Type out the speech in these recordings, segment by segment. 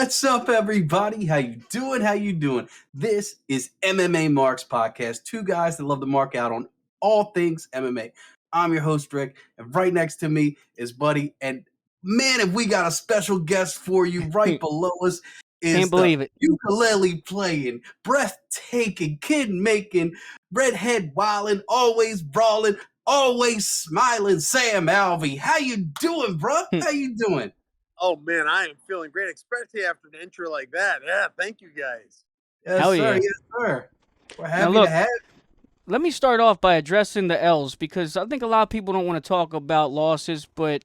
What's up, everybody? How you doing? How you doing? This is MMA Marks Podcast. Two guys that love to mark out on all things MMA. I'm your host, Rick, and right next to me is Buddy. And man, if we got a special guest for you right below us is Can't believe it. ukulele playing, breathtaking, kid making, redhead wildin', always brawling, always smiling Sam Alvey. How you doing, bro? How you doing? Oh, man, I am feeling great, especially after an intro like that. Yeah, thank you, guys. Yes, Hell sir. yeah. Yes, sir. We're happy look, to have you. Let me start off by addressing the L's because I think a lot of people don't want to talk about losses, but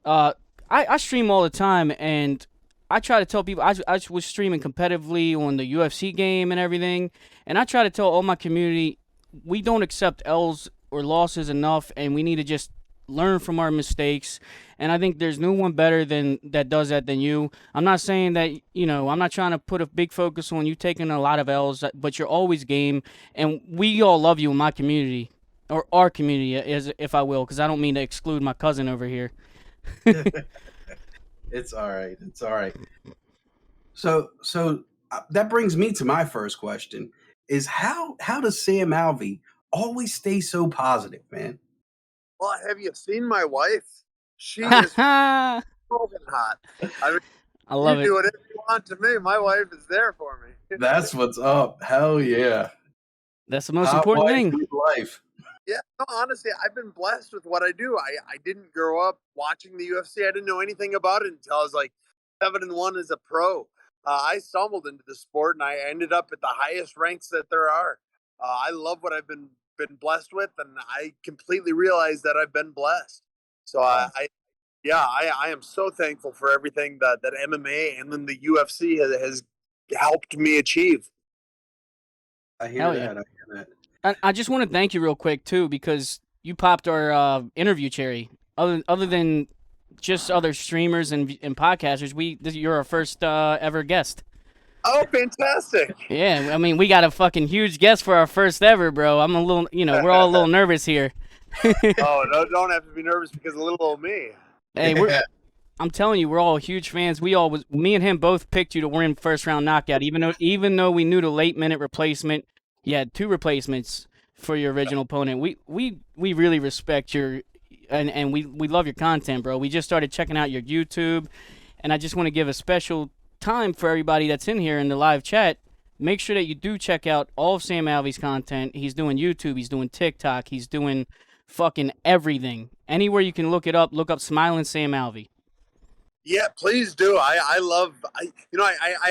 I stream all the time, and I try to tell people I was streaming competitively on the UFC game and everything, and I try to tell all my community we don't accept L's or losses enough, and we need to just learn from our mistakes. And I think there's no one better that does that than you. I'm not saying that, I'm not trying to put a big focus on you taking a lot of L's, but you're always game. And we all love you in my community, or our community, if I will, because I don't mean to exclude my cousin over here. It's all right. It's all right. So that brings me to my first question: is how does Sam Alvey always stay so positive, man? Well, have you seen my wife? She is I smoking hot. I mean, love you it. do whatever you want to me. My wife is there for me. That's what's up. Hell yeah. That's the most Hot important wife, thing. good life. Yeah, no, honestly, I've been blessed with what I do. I didn't grow up watching the UFC. I didn't know anything about it until I was like 7-1 as a pro. I stumbled into the sport, and I ended up at the highest ranks that there are. I love what I've been blessed with, and I completely realize that I've been blessed. So I am so thankful for everything that MMA and then the UFC has helped me achieve. I hear Hell that. yeah. I hear that. I just want to thank you real quick, too, because you popped our interview cherry. Other than just other streamers and podcasters, you're our first ever guest. Oh, fantastic. Yeah, I mean, we got a fucking huge guest for our first ever, bro. I'm a little, we're all a little nervous here. Oh, no, don't have to be nervous because of little old me. Hey, I'm telling you, we're all huge fans. Me and him both picked you to win first round knockout, even though we knew the late minute replacement. You had 2 replacements for your original opponent. We really respect your, and we love your content, bro. We just started checking out your YouTube, and I just want to give a special time for everybody that's in here in the live chat. Make sure that you do check out all of Sam Alvey's content. He's doing YouTube, he's doing TikTok, he's doing fucking everything. Anywhere you can look up Smiling Sam Alvey. Yeah, please do. I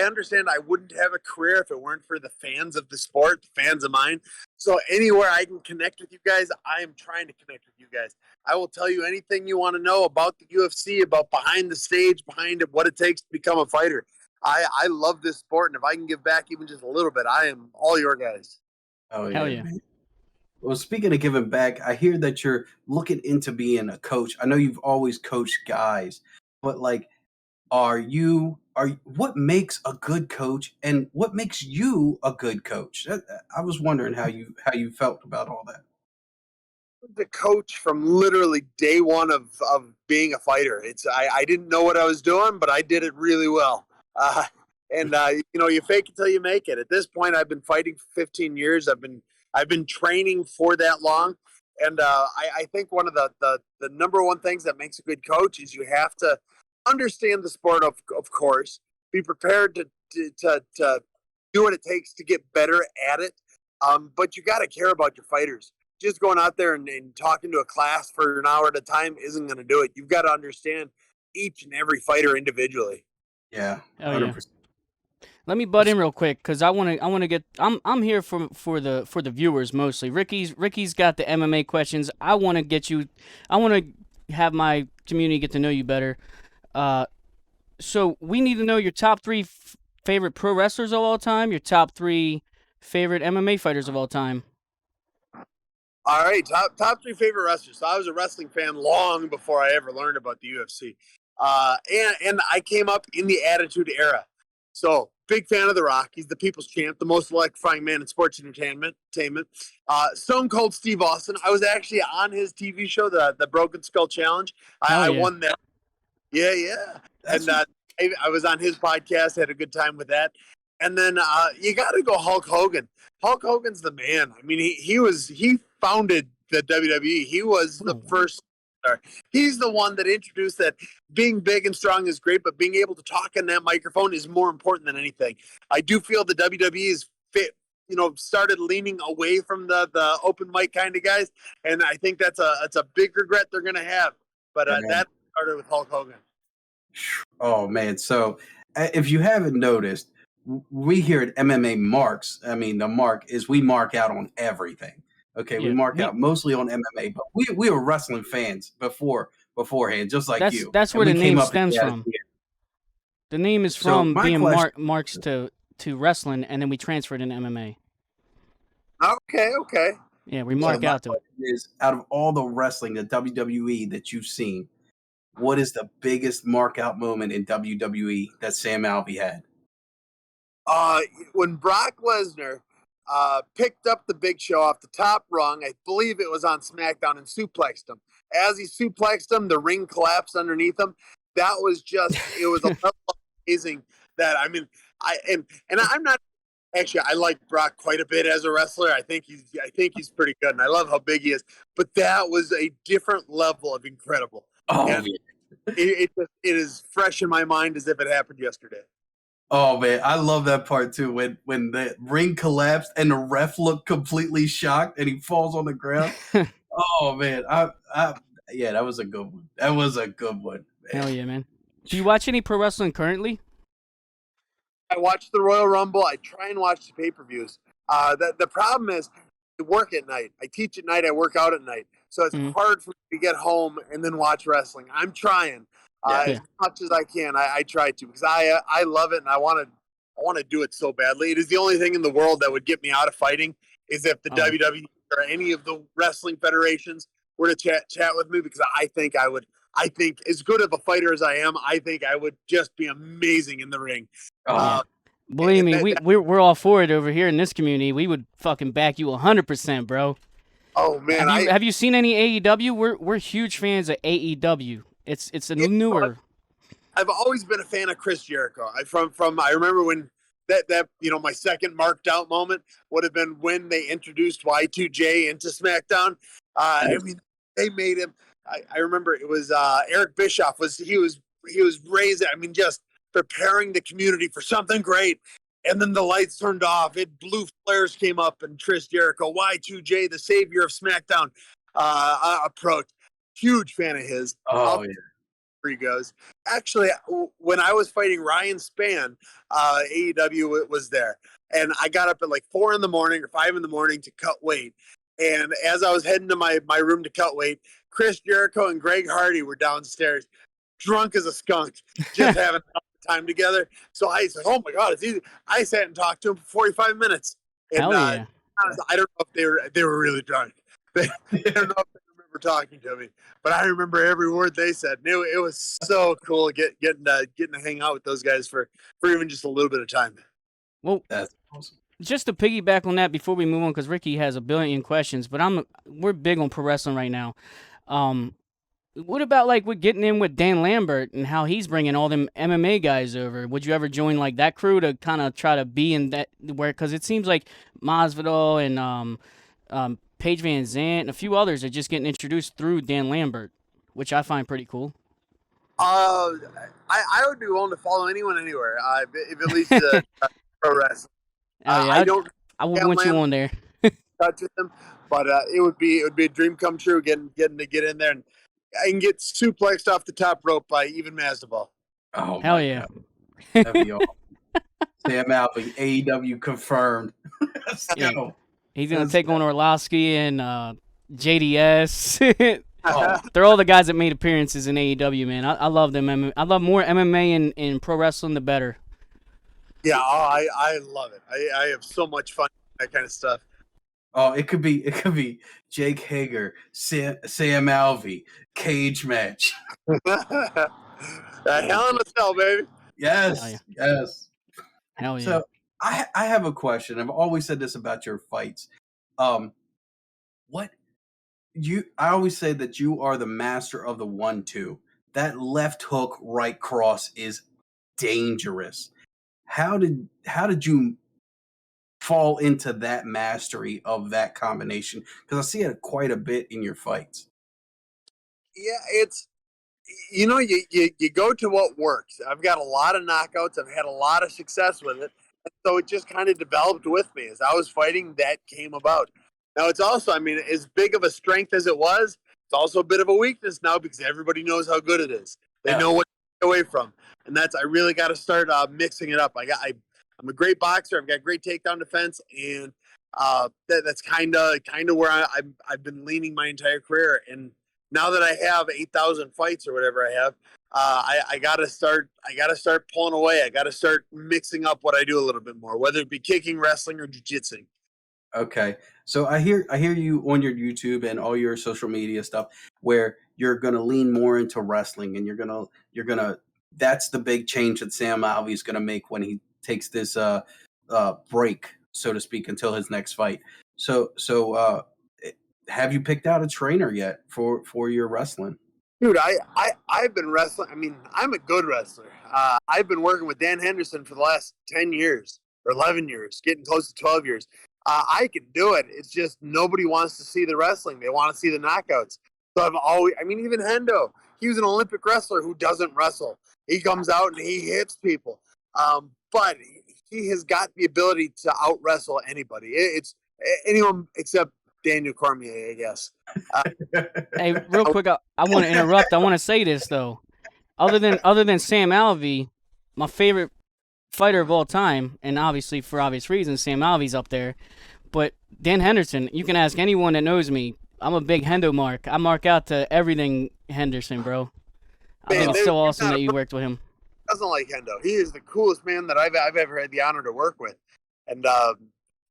understand I wouldn't have a career if it weren't for the fans of the sport, the fans of mine. So anywhere I can connect with you guys, I am trying to connect with you guys. I will tell you anything you want to know about the UFC, about behind the stage, behind what it takes to become a fighter. I love this sport, and if I can give back even just a little bit, I am all your guys. Oh, yeah. Hell yeah. Man. Well, speaking of giving back, I hear that you're looking into being a coach. I know you've always coached guys, but like, what makes a good coach, and what makes you a good coach? I was wondering how you felt about all that. The coach from literally day one of being a fighter. I didn't know what I was doing, but I did it really well. You fake it till you make it. At this point, I've been fighting for 15 years. I've been training for that long. And I think one of the number one things that makes a good coach is you have to understand the sport, of course, be prepared to do what it takes to get better at it. But you got to care about your fighters. Just going out there and talking to a class for an hour at a time isn't going to do it. You've got to understand each and every fighter individually. Yeah, 100%. Yeah. Let me butt in real quick because I want to get. I'm here for the viewers mostly. Ricky's got the MMA questions. I want to get you. I want to have my community get to know you better. So we need to know your top 3 favorite pro wrestlers of all time. Your top 3 favorite MMA fighters of all time. All right, top 3 favorite wrestlers. So I was a wrestling fan long before I ever learned about the UFC. And I came up in the Attitude Era. So, big fan of The Rock. He's the people's champ, the most electrifying man in sports entertainment. Stone Cold Steve Austin. I was actually on his TV show, the Broken Skull Challenge. I won that. Yeah. That's And I was on his podcast, had a good time with that. And then you got to go Hulk Hogan. Hulk Hogan's the man. I mean, he founded the WWE. He was the first star. He's the one that introduced that being big and strong is great, but being able to talk in that microphone is more important than anything. I do feel the WWE is fit. Started leaning away from the open mic kind of guys, and I think it's a big regret they're going to have. But that started with Hulk Hogan. Oh man! So if you haven't noticed, we here at MMA Marks. I mean, the mark is we mark out on everything. Okay, we mark out mostly on MMA, but we were wrestling fans beforehand, just like you. That's where the name stems from. The name is from being marks to wrestling, and then we transferred into MMA. Okay. Yeah, we mark out to it. Is out of all the wrestling, the WWE that you've seen, what is the biggest mark out moment in WWE that Sam Alvey had? When Brock Lesnar picked up the Big Show off the top rung, I believe it was on SmackDown, and suplexed him. As he suplexed him, the ring collapsed underneath him. That was it was a level amazing that, I mean, I'm not, actually, I like Brock quite a bit as a wrestler. I think he's pretty good, and I love how big he is. But that was a different level of incredible. Oh, and it is fresh in my mind as if it happened yesterday. Oh man, I love that part too. When the ring collapsed and the ref looked completely shocked and he falls on the ground. Oh man, yeah, that was a good one. That was a good one. Man. Hell yeah, man. Do you watch any pro wrestling currently? I watch the Royal Rumble. I try and watch the pay-per-views. The problem is I work at night. I teach at night. I work out at night. So it's hard for me to get home and then watch wrestling. I'm trying as much as I can. I try to, because I love it and I want to do it so badly. It is the only thing in the world that would get me out of fighting is if the WWE or any of the wrestling federations were to chat with me, because I think as good of a fighter as I am, I think I would just be amazing in the ring. Believe me, we're all for it over here in this community. We would fucking back you 100%, bro. Oh man, have you seen any AEW? We're huge fans of AEW. It's a newer. I've always been a fan of Chris Jericho. I remember when that my second marked out moment would have been when they introduced Y2J into SmackDown. I mean, they made him. I remember it was Eric Bischoff was raised. I mean, just preparing the community for something great. And then the lights turned off. Blue flares came up, and Chris Jericho, Y2J, the savior of SmackDown, approached. Huge fan of his. Oh, yeah. He goes. Actually, when I was fighting Ryan Spann, AEW was there. And I got up at like 4 in the morning or 5 in the morning to cut weight. And as I was heading to my room to cut weight, Chris Jericho and Greg Hardy were downstairs, drunk as a skunk, just having time together. So I said, "Oh my God, it's easy." I sat and talked to him for 45 minutes. And Hell yeah. I don't know if they were really drunk. I don't know if they remember talking to me, but I remember every word they said. It was so cool getting to hang out with those guys for even just a little bit of time. Well, that's awesome. Just to piggyback on that before we move on, because Ricky has a billion questions, but we're big on pro wrestling right now. What about like with getting in with Dan Lambert and how he's bringing all them MMA guys over? Would you ever join like that crew to kind of try to be in that where? Because it seems like Masvidal and Paige Van Zandt and a few others are just getting introduced through Dan Lambert, which I find pretty cool. I would be willing to follow anyone anywhere if it leads to pro wrestling. I would want you on there. Touch with them, but it would be a dream come true getting to get in there, and I can get suplexed off the top rope by even Masvidal. Oh hell yeah! That'd be awesome. Sam Alvey, AEW confirmed. Yeah. He's gonna take on Arlowski and JDS. They're all the guys that made appearances in AEW, man. I love them. I love more MMA and pro wrestling, the better. Yeah, I love it. I have so much fun with that kind of stuff. Oh, it could be Jake Hager, Sam Alvey, cage match. Hell in a cell, baby. Yes, yes. Hell yeah. So I have a question. I've always said this about your fights. I always say that you are the master of the 1-2. That left hook, right cross is dangerous. How did you fall into that mastery of that combination? Because I see it quite a bit in your fights. Yeah, it's you go to what works. I've got a lot of knockouts. I've had a lot of success with it. And so it just kind of developed with me as I was fighting. That came about. Now it's also, I mean, as big of a strength as it was, it's also a bit of a weakness now because everybody knows how good it is. They know what to get away from, and I really got to start mixing it up. I'm a great boxer. I've got great takedown defense, and that's kind of where I've been leaning my entire career. And now that I have 8,000 fights or whatever I have, I gotta start pulling away. I gotta start mixing up what I do a little bit more, whether it be kicking, wrestling, or jiu-jitsu. Okay. So I hear you on your YouTube and all your social media stuff where you're gonna lean more into wrestling, and you're gonna that's the big change that Sam Alvey is gonna make when he takes this break, so to speak, until his next fight. So have you picked out a trainer yet for your wrestling? Dude, I've been wrestling. I mean, I'm a good wrestler. I've been working with Dan Henderson for the last 10 years or 11 years, getting close to 12 years. I can do it. It's just nobody wants to see the wrestling. They want to see the knockouts. So even Hendo, he was an Olympic wrestler who doesn't wrestle. He comes out and he hits people. But he has got the ability to out wrestle anybody. It's anyone except Daniel Cormier, I guess. Hey, real quick, I want to interrupt. I want to say this though. Other than Sam Alvey, my favorite fighter of all time, and obviously for obvious reasons, Sam Alvey's up there. But Dan Henderson, you can ask anyone that knows me. I'm a big Hendo mark. I mark out to everything Henderson, bro. I think it's so awesome that you worked with him. Doesn't like Hendo. He is the coolest man that I've ever had the honor to work with, and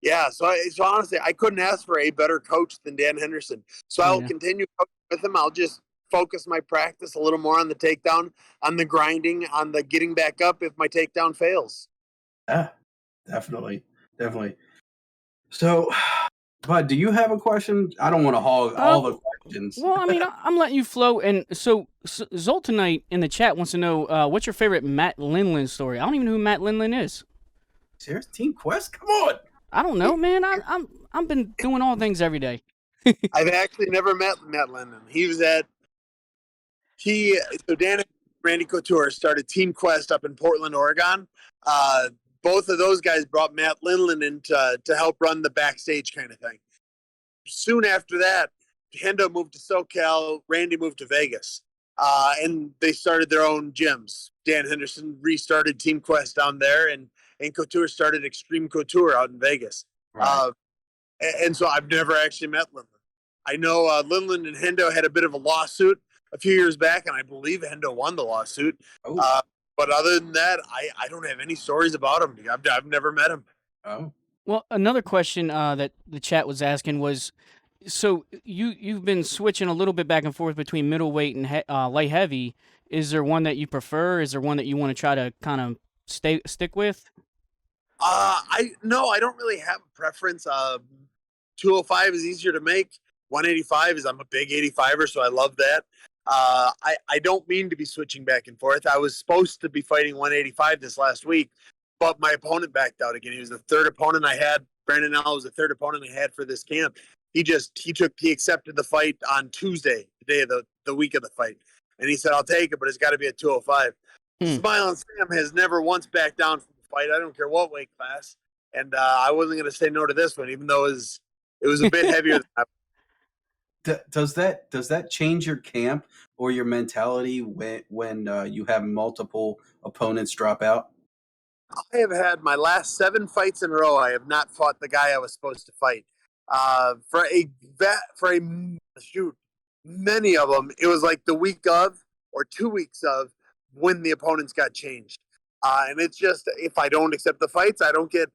yeah. So honestly, I couldn't ask for a better coach than Dan Henderson. So I'll continue with him. I'll just focus my practice a little more on the takedown, on the grinding, on the getting back up if my takedown fails. Yeah, definitely. So, Bud, do you have a question? I don't want to hog all the questions. Well, I mean, I'm letting you flow. And so Zoltanite in the chat wants to know what's your favorite Matt Linlin story? I don't even know who Matt Linlin is. Serious? Team Quest? Come on. I don't know, man. I've been doing all things every day. I've actually never met Matt Linlin. So Dan and Randy Couture started Team Quest up in Portland, Oregon. Both of those guys brought Matt Linlin in to help run the backstage kind of thing. Soon after that, Hendo moved to SoCal, Randy moved to Vegas, and they started their own gyms. Dan Henderson restarted Team Quest down there, and Couture started Extreme Couture out in Vegas. Right. And so I've never actually met Linlin. I know Linlin and Hendo had a bit of a lawsuit a few years back, and I believe Hendo won the lawsuit. Oh. But other than that, I don't have any stories about him. I've never met him. Oh. Well, another question that the chat was asking was, so you've been switching a little bit back and forth between middleweight and light heavy. Is there one that you prefer? Is there one that you want to try to kind of stick with? I don't really have a preference. 205 is easier to make. 185 is, I'm a big 85er, so I love that. I don't mean to be switching back and forth. I was supposed to be fighting 185 this last week, but my opponent backed out again. He was the third opponent I had. Brandon L was the third opponent I had for this camp. He accepted the fight on Tuesday, the day of the week of the fight. And he said, I'll take it, but it's got to be at 205. Smile and Sam has never once backed down from the fight. I don't care what weight class. And I wasn't going to say no to this one, even though it was a bit heavier than that. Does that change your camp or your mentality when you have multiple opponents drop out? I have had my last 7 fights in a row. I have not fought the guy I was supposed to fight. Many of them, it was like the week of or 2 weeks of when the opponents got changed. And it's just, if I don't accept the fights, I don't get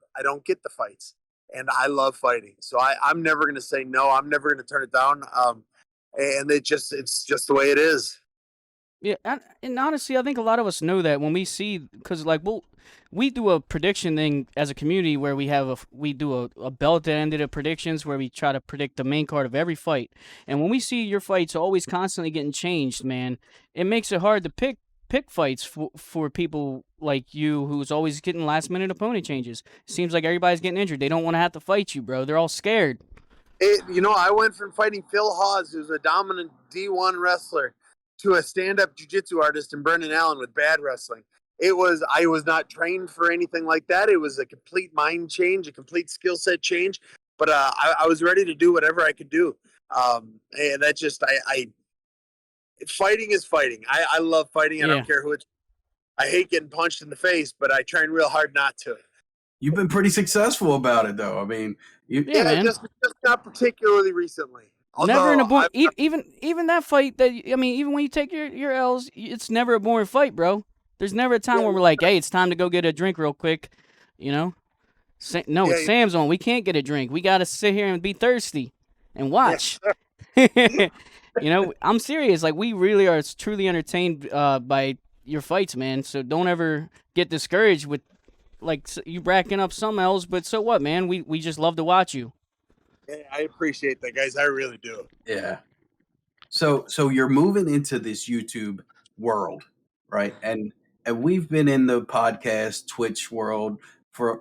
the fights. And I love fighting. So I'm never going to say no. I'm never going to turn it down. And it's just the way it is. Yeah. And honestly, I think a lot of us know that when we see, because like, we do a prediction thing as a community where we do a belt that ended of predictions where we try to predict the main card of every fight. And when we see your fights always constantly getting changed, man, it makes it hard to pick pick fights for people like you who's always getting last minute opponent changes. Seems like everybody's getting injured. They don't want to have to fight you, bro. They're all scared. I went from fighting Phil Hawes, who's a dominant D1 wrestler, to a stand-up jiu-jitsu artist in Brendan Allen with bad wrestling. I was not trained for anything like that. It was a complete mind change, a complete skill set change. But I was ready to do whatever I could do. And that's just, fighting is fighting. I love fighting. I don't care who it's. I hate getting punched in the face, but I train real hard not to. You've been pretty successful about it, though. I mean, man. just not particularly recently. Never in a boring. Even that fight even when you take your L's, it's never a boring fight, bro. There's never a time when we're like, hey, it's time to go get a drink real quick, it's Sam's on. We can't get a drink. We got to sit here and be thirsty and watch. I'm serious. Like, we really are truly entertained by your fights, man. So don't ever get discouraged with, like, you racking up some L's, but so what, man? We just love to watch you. Yeah, I appreciate that, guys. I really do. Yeah. So you're moving into this YouTube world, right? And we've been in the podcast Twitch world for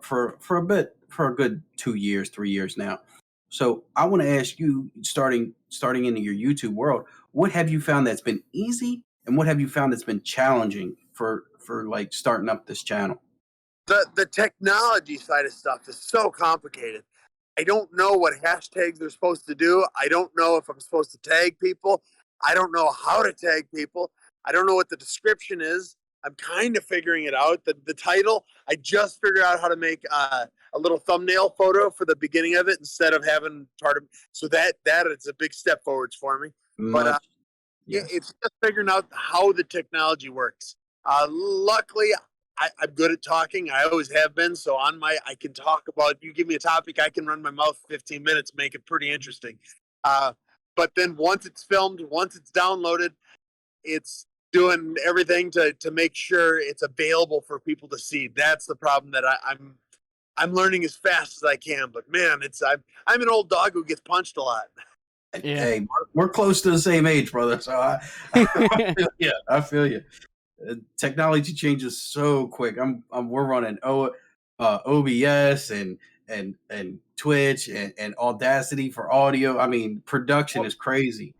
a good 2 years, 3 years now. So I want to ask you, starting into your YouTube world, what have you found that's been easy, and what have you found that's been challenging for like starting up this channel? The technology side of stuff is so complicated. I don't know what hashtags they're supposed to do. I don't know if I'm supposed to tag people. I don't know how to tag people. I don't know what the description is. I'm kind of figuring it out. The title, I just figured out how to make a little thumbnail photo for the beginning of it instead of having part of. So that is a big step forwards for me. But it's just figuring out how the technology works. Luckily, I'm good at talking. I always have been. So I can talk about. You give me a topic, I can run my mouth 15 minutes, make it pretty interesting. But then once it's filmed, once it's downloaded, it's doing everything to make sure it's available for people to see. That's the problem that I'm learning as fast as I can. But man, I'm an old dog who gets punched a lot. Yeah. Hey, we're close to the same age, brother. So I feel you. Technology changes so quick. We're running OBS and Twitch and Audacity for audio. I mean, production is crazy.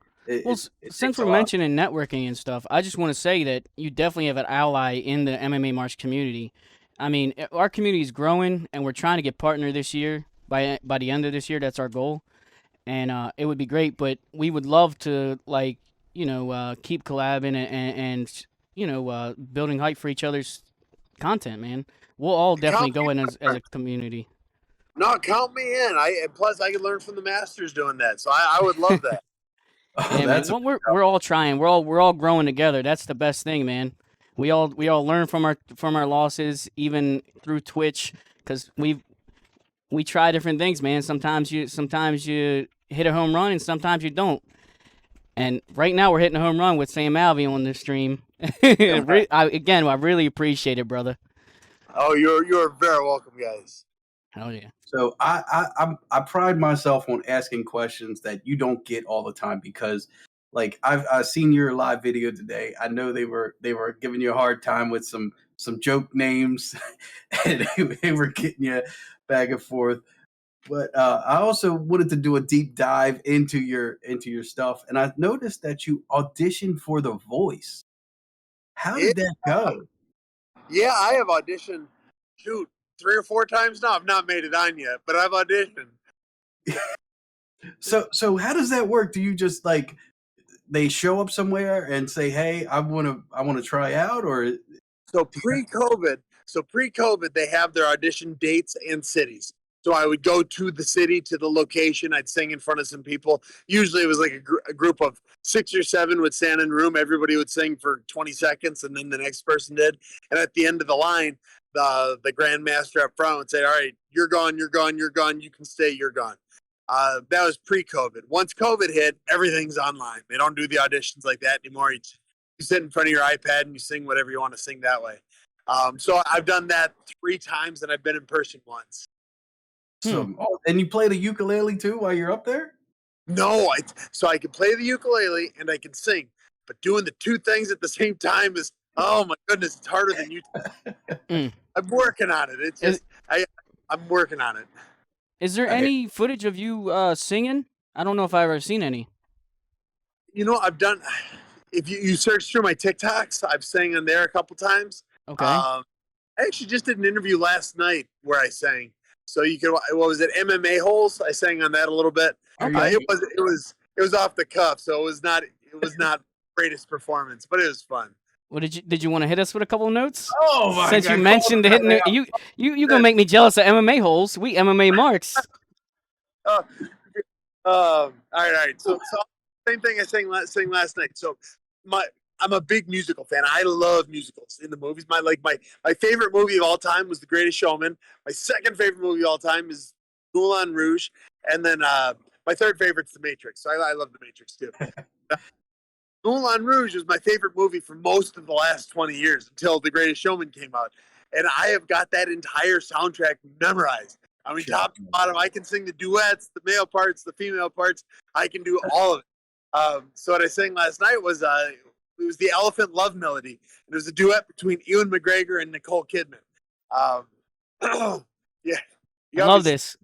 Since we're mentioning networking and stuff, I just want to say that you definitely have an ally in the MMA March community. I mean, our community is growing, and we're trying to get partner this year. By the end of this year, that's our goal. And it would be great, but we would love to, keep collabing and building hype for each other's content, man. We'll all definitely go in as a community. No, count me in. Plus I can learn from the masters doing that, so I would love that. We're all trying. We're all growing together. That's the best thing, man. We all learn from our losses, even through Twitch, because we try different things, man. Sometimes you hit a home run, and sometimes you don't. And right now we're hitting a home run with Sam Alvey on the stream. I really appreciate it, brother. Oh, you're very welcome, guys. Hell yeah. So I pride myself on asking questions that you don't get all the time, because like I've seen your live video today. I know they were giving you a hard time with some joke names and they were getting you back and forth. But I also wanted to do a deep dive into your stuff, and I noticed that you auditioned for The Voice. How did that go? Yeah, I have auditioned. Shoot. 3 or 4 times now. I've not made it on yet, but I've auditioned. So how does that work? Do you just like they show up somewhere and say, "Hey, I want to try out," or so pre-COVID, they have their audition dates and cities. So I would go to the city, to the location. I'd sing in front of some people. Usually it was like a group of 6 or 7 would stand in a room. Everybody would sing for 20 seconds, and then the next person did. And at the end of the line, the grandmaster up front would say, "All right, you're gone, you're gone, you're gone. You can stay, you're gone." That was pre-COVID. Once COVID hit, everything's online. They don't do the auditions like that anymore. You sit in front of your iPad and you sing whatever you want to sing that way. So I've done that 3 times, and I've been in person once. So, and you play the ukulele too while you're up there? No, so I can play the ukulele and I can sing, but doing the 2 things at the same time is Oh my goodness, it's harder than you. Mm. I'm working on it. It's just I'm working on it. Is there any footage of you singing? I don't know if I've ever seen any. You know, I've done. If you search through my TikToks, I've sang on there a couple times. Okay. I actually just did an interview last night where I sang. So you could, what was it, MMA holes? I sang on that a little bit. Okay. It was off the cuff, so it was not greatest performance, but it was fun. Well, did you want to hit us with a couple of notes? Oh my Since God, you mentioned hitting it, you gonna make me jealous of MMA holes. We MMA marks. All right. So same thing I sang last night. So I'm a big musical fan. I love musicals in the movies. My favorite movie of all time was The Greatest Showman. My second favorite movie of all time is Moulin Rouge, and then my third favorite's The Matrix. So I love The Matrix too. Moulin Rouge was my favorite movie for most of the last 20 years until The Greatest Showman came out, and I have got that entire soundtrack memorized. I mean, top to bottom, I can sing the duets, the male parts, the female parts. I can do all of it. So what I sang last night was it was the Elephant Love Melody. And it was a duet between Ewan McGregor and Nicole Kidman. Yeah, I love this.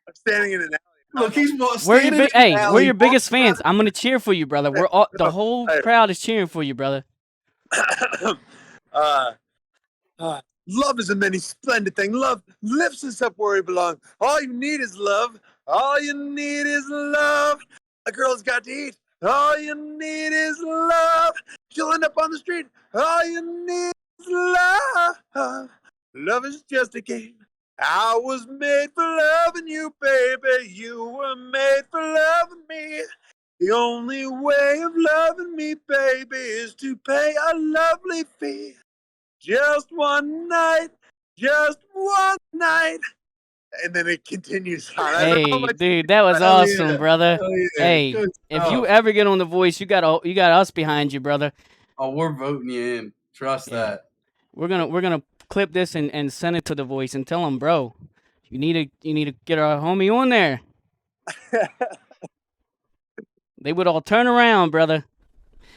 I'm standing in an alley. Look, he's we're your biggest fans. I'm gonna cheer for you, brother. The whole crowd is cheering for you, brother. Love is a many splendid thing. Love lifts us up where we belong. All you need is love. All you need is love. A girl's got to eat. All you need is love. She'll end up on the street. All you need is love. Love is just a game. I was made for loving you, baby. You were made for loving me. The only way of loving me, baby, is to pay a lovely fee. Just one night. And then it continues on. Hey, dude, that was awesome, brother. Yeah. Hey, if you ever get on The Voice, you got us behind you, brother. Oh, we're voting you in. Trust that. We're gonna clip this and send it to The Voice and tell them, bro, you need to get our homie on there. They would all turn around, brother.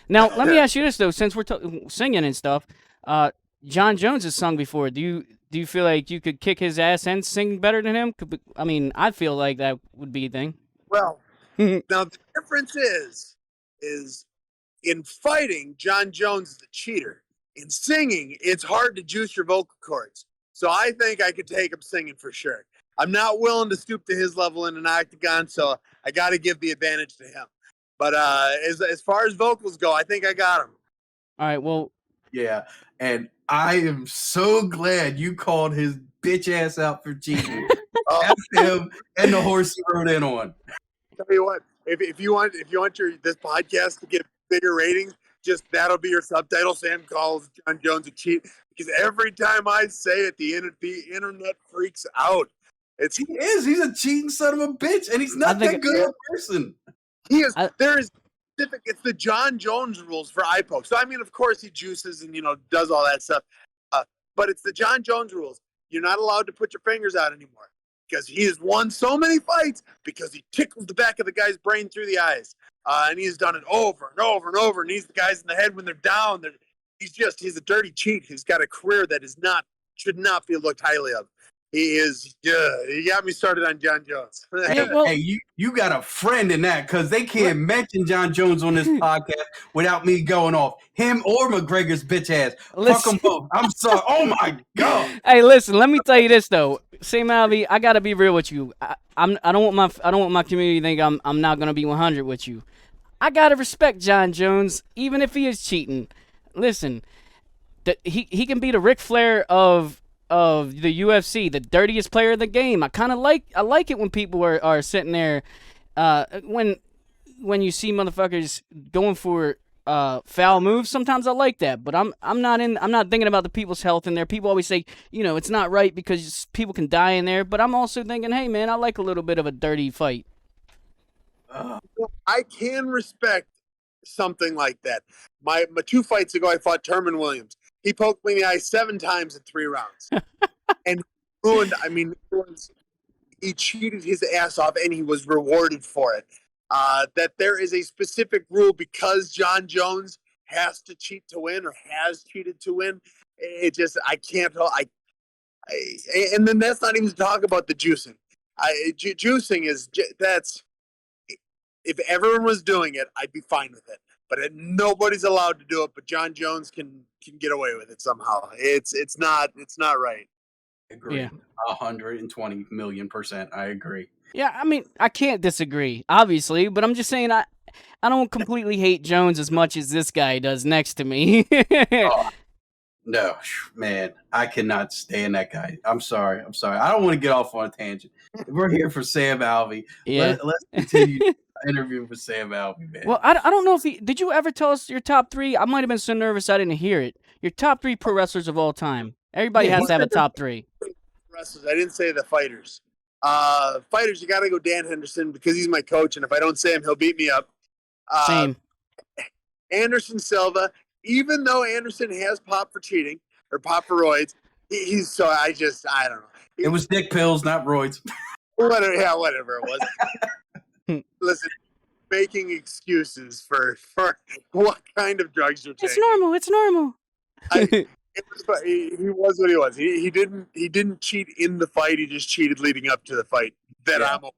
Now, let me ask you this though, since we're singing and stuff. John Jones has sung before. Do you feel like you could kick his ass and sing better than him? I mean, I feel like that would be a thing. Well, now the difference is in fighting, John Jones is a cheater. In singing, it's hard to juice your vocal cords. So I think I could take him singing for sure. I'm not willing to stoop to his level in an octagon, so I got to give the advantage to him. But as far as vocals go, I think I got him. All right, well. Yeah, and I am so glad you called his bitch ass out for cheating. That's him and the horse he rode in on. Tell you what, if you want this podcast to get bigger ratings, just that'll be your subtitle. Sam calls John Jones a cheat, because every time I say it, the internet freaks out. He's a cheating son of a bitch, and he's not that good of a person. He is. There is specific. It's the John Jones rules for eye poke. So I mean, of course, he juices and does all that stuff. But it's the John Jones rules. You're not allowed to put your fingers out anymore, because he has won so many fights because he tickles the back of the guy's brain through the eyes, and he's done it over and over and over. And he's the guys in the head when they're down. He's a dirty cheat. He's got a career that should not be looked highly of. He is. He got me started on John Jones. Hey, you got a friend in that, because they can't mention John Jones on this podcast without me going off him or McGregor's bitch ass. Fuck them both. I'm sorry. Oh my God. Hey, listen. Let me tell you this though, Sam Alvey. I gotta be real with you. I don't want my community to think I'm not gonna be 100 with you. I gotta respect John Jones, even if he is cheating. Listen, he can be the Ric Flair of the UFC, the dirtiest player in the game. I like it when people are sitting there when you see motherfuckers going for foul moves. Sometimes I like that, but I'm not thinking about the people's health in there. People always say, it's not right because people can die in there, but I'm also thinking, hey man, I like a little bit of a dirty fight. I can respect something like that. My 2 fights ago, I fought Terman Williams. He poked me in the eye 7 times in 3 rounds. And he cheated his ass off, and he was rewarded for it. That there is a specific rule, because John Jones has to cheat to win or has cheated to win. It just, I can't, and then that's not even to talk about the juicing. Juicing is, that's, if everyone was doing it, I'd be fine with it. But nobody's allowed to do it. But John Jones can get away with it somehow. It's not right. Agree. Yeah. 120 million%. I agree. Yeah, I mean, I can't disagree, obviously, but I'm just saying I don't completely hate Jones as much as this guy does next to me. Oh, no, man, I cannot stand that guy. I'm sorry. I don't want to get off on a tangent. We're here for Sam Alvey. Yeah. Let's continue the interview with Sam Alvey, man. Well, I don't know if did you ever tell us your top 3? I might have been so nervous I didn't hear it. Your top 3 pro wrestlers of all time. Everybody has to have a top 3. Wrestlers. I didn't say the fighters. Fighters, you got to go Dan Henderson because he's my coach, and if I don't say him, he'll beat me up. Same. Anderson Silva, even though Anderson has popped for cheating or popped for roids, he's so I don't know. It was dick pills, not roids. Whatever it was. Listen, making excuses for what kind of drugs you're taking. It's normal. He was what he was. He didn't cheat in the fight. He just cheated leading up to the fight. I'm okay.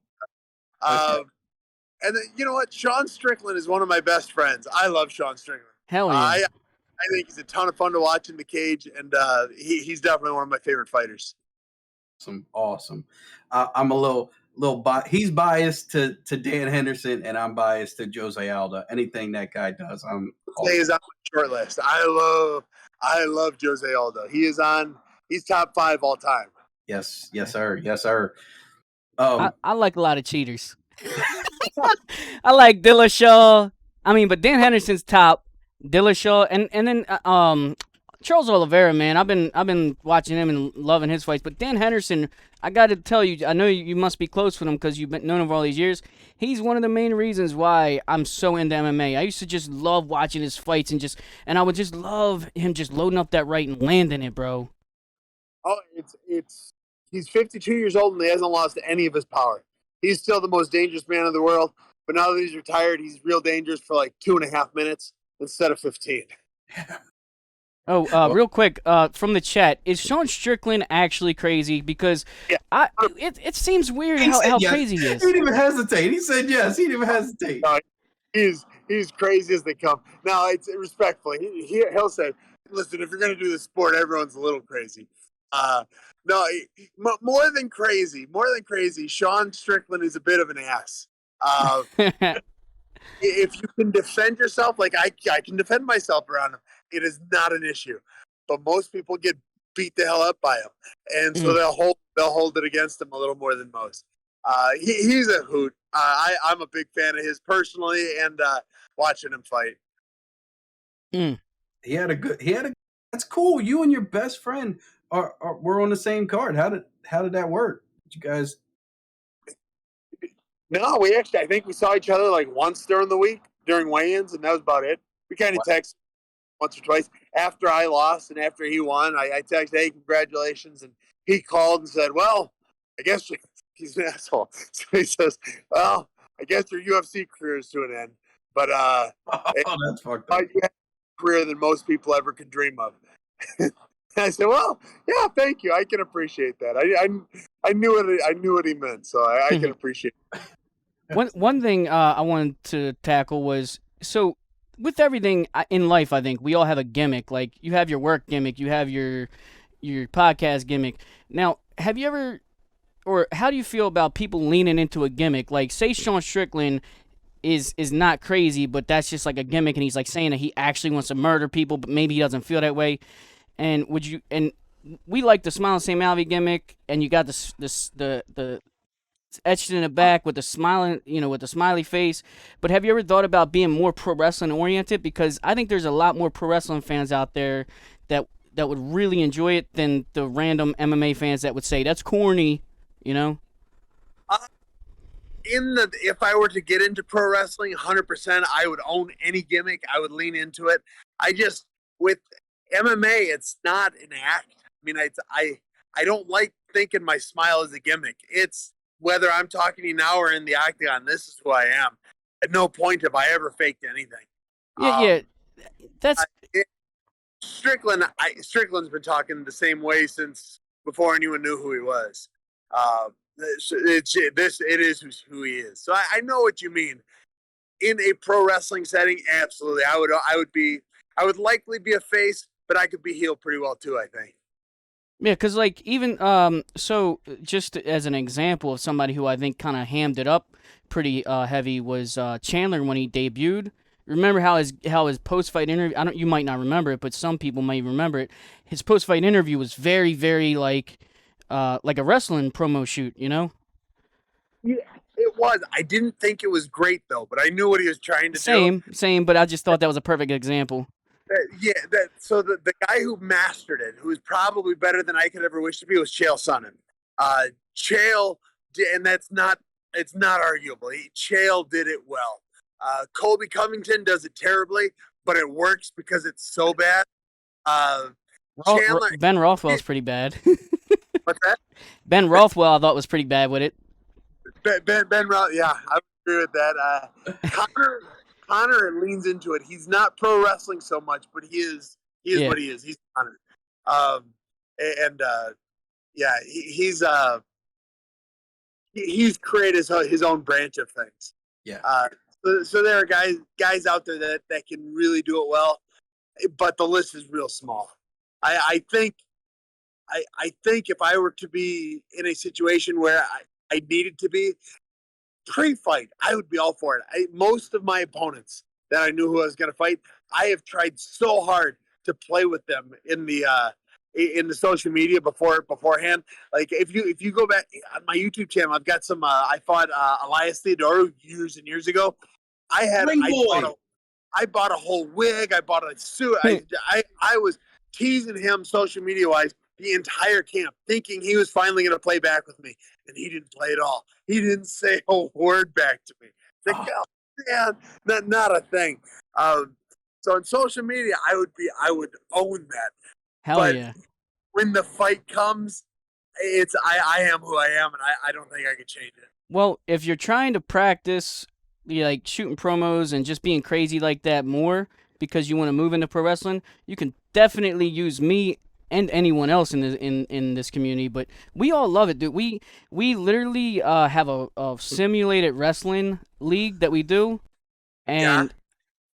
And then, you know what? Sean Strickland is one of my best friends. I love Sean Strickland. Hell yeah. I think he's a ton of fun to watch in the cage, and he's definitely one of my favorite fighters. Awesome. I'm a little he's biased to Dan Henderson, and I'm biased to Jose Aldo. Anything that guy does, He's on my short list. I love Jose Aldo. He's top 5 all time. Yes, sir. I like a lot of cheaters. I like Dillashaw. But Dan Henderson's top. Dillashaw and then Charles Oliveira, man. I've been watching him and loving his fights. But Dan Henderson, I got to tell you, I know you must be close with him because you've known him for all these years. He's one of the main reasons why I'm so into MMA. I used to just love watching his fights and I would just love him just loading up that right and landing it, bro. Oh, he's 52 years old and he hasn't lost any of his power. He's still the most dangerous man in the world. But now that he's retired, he's real dangerous for like 2.5 minutes instead of 15. Oh, real quick, from the chat, is Sean Strickland actually crazy? Because it seems weird how crazy he is. He didn't even hesitate. He said yes. He didn't even hesitate. No, he's crazy as they come. Now, it's respectfully. He'll say, listen, if you're going to do this sport, everyone's a little crazy. No, more than crazy, Sean Strickland is a bit of an ass. If you can defend yourself, like I can defend myself around him, it is not an issue. But most people get beat the hell up by him, and so they'll hold it against him a little more than most. He's a hoot. I'm a big fan of his personally, and watching him fight. He had a. That's cool. You and your best friend were on the same card. How did that work? Did you guys? No, I think we saw each other like once during the week during weigh-ins, and that was about it. We kind of texted once or twice after I lost and after he won. I texted, "Hey, congratulations!" And he called and said, "Well, I guess he's an asshole." So he says, "Well, I guess your UFC career is to an end." But that's fucked up. You have a career than most people ever could dream of. I said, "Well, yeah, thank you. I can appreciate that. I knew what he meant, so I can appreciate it." One thing I wanted to tackle was, so with everything in life, I think we all have a gimmick. Like, you have your work gimmick, you have your podcast gimmick. Now, have you ever, or how do you feel about people leaning into a gimmick? Like, say Sean Strickland is not crazy, but that's just like a gimmick, and he's like saying that he actually wants to murder people, but maybe he doesn't feel that way. And we like the Smile Sam Alvey gimmick, and you got the etched in the back with the smiling, with the smiley face. But have you ever thought about being more pro wrestling oriented? Because I think there's a lot more pro wrestling fans out there that would really enjoy it than the random MMA fans that would say that's corny, If I were to get into pro wrestling, 100%, I would own any gimmick. I would lean into it. With MMA, it's not an act. I don't like thinking my smile is a gimmick. It's whether I'm talking to you now or in the octagon, this is who I am. At no point have I ever faked anything. Yeah. That's Strickland's been talking the same way since before anyone knew who he was. It is who he is. So I know what you mean. In a pro wrestling setting, absolutely, I would likely be a face, but I could be heel pretty well too, I think. Yeah, because like even so just as an example of somebody who I think kind of hammed it up pretty heavy was Chandler when he debuted. Remember how his post fight interview? You might not remember it, but some people might remember it. His post fight interview was very very like a wrestling promo shoot, you know? Yeah, it was. I didn't think it was great though, but I knew what he was trying to do. Same, but I just thought that was a perfect example. So the guy who mastered it, who was probably better than I could ever wish to be, was Chael Sonnen. Chael, and it's not arguable. Chael did it well. Colby Covington does it terribly, but it works because it's so bad. Chandler, Ben Rothwell's pretty bad. What's that? Ben Rothwell I thought was pretty bad with it. Ben Rothwell, yeah, I agree with that. Connor leans into it. He's not pro wrestling so much, but he is what he is. He's Connor. He's created his own branch of things. Yeah. So there are guys out there that can really do it well, but the list is real small. I think if I were to be in a situation where I needed to be pre-fight, I would be all for it. Most of my opponents that I knew who I was going to fight, I have tried so hard to play with them in the social media beforehand. Like if you go back on my YouTube channel, I've got some. I fought Elias Theodorou years and years ago. I bought a whole wig. I bought a suit. I was teasing him social media wise the entire camp, thinking he was finally going to play back with me, and he didn't play at all. He didn't say a word back to me. Like, oh, man, not a thing. So on social media, I would own that. Hell yeah. When the fight comes, I am who I am, and I don't think I could change it. Well, if you're trying to practice like shooting promos and just being crazy like that more because you want to move into pro wrestling, you can definitely use me and anyone else in this community. But we all love it, dude. We literally have a simulated wrestling league that we do, and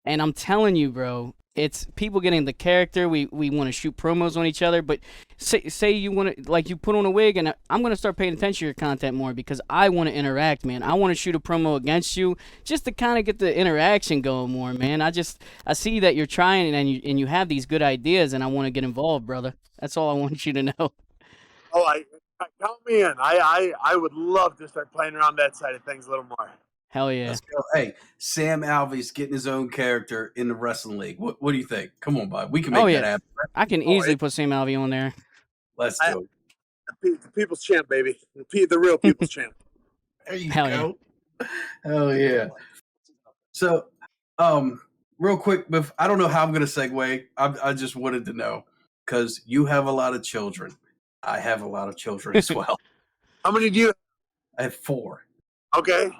I'm telling you, bro, it's people getting the character. We want to shoot promos on each other, but say you want to, like, you put on a wig, and I'm going to start paying attention to your content more because I want to interact, man. I want to shoot a promo against you just to kind of get the interaction going more, man. I see that you're trying and you have these good ideas, and I want to get involved, brother. That's all I want you to know. Oh, count me in. I would love to start playing around that side of things a little more. Hell yeah. Let's go. Hey, Sam Alvey's getting his own character in the wrestling league. What do you think? Come on, bud. We can make that happen. I can easily put Sam Alvey on there. Let's do it. The people's champ, baby. The real people's champ. There you go. Yeah. Hell yeah. So, real quick, I don't know how I'm going to segue. I just wanted to know, because you have a lot of children. I have a lot of children as well. How many do you have? I have 4. Okay.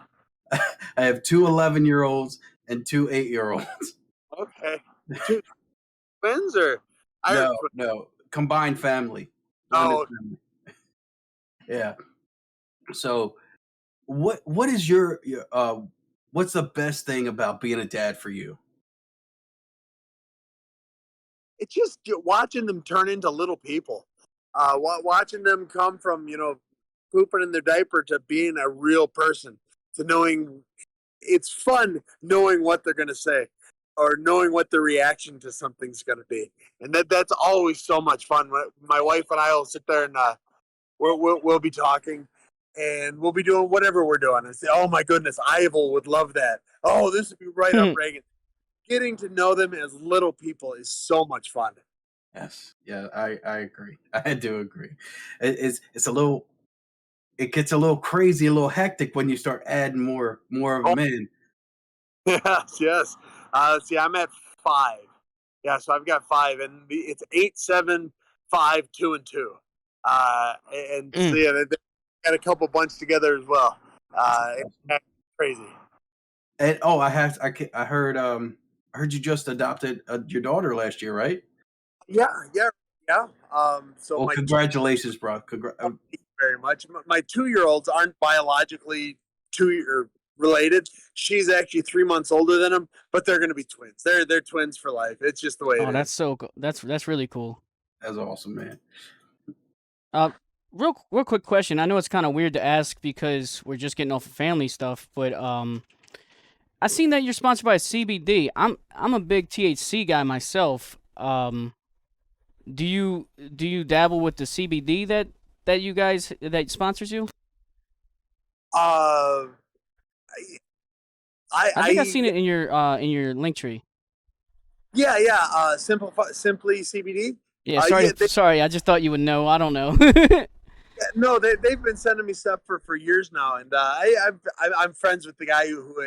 I have 2 11-year-olds and 2 8-year-olds. Okay. 2 twins or? No. Combined family. Oh. Family. Yeah. So, what is your what's the best thing about being a dad for you? It's just watching them turn into little people. Watching them come from, pooping in their diaper to being a real person, to knowing it's fun knowing what they're going to say or knowing what the reaction to something's going to be. And that's always so much fun. My wife and I will sit there and we'll be talking and we'll be doing whatever we're doing. And say, oh my goodness, Ivel would love that. Oh, this would be right up Reagan. Getting to know them as little people is so much fun. Yes. Yeah, I agree. I do agree. It's a little, it gets a little crazy, a little hectic when you start adding more of them in. Yes. See, I'm at 5. Yeah, so I've got 5, and it's 8, 7, 5, 2, and 2. And so yeah, they got a couple bunched together as well. It's crazy. And I heard I heard you just adopted your daughter last year, right? Yeah. So Well, my congratulations, bro. thank you very much. My 2-year-olds aren't biologically related. She's actually 3 months older than them, but they're going to be twins. They're twins for life. It's just the way Oh, it that's is. so cool. That's really cool. That's awesome, man. Real quick question. I know it's kind of weird to ask because we're just getting off of family stuff, but I seen that you're sponsored by CBD. I'm a big THC guy myself. Do you dabble with the CBD that you guys that sponsors you? Uh, I think I seen it in your link tree. Yeah. Simply CBD. Yeah, Yeah, sorry. I just thought you would know. I don't know. no, they've been sending me stuff for years now, and I'm friends with the guy who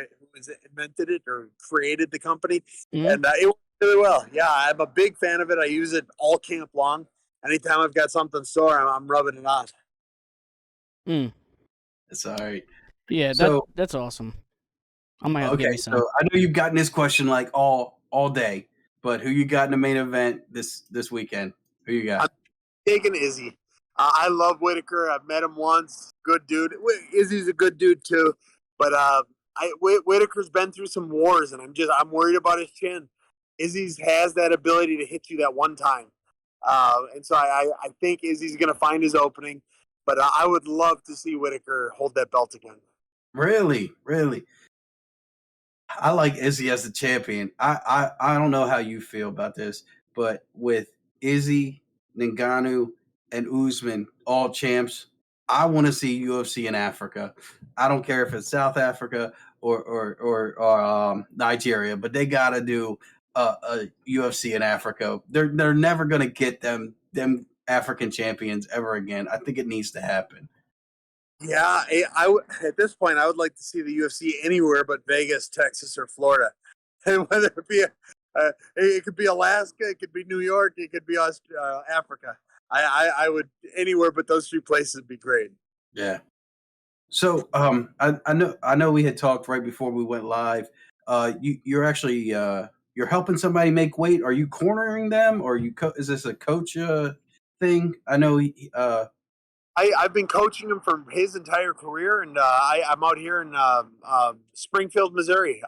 invented it or created the company, and it works really well. Yeah, I'm a big fan of it. I use it all camp long. Anytime I've got something sore, I'm rubbing it on. That's all right. Yeah, So that's awesome. I might have to get okay, me some. so I know you've gotten this question like all day, but who you got in the main event this weekend? Who you got? I'm taking Izzy. I love Whitaker. I've met him once. Good dude. Izzy's a good dude too, but Whitaker's been through some wars, and I'm worried about his chin. Izzy's has that ability to hit you that one time, and so I think Izzy's going to find his opening. But I would love to see Whitaker hold that belt again. Really? I like Izzy as the champion. I don't know how you feel about this, but with Izzy, Ngannou, and Usman all champs, I want to see UFC in Africa. I don't care if it's South Africa or Nigeria, but they got to do a UFC in Africa. They're never going to get them African champions ever again. I think it needs to happen. Yeah, at this point, I would like to see the UFC anywhere but Vegas, Texas, or Florida. And whether it be, it could be Alaska, it could be New York, it could be Africa. I would anywhere but those 3 places would be great. Yeah. So I know we had talked right before we went live. You're actually you're helping somebody make weight. Are you cornering them, or is this a coach thing? I know I've been coaching him for his entire career, and I'm out here in Springfield, Missouri.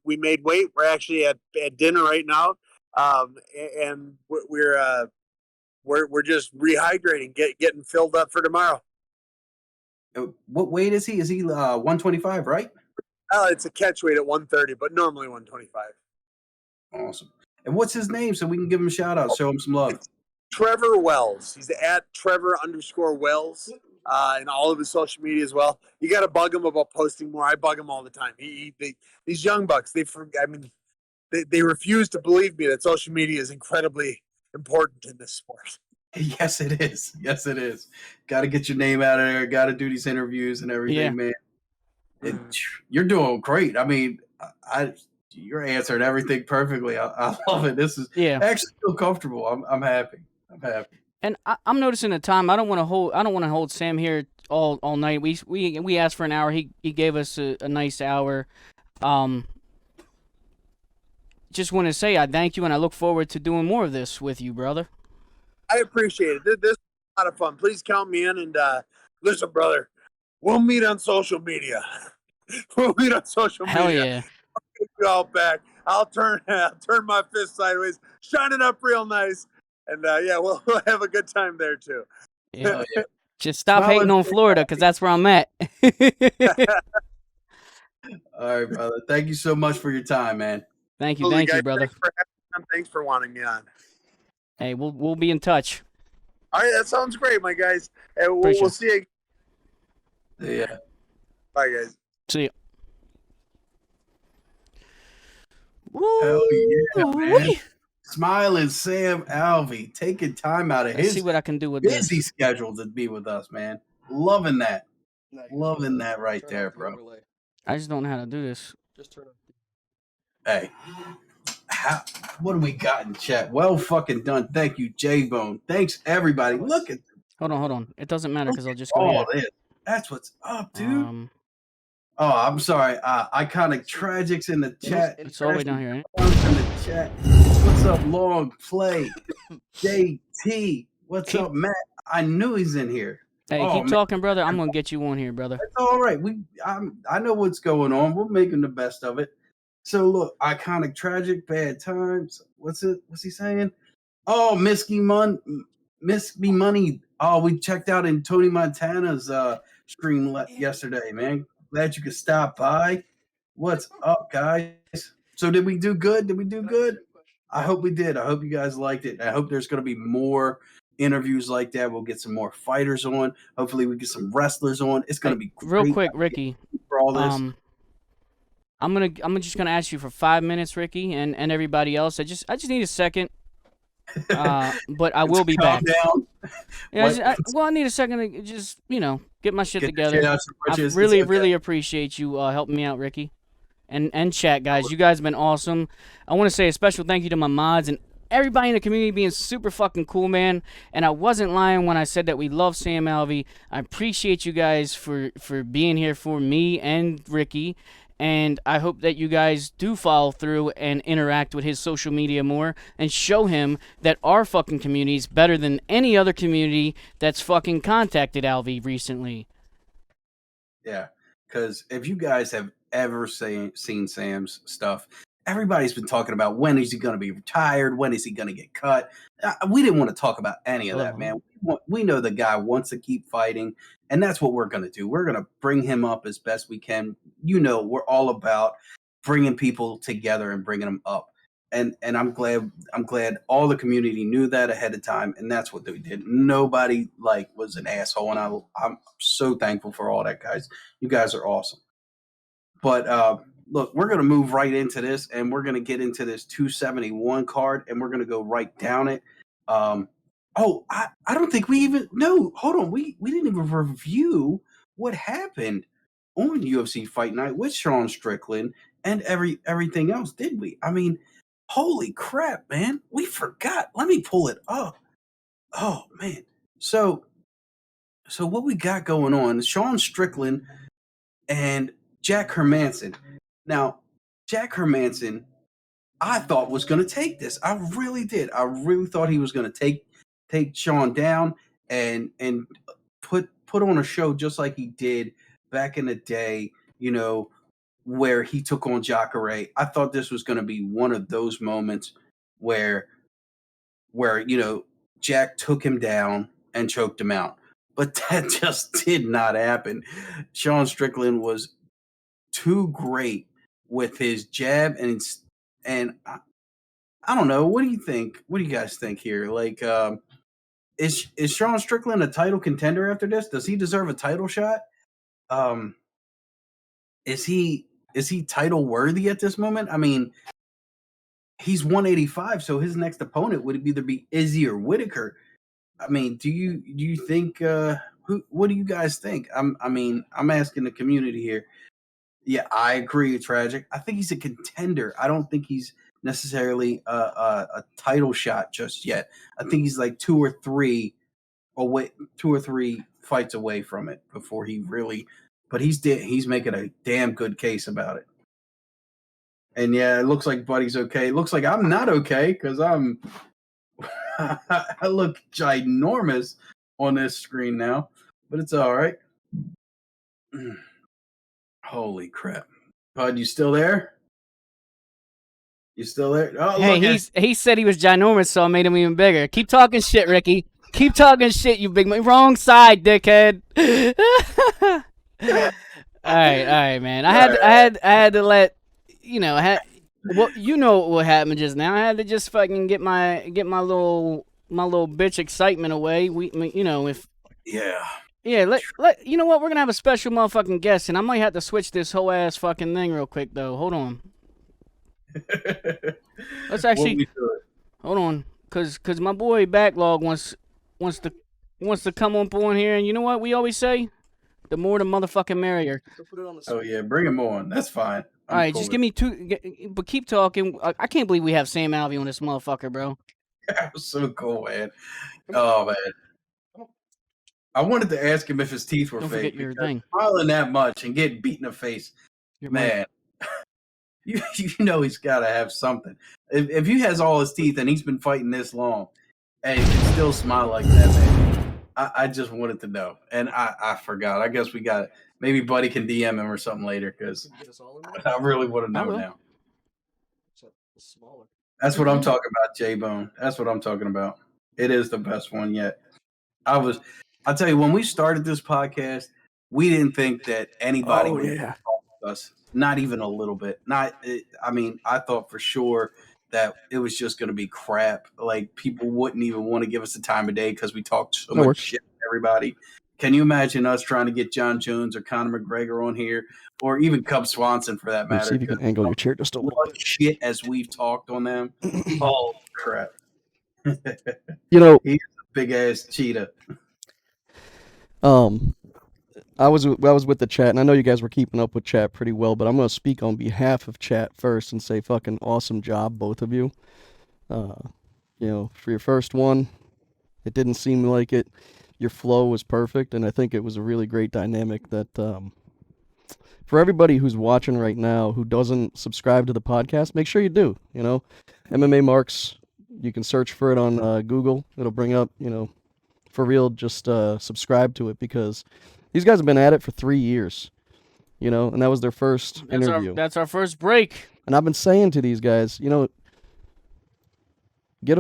We made weight. We're actually at dinner right now, and we're just rehydrating, getting filled up for tomorrow. what weight is he? Is he 125, right? It's a catch weight at 130, but normally 125. Awesome. And what's his name so we can give him a shout out, show him some love? Trevor Wells. He's at Trevor_Wells in all of his social media as well. You got to bug him about posting more. I bug him all the time. These young bucks, they refuse to believe me that social media is incredibly important in this sport. Yes, it is. Yes, it is. Got to get your name out of there. Got to do these interviews and everything, man. You're doing great. I mean, you're answering everything perfectly. I love it. This is I actually feel comfortable. I'm happy. And I'm noticing the time. I don't want to hold Sam here all night. We asked for an hour. He gave us a nice hour. Just want to say I thank you, and I look forward to doing more of this with you, brother. I appreciate it. This is a lot of fun. Please count me in. And listen, brother, we'll meet on social media. Hell yeah. I'll take you all back. I'll turn my fist sideways, shine it up real nice. And we'll have a good time there too. Yeah. Just stop hating on Florida, because that's where I'm at. All right, brother. Thank you so much for your time, man. Thank you, brother. Thanks for wanting me on. Hey, we'll be in touch. All right, that sounds great, my guys. And we'll see you. Yeah. Bye, guys. See you. Hell yeah, man. Smiling Sam Alvey, taking time out of his see what I can do with busy this schedule to be with us, man. Loving that. Loving that right there, bro. I just don't know how to do this. Just turn on. Hey, what do we got in chat? Well fucking done. Thank you, J-Bone. Thanks, everybody. Look at Hold on. It doesn't matter because I'll just go here. That's what's up, dude. Oh, I'm sorry. Iconic Tragics in the chat. It's all the way down here, right? In the chat. What's up, Long Play? JT. What's up, Matt? I knew he's in here. Hey, keep talking, brother. I'm gonna get you on here, brother. It's all right. I know what's going on. We're making the best of it. So look, Iconic Tragic, Bad Times. What's he saying? Oh, Miss Me Money. Oh, we checked out in Tony Montana's stream yesterday, man. Glad you could stop by. What's up, guys? So did we do good? I hope we did. I hope you guys liked it. I hope there's going to be more interviews like that. We'll get some more fighters on. Hopefully we get some wrestlers on. It's going to be great. Real quick, Ricky. For all this. I'm just gonna ask you for 5 minutes, Ricky, and everybody else. I just need a second. But I will be back. Down. Yeah, I need a second to just get my shit together. I really appreciate you helping me out, Ricky, and chat guys. You guys have been awesome. I want to say a special thank you to my mods and everybody in the community being super fucking cool, man. And I wasn't lying when I said that we love Sam Alvey. I appreciate you guys for being here for me and Ricky. And I hope that you guys do follow through and interact with his social media more and show him that our fucking community is better than any other community that's fucking contacted Alvey recently. Yeah, because if you guys have ever seen Sam's stuff, everybody's been talking about when is he going to be retired, when is he going to get cut. We didn't want to talk about any of that, man. We know the guy wants to keep fighting, and that's what we're going to do. We're going to bring him up as best we can. We're all about bringing people together and bringing them up. And I'm glad all the community knew that ahead of time, and that's what they did. Nobody was an asshole, and I'm so thankful for all that, guys. You guys are awesome. But look, we're going to move right into this, and we're going to get into this 271 card, and we're going to go right down it. I don't think we even hold on. We didn't even review what happened on UFC Fight Night with Sean Strickland and everything else, did we? I mean, holy crap, man. We forgot. Let me pull it up. Oh, man. So what we got going on, Sean Strickland and Jack Hermansson. Now, Jack Hermansson, I thought was going to take this. I really did. I really thought he was going to take Sean down and put on a show just like he did back in the day, where he took on Jacare. I thought this was going to be one of those moments where Jack took him down and choked him out. But that just did not happen. Sean Strickland was too great with his jab, and I don't know. What do you think? What do you guys think here? Is Sean Strickland a title contender after this? Does he deserve a title shot? Is he title worthy at this moment? I mean, he's 185, so his next opponent would either be Izzy or Whitaker. I mean, do you think? What do you guys think? I'm asking the community here. Yeah, I agree. Tragic. I think he's a contender. I don't think he's necessarily a title shot just yet. I think he's like two or three fights away from it before he really. But he's making a damn good case about it. And yeah, it looks like Buddy's okay. It looks like I'm not okay because I look ginormous on this screen now, but it's all right. Holy crap. Bud, you still there? You still there? Oh, hey, he said he was ginormous, so I made him even bigger. Keep talking shit, Ricky. Keep talking shit, you big man. Wrong side, dickhead. all right, man. I had to let what happened just now. I had to just fucking get my little bitch excitement away. Yeah, let you know what? We're gonna have a special motherfucking guest, and I might have to switch this whole ass fucking thing real quick though. Hold on. Let's actually hold on, cause my boy Backlog wants to come on board here, and you know what we always say? The more the motherfucking merrier. Oh yeah, bring him on. That's fine. All right, just give me two, but keep talking. I can't believe we have Sam Alvey on this motherfucker, bro. That was so cool, man. Oh man. I wanted to ask him if his teeth were Don't fake. forget your because thing. smiling that much and getting beat in the face, man, you know he's got to have something. If he has all his teeth and he's been fighting this long and he can still smile like that, man, I just wanted to know. And I forgot. I guess we got maybe Buddy can DM him or something later because I really want to know now. That's what I'm talking about, J-Bone. That's what I'm talking about. It is the best one yet. I'll tell you, when we started this podcast, we didn't think that anybody would talk with us. Not even a little bit. I thought for sure that it was just going to be crap. Like, people wouldn't even want to give us the time of day because we talked so much shit to everybody. Can you imagine us trying to get John Jones or Conor McGregor on here, or even Cub Swanson for that matter? See if you can angle your chair just a little bit. Shit, as we've talked on them. Oh crap! You know, he's a big ass cheetah. I was with the chat, and I know you guys were keeping up with chat pretty well, but I'm going to speak on behalf of chat first and say fucking awesome job, both of you. You know, for your first one, it didn't seem like it. Your flow was perfect, and I think it was a really great dynamic that, for everybody who's watching right now who doesn't subscribe to the podcast, make sure you do. You know, MMA Marks, you can search for it on Google. It'll bring up, you know, for real, just subscribe to it because these guys have been at it for 3 years, you know, and that was their first interview. That's our first break. And I've been saying to these guys, you know, get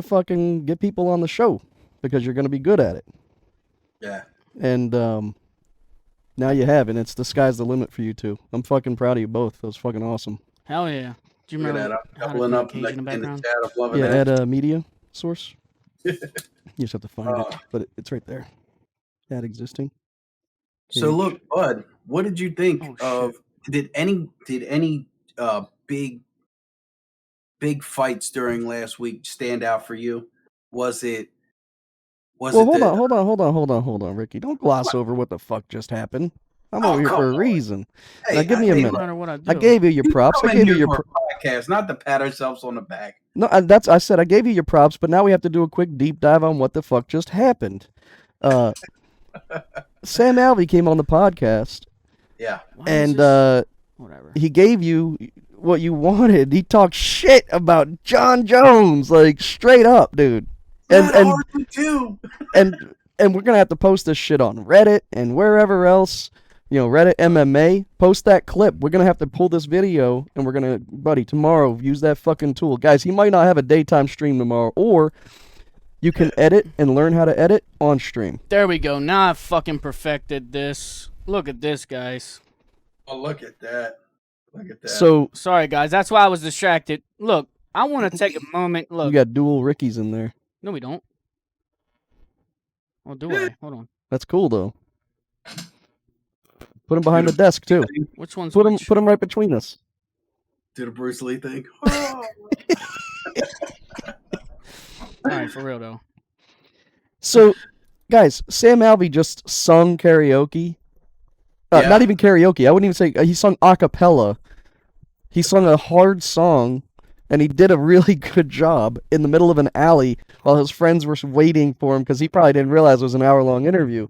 people on the show because you're going to be good at it. Yeah. And now you have, and it's the sky's the limit for you two. I'm fucking proud of you both. That was fucking awesome. Hell yeah. Do you remember that? I'm doubling up in the chat. I'm loving that. Yeah, add a media source. You just have to find it, but it's right there. Add existing. So look, Bud, what did you think of? Did any big fights during last week stand out for you? Hold on, Ricky. Don't gloss over what the fuck just happened. I'm over here for a reason. Hey, now give me a minute. No matter what I gave you your props. I gave you your podcast, not to pat ourselves on the back. No, I said I gave you your props, but now we have to do a quick deep dive on what the fuck just happened. Sam Alvey came on the podcast. Yeah. And whatever. He gave you what you wanted. He talked shit about John Jones, like straight up, dude. And we're gonna have to post this shit on Reddit and wherever else. You know, Reddit MMA. Post that clip. We're gonna have to pull this video, and we're gonna, buddy, tomorrow use that fucking tool, guys. He might not have a daytime stream tomorrow, or you can edit and learn how to edit on stream. There we go. Now I've fucking perfected this. Look at this, guys. Oh, look at that. Look at that. So sorry, guys. That's why I was distracted. Look, I want to take a moment. Look, you got dual Rickies in there. No, we don't. Oh, do I? Hold on. That's cool though. Put him behind the desk too. Which one's Put him right between us. Do the Bruce Lee thing. All right, for real though. So, guys, Sam Alvey just sung karaoke. Not even karaoke. I wouldn't even say he sung a cappella. He sung a hard song, and he did a really good job in the middle of an alley while his friends were waiting for him because he probably didn't realize it was an hour-long interview.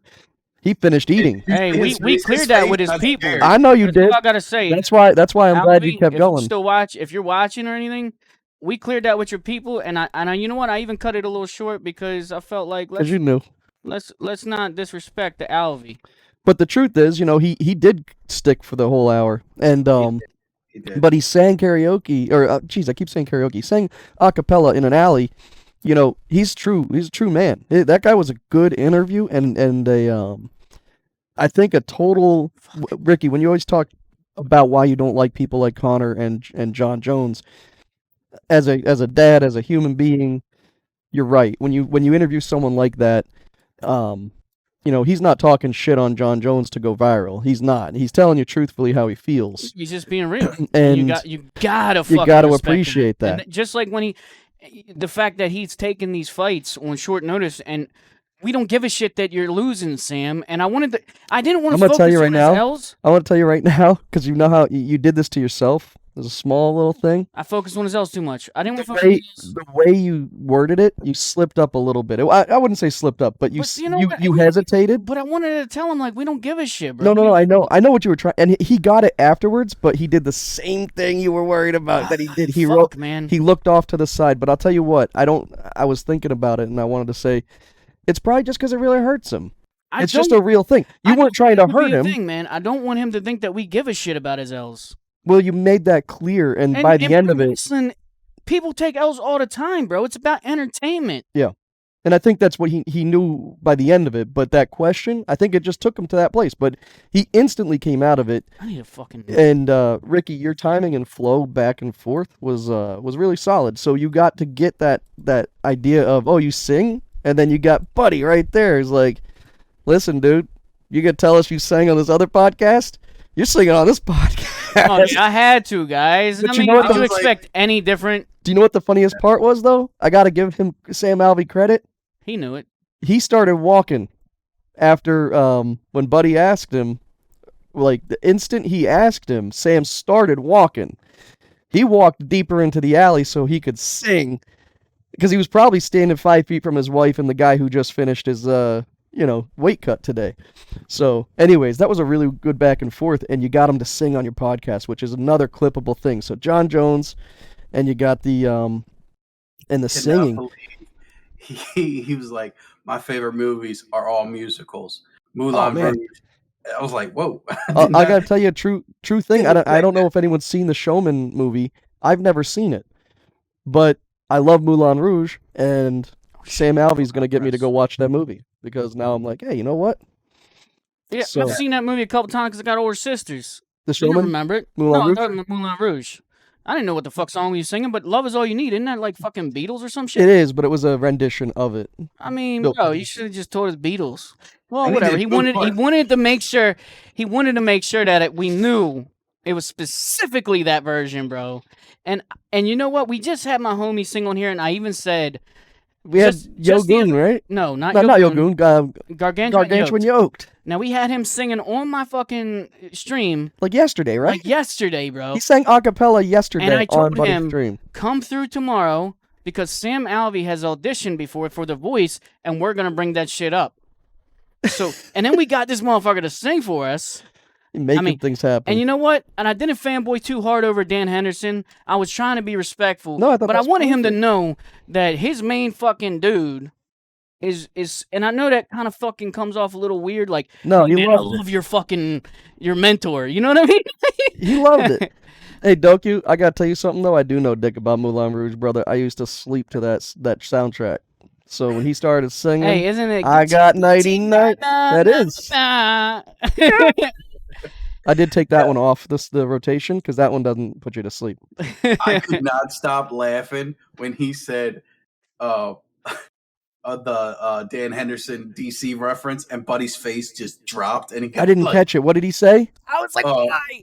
He finished eating. Hey, we cleared that with his people. I know you did. I gotta say. That's why I'm glad you kept going. If you're watching or anything, we cleared that with your people, and I you know what? I even cut it a little short because I felt like you knew. Let's not disrespect the Alvey. But the truth is, you know, he did stick for the whole hour, and he did. But he sang karaoke, or I keep saying karaoke. He sang a cappella in an alley. You know, he's a true man. That guy was a good interview, and I think a total Ricky. When you always talk about why you don't like people like Conor and John Jones, as a dad, as a human being, you're right. When you interview someone like that, you know, he's not talking shit on John Jones to go viral. He's not. He's telling you truthfully how he feels. He's just being real. And you gotta appreciate that. And just like when the fact that he's taking these fights on short notice, and we don't give a shit that you're losing, Sam. And I didn't want to. I'm gonna tell you right now. I want to tell you right now because you know how you did this to yourself. There's a small little thing. I focused on his L's too much. I didn't want to The focus on way, his L's. the way you worded it, you slipped up a little bit. I wouldn't say slipped up, but But you know what? you hesitated. But I wanted to tell him, like, we don't give a shit, bro. No, I know what you were trying, and he got it afterwards. But he did the same thing you were worried about that he did. He Fuck, man. He looked off to the side. But I'll tell you what, I was thinking about it, and I wanted to say, it's probably just because it really hurts him. It's just a real thing. You weren't trying to hurt him. Thing, man. I don't want him to think that we give a shit about his L's. Well, you made that clear, and by the end of it, listen, people take L's all the time, bro. It's about entertainment. Yeah. And I think that's what he knew by the end of it. But that question, I think it just took him to that place. But he instantly came out of it. I need a fucking... And Ricky, your timing and flow back and forth was really solid. So you got to get that idea of, oh, you sing? And then you got Buddy right there. He's like, listen, dude, you gonna tell us you sang on this other podcast? You're singing on this podcast. Oh, dude, I had to, guys. But I you mean, know what did you the- expect any different? Do you know what the funniest part was, though? I got to give him Sam Alvey credit. He knew it. He started walking after when Buddy asked him, like the instant he asked him, Sam started walking. He walked deeper into the alley so he could sing because he was probably standing 5 feet from his wife and the guy who just finished his weight cut today. So anyways, that was a really good back and forth, and you got him to sing on your podcast, which is another clippable thing. So John Jones, and you got the and the singing. He was like, my favorite movies are all musicals. Moulin man. Rouge. I was like, whoa. I gotta tell you a true thing. I don't know if anyone's seen the Showman movie. I've never seen it, but I love Moulin Rouge, and Sam Alvey's gonna get me to go watch that movie because now I'm like, hey, you know what? Yeah, So- I've seen that movie a couple times because I got older sisters. The You don't Showman. remember it? Moulin no, Rouge? I thought Moulin Rouge. I didn't know what the fuck song he was singing, but "Love Is All You Need" isn't that like fucking Beatles or some shit? It is, but it was a rendition of it. I mean, Bill bro, Clinton. you should have just told us Beatles. Well, And he whatever. did He good wanted part. to make sure that we knew it was specifically that version, bro. And you know what? We just had my homie sing on here, and I even said, We had just the Yogoon, right? no, not Not Yogoon, Yogoon. Gargantuan Gargantuan Yoked. Yoked. Now we had him singing on my fucking stream Like yesterday, right? like yesterday, bro. He sang a cappella yesterday And I on told Buddy's him- stream. Come through tomorrow because Sam Alvey has auditioned before for The Voice, and we're gonna bring that shit up. So, and then we got this motherfucker to sing for us. Making things happen. And you know what? And I didn't fanboy too hard over Dan Henderson. I was trying to be respectful. No, I thought but I that's wanted him to perfect. know that his main fucking dude is and I know that kind of fucking comes off a little weird, like, No, "Hey, he man, I loved it. love your mentor. You know what I mean? He loved it. Hey, Doku, I gotta tell you something though. I do know dick about Moulin Rouge, brother. I used to sleep to that soundtrack. So when he started singing, Hey, isn't it? I got 99. That is. I did take that one off the rotation because that one doesn't put you to sleep. I could not stop laughing when he said the Dan Henderson DC reference, and Buddy's face just dropped, and he got, I didn't catch it. What did he say? I was like, Oh. why?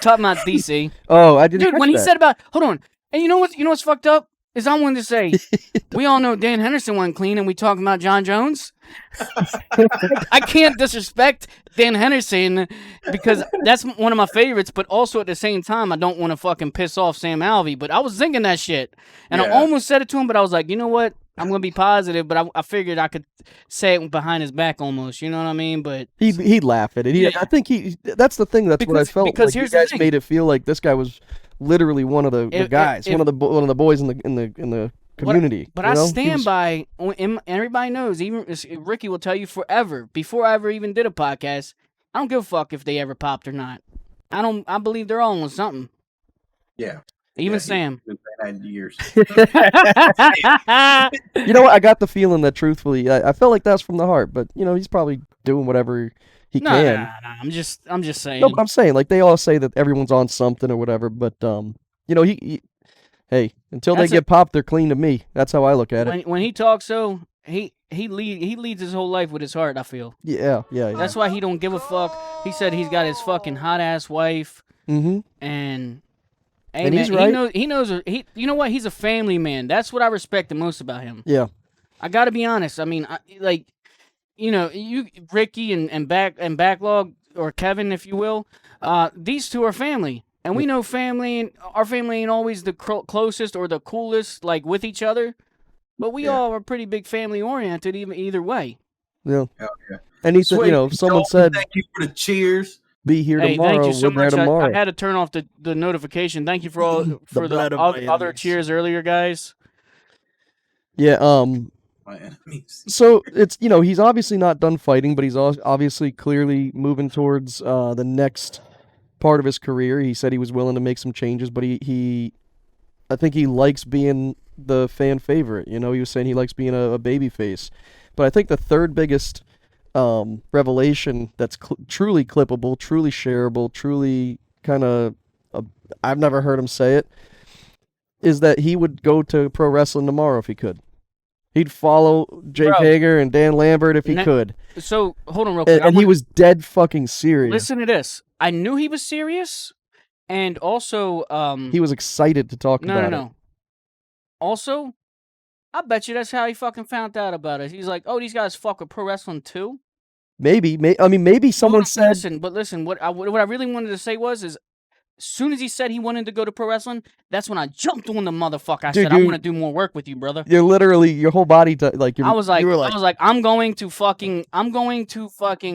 Talking about DC. Oh, I didn't Dude, catch when he that. said about hold on, and you know what's fucked up is I wanted to say we all know Dan Henderson wasn't clean, and we talking about John Jones. I can't disrespect Dan Henderson because that's one of my favorites, but also at the same time I don't want to fucking piss off Sam Alvey. But I was thinking that shit, and I Yeah. almost said it to him, but I was like, you know what? I'm gonna be positive, but I figured I could say it behind his back almost. You know what I mean? But He'd laugh at it. Yeah. I think that's the thing. That's what I Because- felt. because Like, here's you the guys thing. made it feel like this guy was literally one of the guys, one of the boys in the community. But you I know? He stand was- by. Everybody knows. Even Ricky will tell you forever. Before I ever even did a podcast, I don't give a fuck if they ever popped or not. I believe they're all on something. Yeah. Even Yeah, Sam. He's been saying that in years. You know what? I got the feeling that truthfully, I felt like that's from the heart. But you know, he's probably doing whatever he No, can. no. I'm just saying. No, but I'm saying like they all say that everyone's on something or whatever. But you know, he hey, until That's they get popped, they're clean to me. That's how I look at it. when he talks, though, he leads his whole life with his heart. I feel Yeah. that's why he don't give a fuck. He said he's got his fucking hot ass wife, Mm-hmm. and hey, And man, he's right. He knows. You know what? He's a family man. That's what I respect the most about him. Yeah. I got to be honest. I mean, Ricky and Backlog or Kevin, if you will, these two are family. And we know our family ain't always the closest or the coolest, like, with each other. But we all are pretty big family oriented, either way. Yeah. Hell yeah. And he said, if someone said, thank you for the cheers. Be here hey, tomorrow. Thank you so much. Tomorrow. I had to turn off the notification. Thank you for all the other cheers earlier, guys. Yeah. My enemies. So it's he's obviously not done fighting, but he's obviously clearly moving towards the next part of his career. He said he was willing to make some changes, but I think he likes being the fan favorite. He was saying he likes being a baby face. But I think the third biggest revelation that's truly clippable, truly shareable, truly kind of I've never heard him say it, is that he would go to pro wrestling tomorrow if he could. He'd follow Jake Hager and Dan Lambert if he could. So, hold on real quick. And he was dead fucking serious. Listen to this. I knew he was serious, and also... he was excited to talk about it. No. Also, I bet you that's how he fucking found out about it. He's like, oh, these guys fuck with pro wrestling too? Maybe someone said... Listen, what I really wanted to say was, as soon as he said he wanted to go to pro wrestling, that's when I jumped on the motherfucker. I said, I want to do more work with you, brother. You're literally, your whole body, I was like, I'm going to fucking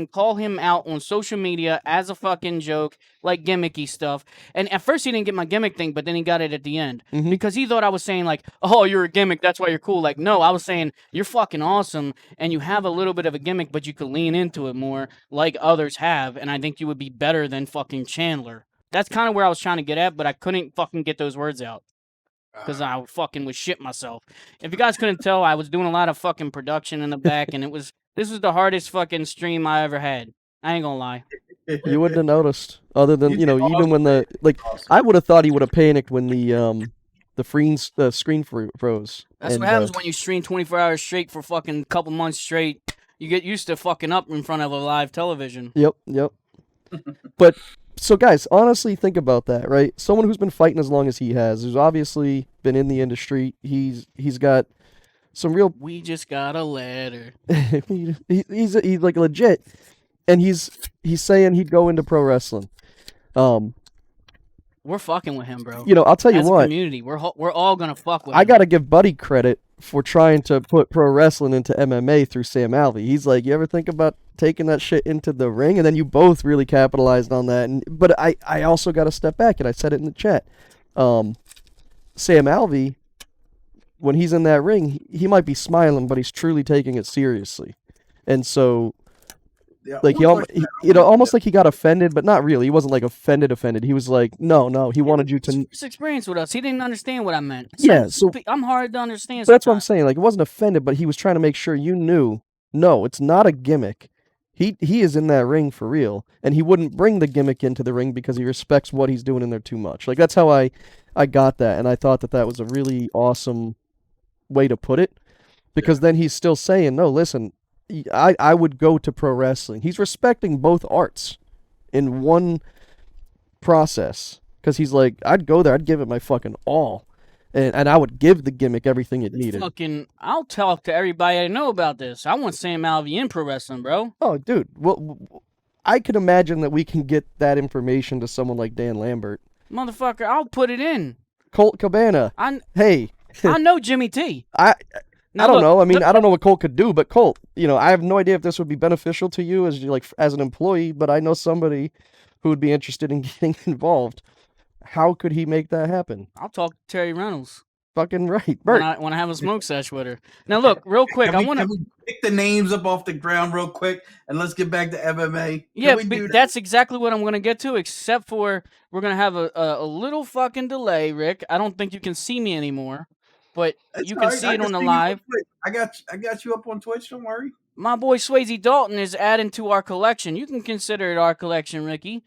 call him out on social media as a fucking joke, like gimmicky stuff. And at first he didn't get my gimmick thing, but then he got it at the end. Mm-hmm. Because he thought I was saying like, oh, you're a gimmick, that's why you're cool. Like, no, I was saying, you're fucking awesome, and you have a little bit of a gimmick, but you could lean into it more like others have, and I think you would be better than fucking Chandler. That's kind of where I was trying to get at, but I couldn't fucking get those words out. Because I fucking was shit myself. If you guys couldn't tell, I was doing a lot of fucking production in the back, and this was the hardest fucking stream I ever had. I ain't gonna lie. You wouldn't have noticed. Other than, even when I would have thought he would have panicked when the screen froze. That's what happens when you stream 24 hours straight for fucking couple months straight. You get used to fucking up in front of a live television. Yep. But... So, guys, honestly, think about that, right? Someone who's been fighting as long as he has, who's obviously been in the industry, he's got some real... We just got a letter. he's like legit, and he's saying he'd go into pro wrestling. We're fucking with him, bro. I'll tell you as what. A community, we're all gonna fuck with him. I gotta give Buddy credit for trying to put pro wrestling into MMA through Sam Alvey. He's like, you ever think about taking that shit into the ring? And then you both really capitalized on that. But I also got to step back, and I said it in the chat. Sam Alvey, when he's in that ring, he might be smiling, but he's truly taking it seriously. And so, like almost like he got offended, but not really. He wasn't like offended. He was like, no, he wanted you to... His experience with us, he didn't understand what I meant. So I'm hard to understand. So that's what I'm saying. Like, it wasn't offended, but he was trying to make sure you knew, no, it's not a gimmick. He is in that ring for real, and he wouldn't bring the gimmick into the ring because he respects what he's doing in there too much. Like, that's how I got that, and I thought that was a really awesome way to put it, because then he's still saying, no, listen, I would go to pro wrestling. He's respecting both arts in one process, because he's like, I'd go there, I'd give it my fucking all. And I would give the gimmick everything it needed. I'll talk to everybody I know about this. I want Sam Alvey in pro wrestling, bro. Oh, dude. Well, I could imagine that we can get that information to someone like Dan Lambert. Motherfucker, I'll put it in. Colt Cabana. Hey. I know Jimmy T. I don't know. I mean, I don't know what Colt could do, but Colt, I have no idea if this would be beneficial to you as an employee, but I know somebody who would be interested in getting involved. How could he make that happen? I'll talk to Terry Reynolds. Fucking right, Bert. When I have a smoke sesh with her. Now, look, real quick, Can we pick the names up off the ground real quick, and let's get back to MMA? That's exactly what I'm going to get to, except for we're going to have a little fucking delay, Rick. I don't think you can see me anymore, but you can see it on the live. I got you up on Twitch, don't worry. My boy Swayze Dalton is adding to our collection. You can consider it our collection, Ricky.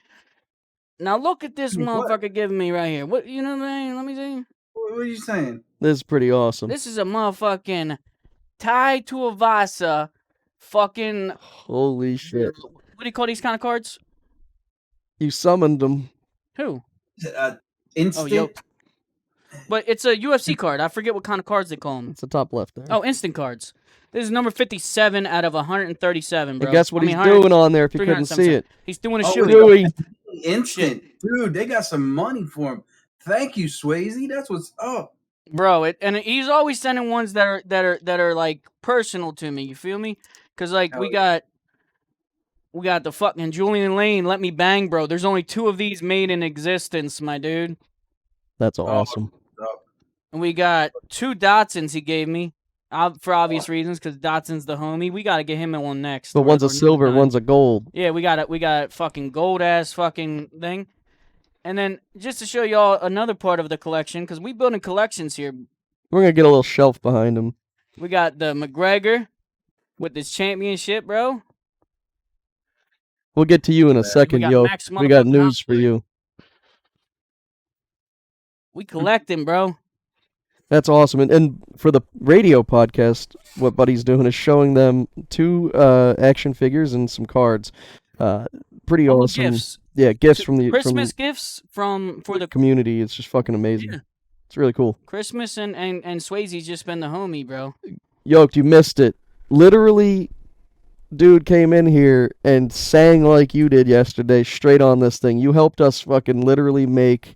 Now look at this motherfucker giving me right here. What, you know what I mean? Let me see. What are you saying? This is pretty awesome. This is a motherfucking Tai Tuivasa fucking... Holy shit. What do you call these kind of cards? You summoned them. Who? Instant. But it's a UFC card. I forget what kind of cards they call them. It's the top left there. Oh, instant cards. This is number 57 out of 137, bro. And guess what he's doing on there if you couldn't see it? He's doing a shoey. instant, dude. They got some money for him. Thank you, Swayze. That's what's up, bro. And he's always sending ones that are like personal to me. You feel me? Because like Hell we got the fucking Julian Lane, Let Me Bang, bro. There's only 2 of these made in existence, my dude. That's awesome. And we got 2 Dotsons he gave me, for obvious reasons, because Dotson's the homie. We got to get him in one next. But one's a silver, one's a gold. Yeah, we got fucking gold-ass fucking thing. And then, just to show y'all another part of the collection, because we building collections here. We're going to get a little shelf behind him. We got the McGregor with this championship, bro. We'll get to you in a second, yo. We got news for you. We collecting, bro. That's awesome. And for the radio podcast, what Buddy's doing is showing them 2 action figures and some cards. Pretty awesome. Gifts. Yeah, gifts from the Christmas gifts for the community. It's just fucking amazing. Yeah. It's really cool. Christmas and Swayze's just been the homie, bro. Yoked, you missed it. Literally, dude came in here and sang like you did yesterday, straight on this thing. You helped us fucking literally make.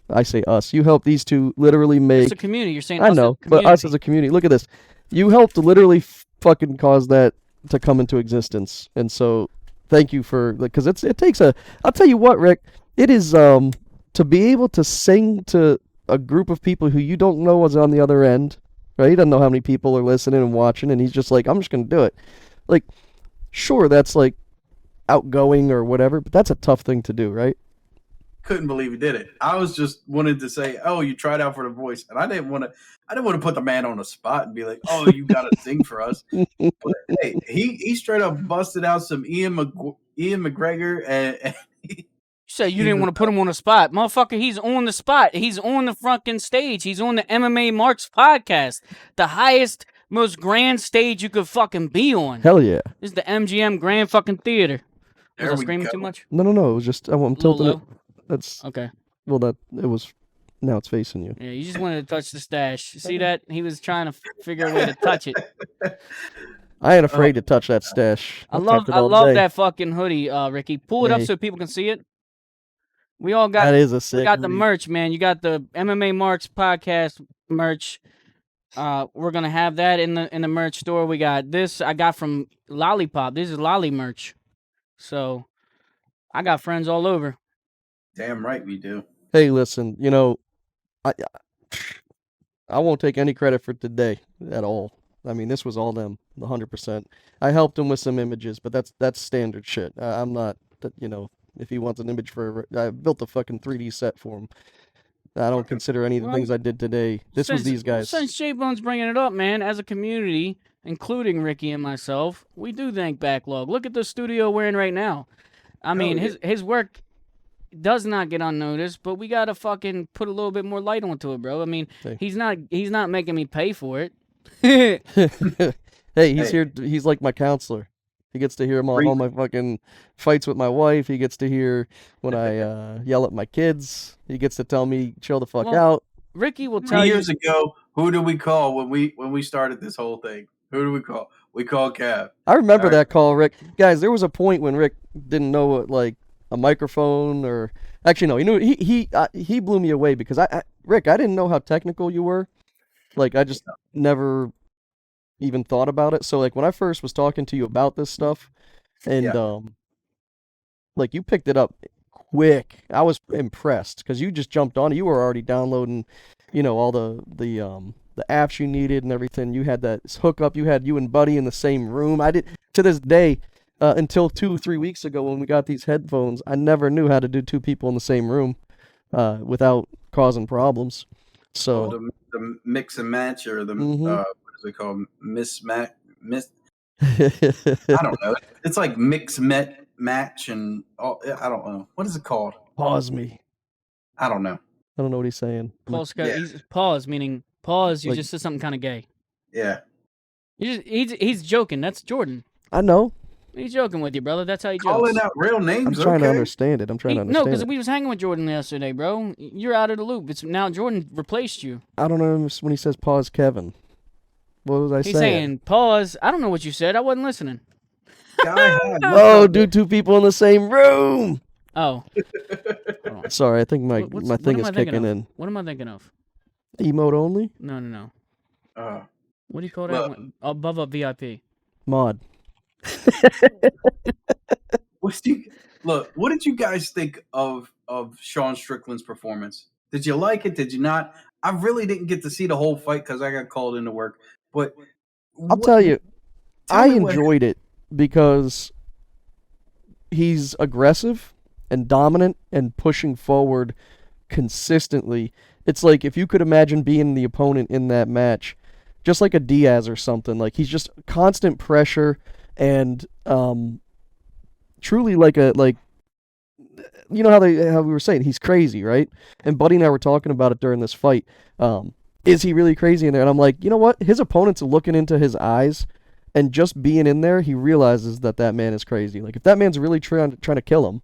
I say us. You helped these 2 literally make. It's a community. You're saying I know, but us as a community. Look at this. You helped literally fucking cause that to come into existence, and so thank you for because it takes a. I'll tell you what, Rick. It is to be able to sing to a group of people who you don't know what's on the other end, right? You don't know how many people are listening and watching, and he's just like, I'm just gonna do it. Like, sure, that's like outgoing or whatever, but that's a tough thing to do, right? Couldn't believe he did it. I was just wanted to say, "Oh, you tried out for the voice," and I didn't want to put the man on the spot and be like, "Oh, you got to sing for us." But hey, he straight up busted out some Ian McGregor, and you said you didn't want to put him on the spot, motherfucker. He's on the spot. He's on the fucking stage. He's on the MMA Marks podcast, the highest, most grand stage you could fucking be on. Hell yeah! This is the MGM Grand fucking Theater. Was I screaming too much? No. It was just I'm tilting it. That's okay. Well, it was. Now it's facing you. Yeah, you just wanted to touch the stash. You see that? He was trying to figure a way to touch it. I ain't afraid to touch that stash. I love that fucking hoodie, Ricky. Pull it up so people can see it. We all got. That is a sick. We got the merch, man. You got the MMA Marks podcast merch. We're gonna have that in the merch store. We got this. I got from Lollipop. This is Lolly merch. So, I got friends all over. Damn right we do. Hey, listen, I won't take any credit for today at all. I mean, this was all them, 100%. I helped him with some images, but that's standard shit. I'm not, if he wants an image I built a fucking 3D set for him. I don't consider any of the things I did today. This was these guys. Since J-Bone's bringing it up, man, as a community, including Ricky and myself, we do thank Backlog. Look at the studio we're in right now. I mean, his work does not get unnoticed, but we gotta fucking put a little bit more light onto it, bro. I mean, he's not making me pay for it. Hey, he's here. He's like my counselor. He gets to hear all my fucking fights with my wife. He gets to hear when I yell at my kids. He gets to tell me chill the fuck out. Ricky will tell you. Years ago, who did we call when we started this whole thing? Who do we call? We called Cav. I remember that call, Rick. Guys, there was a point when Rick didn't know what like a microphone or actually no, he knew he blew me away because Rick, I didn't know how technical you were. Like I just never even thought about it. So like when I first was talking to you about this stuff and like you picked it up quick. I was impressed because you just jumped on it. You were already downloading, all the apps you needed and everything. You had that hookup. You had you and Buddy in the same room. I did to this day until 2-3 weeks ago when we got these headphones. I never knew how to do 2 people in the same room without causing problems. So the mix and match or the what is it called? Mismatch. I don't know. It's like mix match and all, I don't know. What is it called? Pause me. I don't know. I don't know what he's saying. Pause meaning pause. You just said something kind of gay. Yeah. He's joking. That's Jordan. I know. He's joking with you, brother. That's how he jokes. Calling out real names. I'm trying to understand it. No, because we was hanging with Jordan yesterday, bro. You're out of the loop. It's now Jordan replaced you. I don't know when he says pause, Kevin. What was I saying? He's saying pause. I don't know what you said. I wasn't listening. Oh, dude, 2 people in the same room. Oh. Hold on. Sorry, I think my What thing am is I thinking kicking of? in. What am I thinking of? Emote only? No. Uh, What do you call Look. that? Above a VIP. Mod. what did you guys think of Sean Strickland's performance? Did you like it? Did you not? I really didn't get to see the whole fight because I got called into work. But I'll tell you, I me what- enjoyed it because he's aggressive and dominant and pushing forward consistently. It's like if you could imagine being the opponent in that match, just like a Diaz or something. Like he's just constant pressure and truly like you know how we were saying he's crazy, right? And Buddy and I were talking about it during this fight. Is he really crazy in there? And I'm like, you know what? His opponent's looking into his eyes, and just being in there, he realizes that man is crazy. Like if that man's really trying to kill him.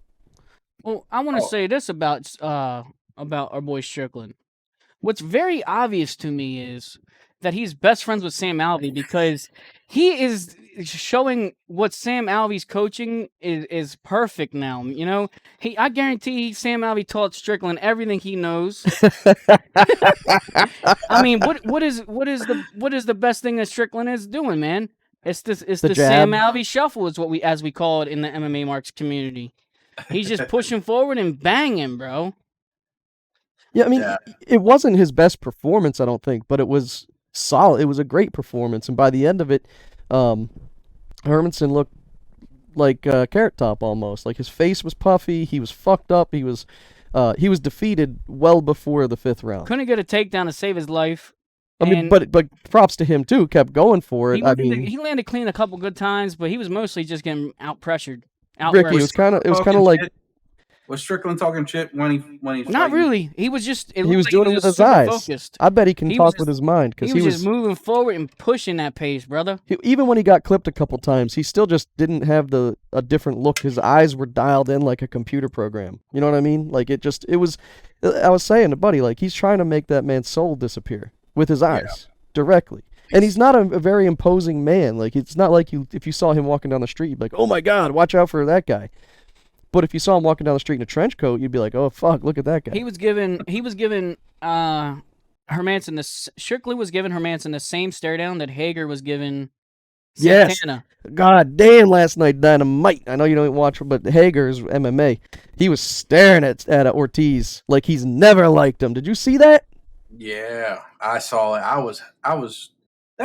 Well, I want to say this about our boy Strickland. What's very obvious to me is that he's best friends with Sam Alvey because he is showing what Sam Alvey's coaching is perfect now. You know, I guarantee Sam Alvey taught Strickland everything he knows. I mean, what is the best thing that Strickland is doing, man? It's the jab. Sam Alvey shuffle is what as we call it in the MMA Marks community. He's just pushing forward and banging, bro. Yeah, I mean, it wasn't his best performance, I don't think, but it was solid. It was a great performance, and by the end of it, Hermansson looked like Carrot Top almost. Like his face was puffy. He was fucked up. He was defeated well before the 5th round. Couldn't get a takedown to save his life. I mean, but props to him too. Kept going for it. He landed clean a couple good times, but he was mostly just getting out pressured. Ricky, it was kind of like. Was Strickland talking shit when he? Not really. He was just. He was doing it with his eyes. Focused. I bet he can talk with his mind because he was just moving forward and pushing that pace, brother. Even when he got clipped a couple times, he still just didn't have a different look. His eyes were dialed in like a computer program. You know what I mean? Like it was. I was saying to Buddy, like he's trying to make that man's soul disappear with his eyes directly. And he's not a very imposing man. Like it's not like if you saw him walking down the street, you'd be like, oh my God, watch out for that guy. But if you saw him walking down the street in a trench coat, you'd be like, "Oh fuck, look at that guy." He was given Hermansson Strickland was giving Hermansson the same stare down that Hager was giving Santana. Yes. God damn, last night Dynamite. I know you don't watch, but Hager's MMA. He was staring at Ortiz like he's never liked him. Did you see that? Yeah, I saw it. That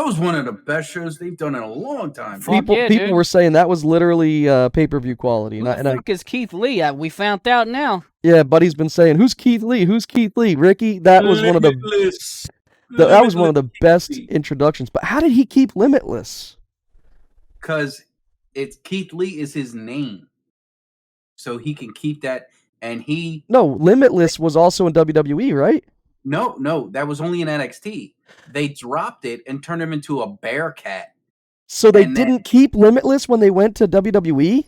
was one of the best shows they've done in a long time. People were saying that was literally pay-per-view quality. Who the fuck is Keith Lee? We found out now. Yeah, Buddy's been saying, "Who's Keith Lee? Who's Keith Lee?" Ricky, that was one of the best introductions. But how did he keep Limitless? Because Keith Lee is his name, so he can keep that. And Limitless was also in WWE, right? No, that was only in NXT. They dropped it and turned him into a bear cat. So they didn't keep Limitless when they went to WWE?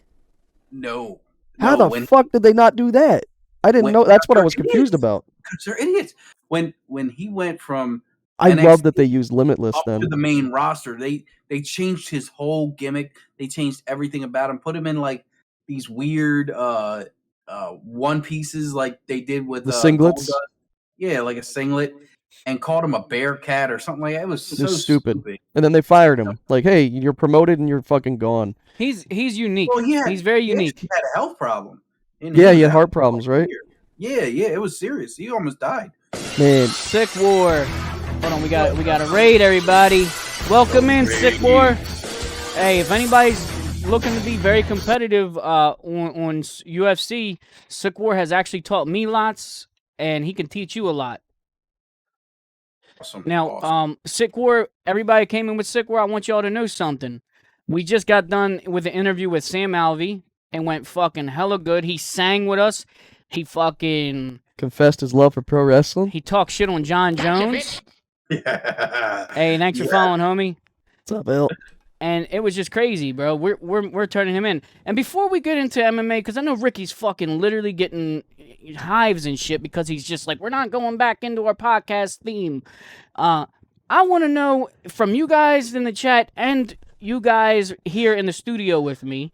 No. How the fuck did they not do that? I didn't know. That's what I was confused about. Because they're idiots. When he went from I love that they used Limitless then. to the main roster, they changed his whole gimmick. They changed everything about him. Put him in like these weird one pieces like they did with the singlets. Yeah, like a singlet, and called him a bear cat or something like that. It was so stupid. And then they fired him. Like, hey, you're promoted and you're fucking gone. He's unique. Well, yeah, he's very unique. He had a health problem. Yeah, he had heart problems, right? Yeah, it was serious. He almost died. Man, Sick War. Hold on, we got a raid, everybody. Welcome in, Sick War. Hey, if anybody's looking to be very competitive on UFC, Sick War has actually taught me lots. And he can teach you a lot. Awesome. Now, Sick War, everybody came in with Sick War. I want y'all to know something. We just got done with an interview with Sam Alvey and went fucking hella good. He sang with us. He fucking confessed his love for pro wrestling. He talked shit on John Jones. Yeah. Hey, thanks for following, homie. What's up, Bill? And it was just crazy, bro. We're turning him in. And before we get into MMA, because I know Ricky's fucking literally getting hives and shit because he's just like, we're not going back into our podcast theme. I want to know from you guys in the chat and you guys here in the studio with me,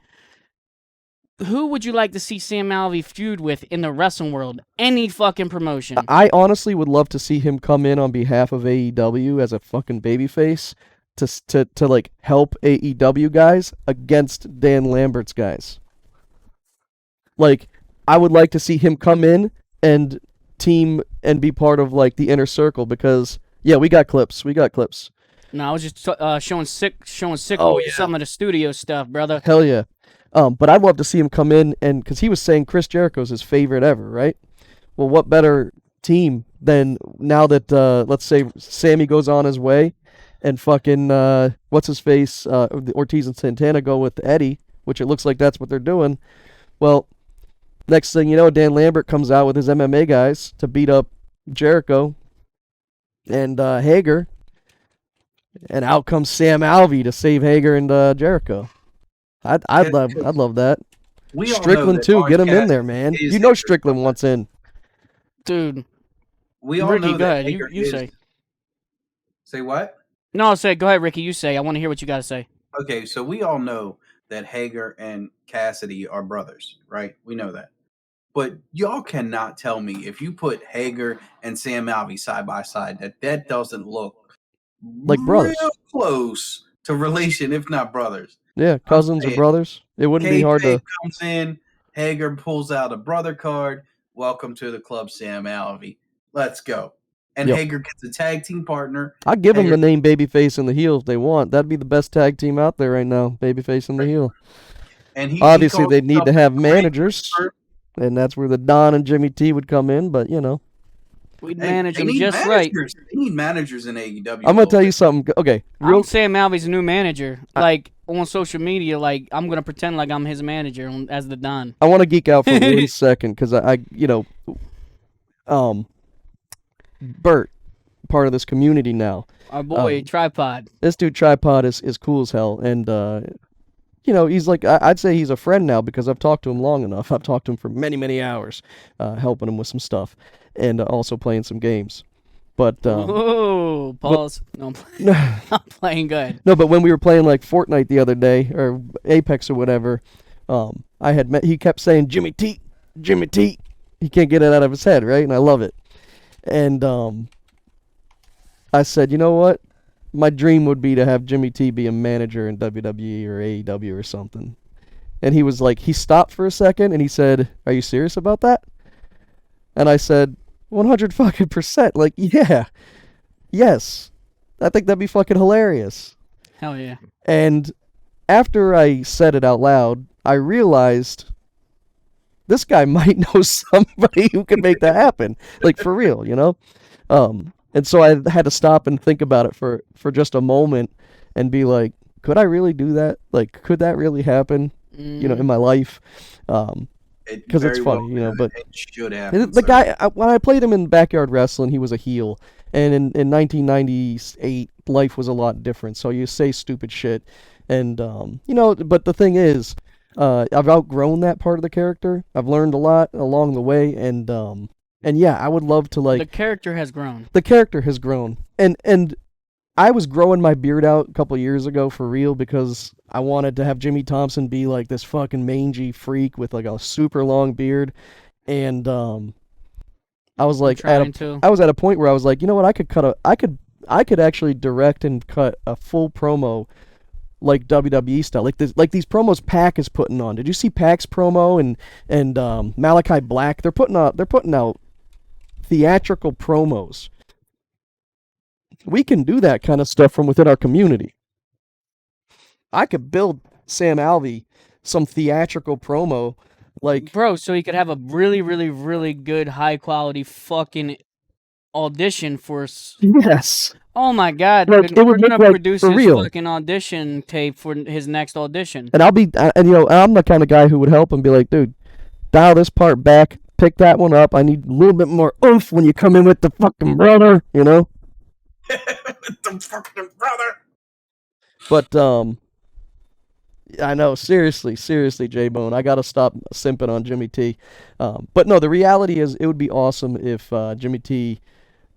who would you like to see Sam Alvey feud with in the wrestling world? Any fucking promotion. I honestly would love to see him come in on behalf of AEW as a fucking babyface to like help AEW guys against Dan Lambert's guys. Like, I would like to see him come in and team and be part of like the inner circle because yeah, we got clips. No, I was just showing sick Oh, with yeah. some of the studio stuff, brother. Hell yeah. But I'd love to see him come in and because he was saying Chris Jericho's his favorite ever, right? Well, what better team than now that let's say Sammy goes on his way and fucking what's his face Ortiz and Santana go with Eddie, which it looks like that's what they're doing. Well, next thing you know, Dan Lambert comes out with his MMA guys to beat up Jericho and Hager, and out comes Sam Alvey to save Hager and Jericho. I'd love that. We all know Strickland that too, our get him in cat there, man. is You know Hager's Strickland brother. wants in. Dude, We all Ricky, know go that ahead. Hager You is- say. Say what? No, I'll say. Go ahead, Ricky. You say. I want to hear what you got to say. Okay, so we all know that Hager and Cassidy are brothers, right? We know that. But y'all cannot tell me if you put Hager and Sam Alvey side by side that doesn't look Like brothers. real close to relation, if not brothers. Yeah, cousins or saying, brothers. It wouldn't be hard Kayfabe to. comes in, Hager pulls out a brother card. Welcome to the club, Sam Alvey. Let's go. And Yep. Hager gets a tag team partner. I'd give them Hager- the name Babyface and the heel if they want. That'd be the best tag team out there right now, Babyface and the heel. And he Obviously, calls they need to himself have the Great managers, Reaper. and that's where the Don and Jimmy T would come in. But you know, We'd Hey, manage they him need just right. managers. They need managers in AEW. I'm gonna tell you something. Okay, real. Sam Alvey's new manager. Like on social media, like I'm gonna pretend like I'm his manager as the Don. I want to geek out for 1 second because I, Bert, part of this community now. Our boy Tripod. This dude Tripod is cool as hell, and he's like I'd say he's a friend now because I've talked to him long enough. I've talked to him for many hours, helping him with some stuff, and also playing some games. But Oh, pause. No, I'm playing, I'm playing good. no, but when we were playing like Fortnite the other day or Apex or whatever, I had met. He kept saying Jimmy T, Jimmy T. He can't get it out of his head, right? And I love it. And I said, you know what? My dream would be to have Jimmy T be a manager in WWE or AEW or something. And he was like, he stopped for a second and he said, "Are you serious about that?" And I said, 100%. Like, yeah, yes. I think that'd be fucking hilarious. Hell yeah. And after I said it out loud, I realized this guy might know somebody who can make that happen. Like, for real, you know? And so I had to stop and think about it for just a moment and be like, could I really do that? Like, could that really happen, in my life? Because it's funny, but it should happen. the guy, when I played him in Backyard Wrestling, he was a heel. And in 1998, life was a lot different. So you say stupid shit. And, but the thing is, I've outgrown that part of the character. I've learned a lot along the way. And yeah, I would love to, like... The character has grown. The character has grown. And I was growing my beard out a couple years ago for real because I wanted to have Jimmy Thompson be like this fucking mangy freak with like a super long beard. And I was like, I was at a point where I was like, you know what, I could actually direct and cut a full promo like WWE style, like these promos Pac is putting on. Did you see Pac's promo and Malachi Black? They're putting out theatrical promos. We can do that kind of stuff from within our community. I could build Sam Alvey some theatrical promo, like... Bro, so he could have a really, really, really good, high-quality fucking audition for... Yes. Oh my god, Like, it we're would gonna look like produce for his real. fucking audition tape for his next audition. And I'm the kind of guy who would help and be like, dude, dial this part back, pick that one up. I need a little bit more oomph when you come in with the fucking brother, you know? The fucking brother. But I know, seriously, J-Bone, I gotta stop simping on Jimmy T. But no, the reality is, it would be awesome if Jimmy T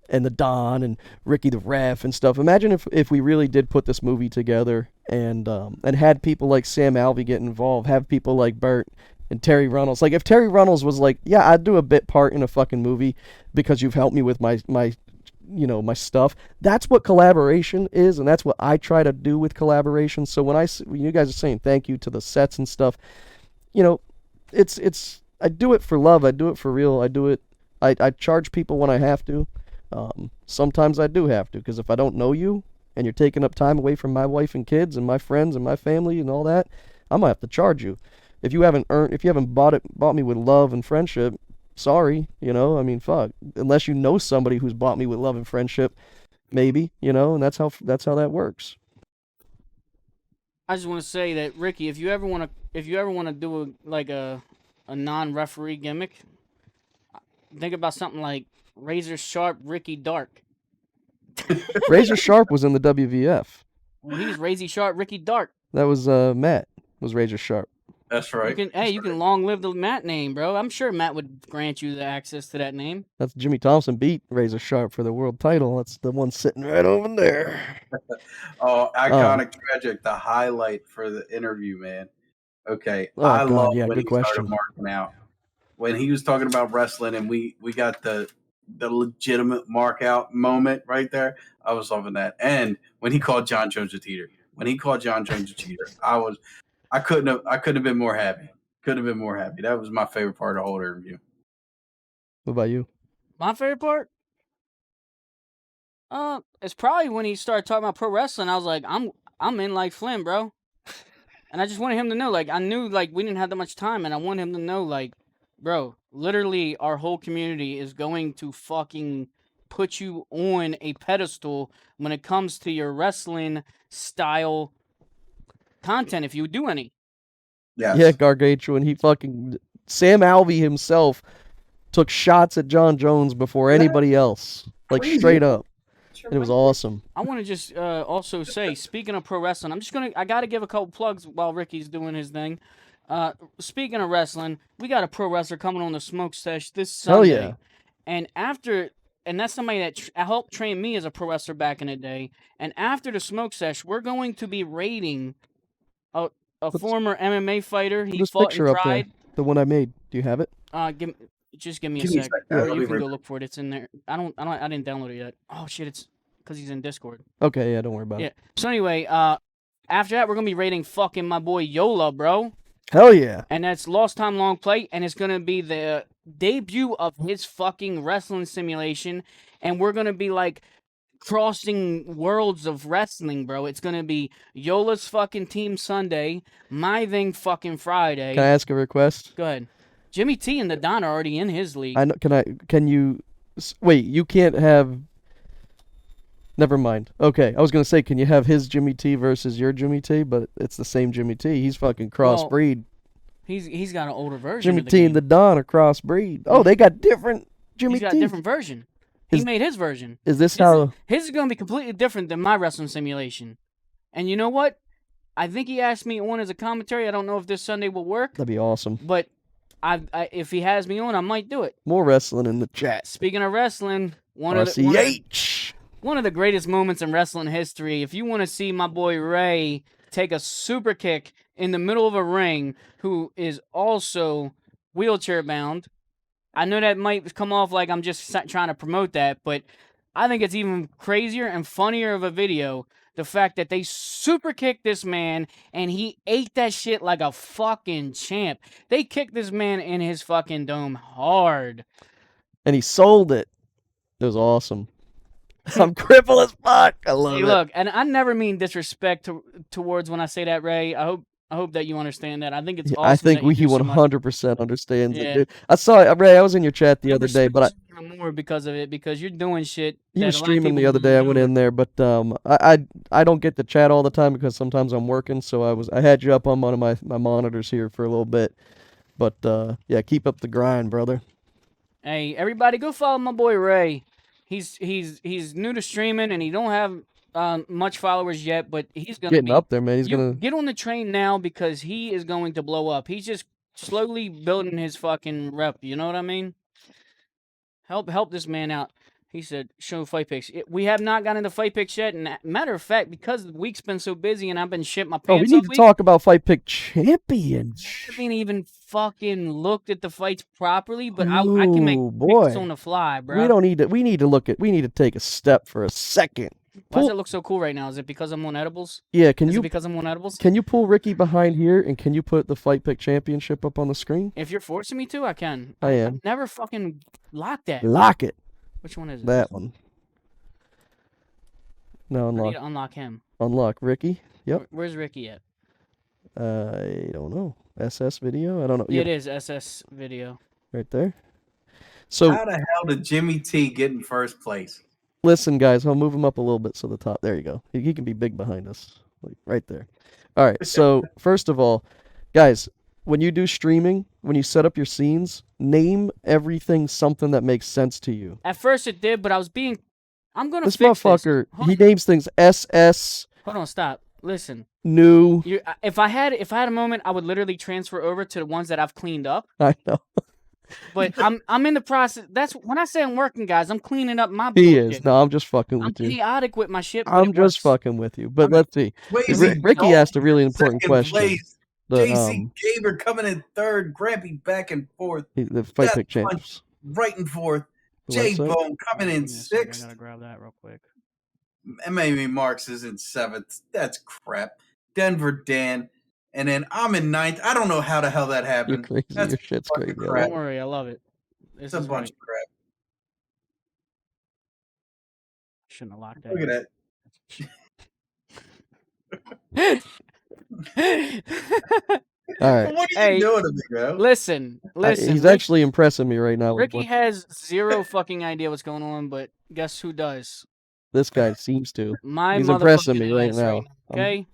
and the Don and Ricky the Ref and stuff. Imagine if we really did put this movie together and had people like Sam Alvey get involved, have people like Bert And Terry Runnels, like if Terry Runnels was like, yeah, I'd do a bit part in a fucking movie because you've helped me with my my stuff. That's what collaboration is, and that's what I try to do with collaboration. So when you guys are saying thank you to the sets and stuff, it's I do it for love. I do it for real. I charge people when I have to. Sometimes I do have to, because if I don't know you and you're taking up time away from my wife and kids and my friends and my family and all that, I'm gonna have to charge you. If you haven't bought me with love and friendship, sorry, I mean, fuck. Unless you know somebody who's bought me with love and friendship, maybe, and that's how that works. I just want to say that, Ricky, if you ever want to do a non-referee gimmick, think about something like Razor Sharp Ricky Dark. Razor Sharp was in the WVF. Well, he's Razor Sharp Ricky Dark. That was Matt. Was Razor Sharp. That's right. You can long live the Matt name, bro. I'm sure Matt would grant you the access to that name. That's Jimmy Thompson beat Razor Sharp for the world title. That's the one sitting right over there. Oh, iconic tragic, the highlight for the interview, man. Okay. I love when he started marking out. When he was talking about wrestling and we got the legitimate mark out moment right there, I was loving that. And when he called John Jones a cheater. I couldn't have been more happy. That was my favorite part of the whole interview. What about you? My favorite part? It's probably when he started talking about pro wrestling. I was like, I'm in like Flynn, bro. And I just wanted him to know, like, I knew like we didn't have that much time, and I wanted him to know, like, bro, literally our whole community is going to fucking put you on a pedestal when it comes to your wrestling style content, if you do any. Yes. Yeah, Gargano, and he fucking Sam Alvey himself took shots at John Jones before anybody else, like crazy. Straight up. It was awesome. I want to just also say, speaking of pro wrestling, I gotta give a couple plugs while Ricky's doing his thing. Speaking of wrestling, we got a pro wrestler coming on the Smoke Sesh this Sunday. Hell yeah! And that's somebody that helped train me as a pro wrestler back in the day. And after the Smoke Sesh, we're going to be raiding a former MMA fighter. He fought in Pride. The one I made. Do you have it? Just give me a sec. Or you can go look for it. It's in there. I didn't download it yet. Oh shit! It's because he's in Discord. Okay, yeah, don't worry about it. So anyway, after that, we're gonna be raiding fucking my boy Yola, bro. Hell yeah! And that's Lost Time Long Play, and it's gonna be the debut of his fucking wrestling simulation, and we're gonna be like crossing worlds of wrestling, bro. It's gonna be Yola's fucking Team Sunday, my thing fucking Friday. Can I ask a request? Go ahead. Jimmy T and the Don are already in his league. I know. Can you? Wait, you can't have. Never mind. Okay, I was gonna say, can you have his Jimmy T versus your Jimmy T? But it's the same Jimmy T. He's fucking crossbreed. He's got an older version. Jimmy T and the Don are crossbreed. Oh, they got different Jimmy T. He's got a different version. He made his version. Is this how? His is gonna be completely different than my wrestling simulation. And you know what? I think he asked me on as a commentary. I don't know if this Sunday will work. That'd be awesome. But if he has me on, I might do it. More wrestling in the chat. Speaking of wrestling, one of the greatest moments in wrestling history. If you want to see my boy Ray take a super kick in the middle of a ring, who is also wheelchair bound. I know that might come off like I'm just trying to promote that, but I think it's even crazier and funnier of a video. The fact that they super kicked this man and he ate that shit like a fucking champ. They kicked this man in his fucking dome hard. And he sold it. It was awesome. I'm crippled as fuck. I love it. Look, and I never mean disrespect towards when I say that, Ray. I hope that you understand that. I think it's awesome. I think he 100% understands it, dude. I saw it, Ray. I was in your chat the other day, but more because of it, because you're doing shit. You were streaming the other day. I went in there, but I don't get the chat all the time because sometimes I'm working. So I had you up on one of my monitors here for a little bit, but yeah, keep up the grind, brother. Hey, everybody, go follow my boy Ray. He's new to streaming and he don't have much followers yet, but he's gonna getting up there, man. He's gonna get on the train now because he is going to blow up. He's just slowly building his fucking rep. You know what I mean? Help this man out. He said, show fight pics. We have not gotten into fight pics yet. And matter of fact, because the week's been so busy and I've been shit my Oh, we pants need all to week, talk about Fight Pick I Championship. haven't even fucking looked at the fights properly, but I can make Oh, picks on boy. the fly, bro. We don't need to. We need to take a step for a second. Why does Pull, it look so cool right now? Is it because I'm on edibles? yeah, Is it because I'm on edibles? can you pull Ricky behind here and can you put the Fight Pick Championship up on the screen? If you're forcing me to, I can. I am. I've never fucking locked that. Lock it. Which one is it? That one. No, I need unlock. to unlock him. Unlock Ricky. Yep. Where's Ricky at? I don't know. SS video. I don't know. Yeah, it is SS video. Right there. So How the hell did Jimmy T get in first place? listen, guys. I'll move him up a little bit so the top. There you go. He can be big behind us, like right there. All right. So first of all, guys, when you do streaming, when you set up your scenes, name everything something that makes sense to you. At first it did, but I'm gonna This fix motherfucker, Hold he on. names things SS, Hold on, stop. Listen. new. If I had a moment, I would literally transfer over to the ones that I've cleaned up. I know. But I'm in the process. That's when I say I'm working, guys. I'm cleaning up my He bullshit. is. No, I'm just fucking I'm with you. chaotic with my shit. But I'm it just works. fucking with you. But I'm- let's see. Swayze Ricky Dalton asked a really important second question. Place. The, JC Gaber coming in third. Grampy back and forth. the Fight Death Pick Punch champs. right and forth. The J website? Bone coming in Give me a sec, I sixth. gotta grab that real quick. MMA Marks is in seventh. That's crap. Denver Dan. And then I'm in ninth. I don't know how the hell that You're happened. crazy. That's Your shit's fucking crazy. crap. Don't worry, I love it. This It's a is bunch right. of crap. Shouldn't have locked that. Look at All right. What are Hey, you doing to me, bro? listen. He's Rick- actually impressing me right now. With Ricky what has zero fucking idea what's going on, but guess who does? this guy seems to. My He's impressing motherfucking me right ass now. Okay,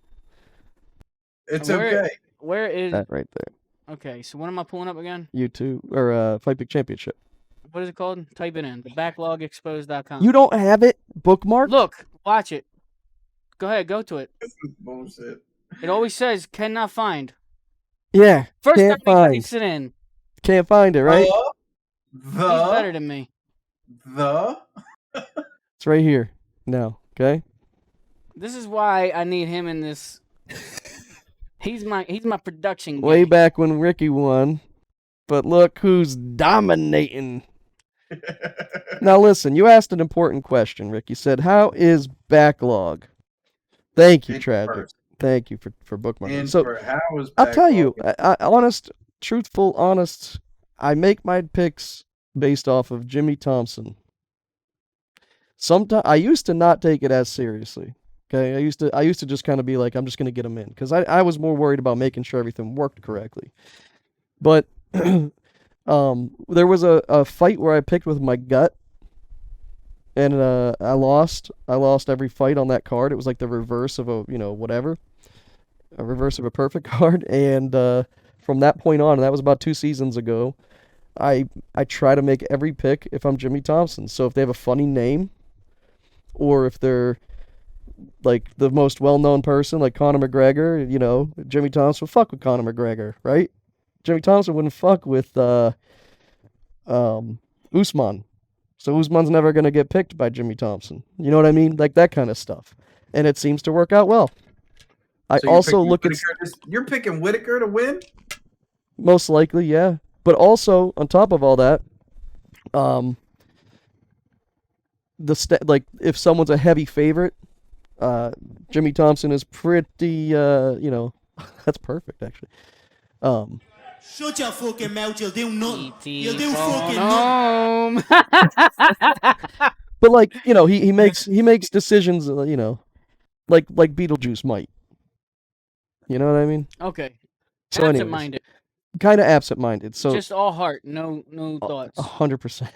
It's Where- okay. where is? That right there. Okay, so what am I pulling up again? YouTube or Fight Pick Championship. What is it called? Type it in. Thebacklogexposed.com. You don't have it bookmarked? Look, watch it. Go ahead, go to it. This is bullshit. It always says cannot find. Yeah. First Can't time he find. types it in. Can't find it, right? He's better The than me. It's right here. No. Okay. This is why I need him in this. He's my production guy. Way back when Ricky won. But look who's dominating. Now listen, you asked an important question, Rick. You said, how is backlog? Thank you, In Tragic. first. Thank you for bookmarking. And So for how is I'll tell you, backlog? honest, I make my picks based off of Jimmy Thompson. Sometimes I used to not take it as seriously. Okay, I used to just kind of be like, I'm just gonna get him in because I was more worried about making sure everything worked correctly. But there was a fight where I picked with my gut, and I lost. I lost every fight on that card. It was like the reverse of a whatever, a reverse of a perfect card. And from that point on, and that was about 2 seasons ago, I try to make every pick if I'm Jimmy Thompson. So if they have a funny name, or if they're like the most well-known person, like Conor McGregor, Jimmy Thompson would fuck with Conor McGregor, right? Jimmy Thompson wouldn't fuck with Usman. So Usman's never going to get picked by Jimmy Thompson. You know what I mean? Like that kind of stuff. And it seems to work out well. I So you're also picking look at... You're picking Whitaker to win? Most likely, yeah. But also, on top of all that, if someone's a heavy favorite, Jimmy Thompson is pretty, that's perfect, actually. Shut your fucking mouth, you'll do nothing. You'll do Phone fucking nothing. home. But he makes decisions, like Beetlejuice might. You know what I mean? Okay. So anyways, Absent-minded. kind of absent-minded. So Just all heart, no thoughts. 100%.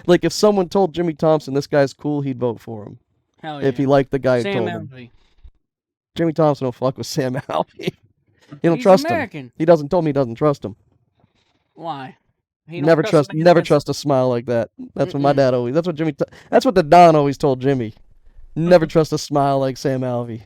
Like if someone told Jimmy Thompson this guy's cool, he'd vote for him. Hell yeah. If he liked the guy who Sam told him. Alvey. Jimmy Thompson don't fuck with Sam Alvey. He don't He's trust American. him. He told me he doesn't trust him. Why? He don't Never trust trust me never against- trust a smile like that. That's what my Mm-mm. dad always. That's what the Don always told Jimmy. Never trust a smile like Sam Alvey.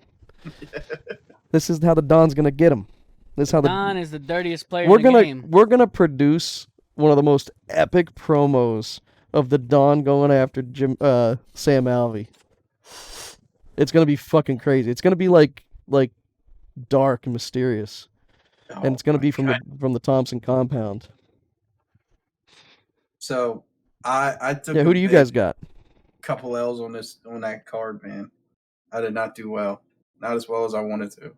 This is how the Don's gonna get him. This is how the Don is the dirtiest player we're in the gonna game. we're gonna produce one of the most epic promos of the Don going after Sam Alvey. It's gonna be fucking crazy. It's gonna be like dark and mysterious, and it's gonna be from the Thompson compound. So I took who do you guys got? Couple L's on that card, man. I did not do well. Not as well as I wanted to.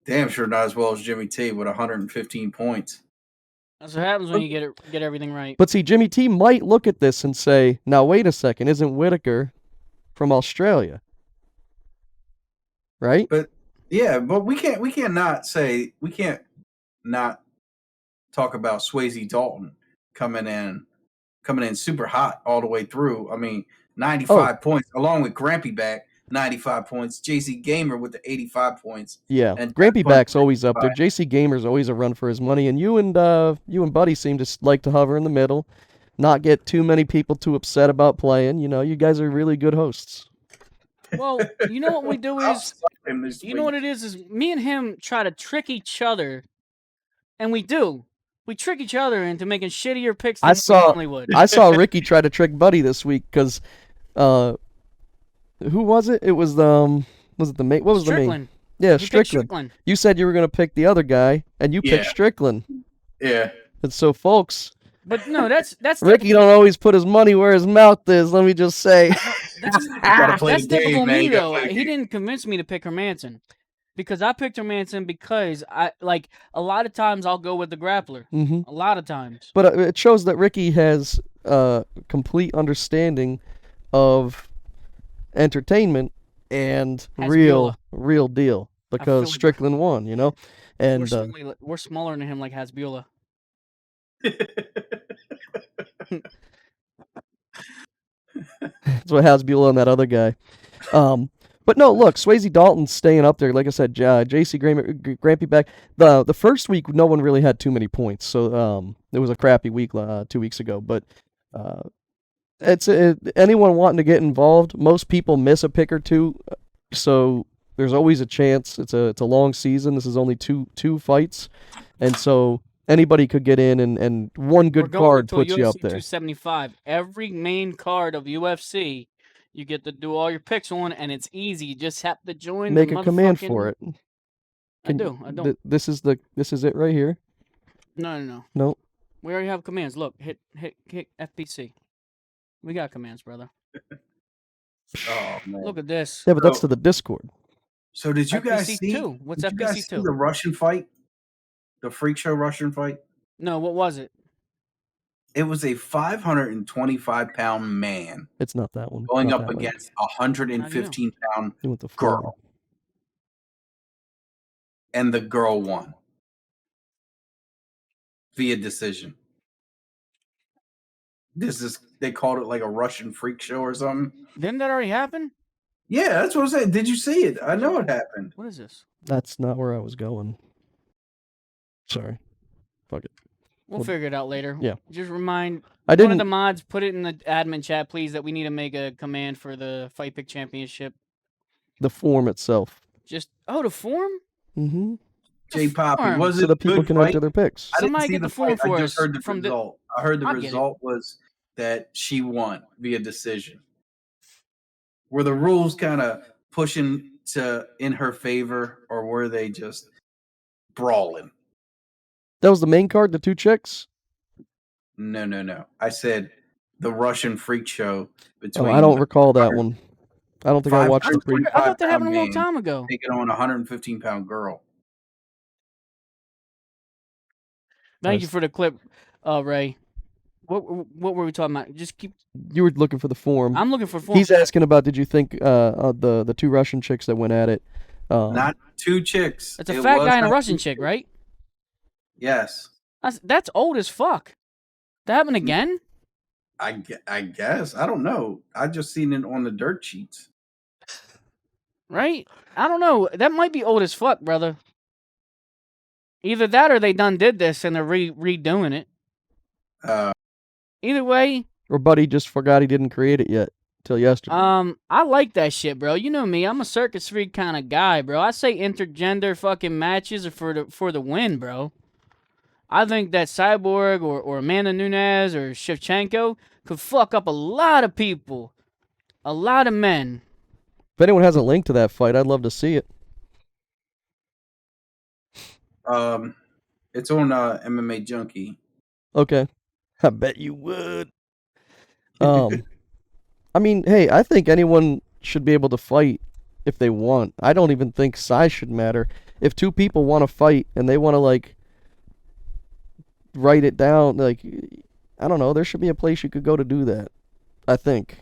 Damn sure not as well as Jimmy T with 115 points. That's what happens when you get everything right. But see, Jimmy T might look at this and say, "Now wait a second, isn't Whitaker from Australia?" Right? But yeah, but we can't not talk about Swayze Dalton coming in super hot all the way through. I mean, 95 points along with Grampy back, 95 points. JC Gamer with the 85 points. Yeah, and Grampy back's always up there. JC Gamer's always a run for his money, and you and Buddy seem to like to hover in the middle, not get too many people too upset about playing. You know, you guys are really good hosts. Well, you know what we do is, you know what it is me and him try to trick each other, and we do. We trick each other into making shittier picks than we normally would. I saw Ricky try to trick Buddy this week because, who was it? It was what was the Strickland. main? Yeah, Strickland. You said you were gonna pick the other guy, and you picked Strickland. Yeah. And so, folks. But no, that's Ricky don't always put his money where his mouth is. Let me just say. That's typical me though. He didn't convince me to pick Hermansson. Because I picked Hermansson because I like a lot of times I'll go with the grappler. Mm-hmm. A lot of times. But it shows that Ricky has complete understanding of entertainment and real deal. Because Strickland won, you know, and we're smaller than him, like Hasbula. That's what Hasbula and that other guy. But no, look, Swayze Dalton's staying up there. Like I said, JC Grampy back. The first week, no one really had too many points, so it was a crappy week 2 weeks ago. But anyone wanting to get involved, most people miss a pick or two, so there's always a chance. It's a long season. This is only two fights, and so anybody could get in, and one good card puts you up there. 275. Every main card of UFC. You get to do all your picks on, and it's easy. You just have to join. Make a command for it. I don't. This is it right here. No. Nope. We already have commands. Look, hit FPC. We got commands, brother. Oh man! Look at this. Yeah, but that's to the Discord. So did you guys see? What's did FPC2? You guys see the Russian fight? The freak show Russian fight? No, what was it? It was a 525-pound man. It's not that one. Going up against a 115-pound girl. And the girl won. Via decision. They called it like a Russian freak show or something. Didn't that already happen? Yeah, that's what I'm saying. Did you see it? I know it happened. What is this? That's not where I was going. Sorry. Fuck it. We'll figure it out later. Yeah. Just remind one of the mods, put it in the admin chat, please, that we need to make a command for the Fight Pick Championship. The form itself. The form? Mm-hmm. J Poppy, was it so the people can enter their picks? Somebody get the form for us. I just heard the result. I heard the result was that she won via decision. Were the rules kind of pushing in her favor, or were they just brawling? That was the main card, the two chicks? No. I said the Russian freak show between. I don't recall that one. I don't think I watched the freak. I thought that happened a long time ago. Taking on a 115-pound girl. Thank you for the clip, Ray. What were we talking about? Just keep. You were looking for the form. I'm looking for form. He's asking about. Did you think the two Russian chicks that went at it? Not two chicks. It's a fat guy and a Russian chick, right? Yes. That's old as fuck. That happened again? I guess. I don't know. I just seen it on the dirt sheets. Right? I don't know. That might be old as fuck, brother. Either that or they done did this and they're redoing it. Either way. Or Buddy just forgot he didn't create it yet till yesterday. I like that shit, bro. You know me. I'm a circus freak kind of guy, bro. I say intergender fucking matches are for the win, bro. I think that Cyborg or Amanda Nunes or Shevchenko could fuck up a lot of people, a lot of men. If anyone has a link to that fight, I'd love to see it. It's on MMA Junkie. Okay. I bet you would. I mean, hey, I think anyone should be able to fight if they want. I don't even think size should matter. If two people want to fight and they want to, like, write it down, like, I don't know, there should be a place you could go to do that, I think.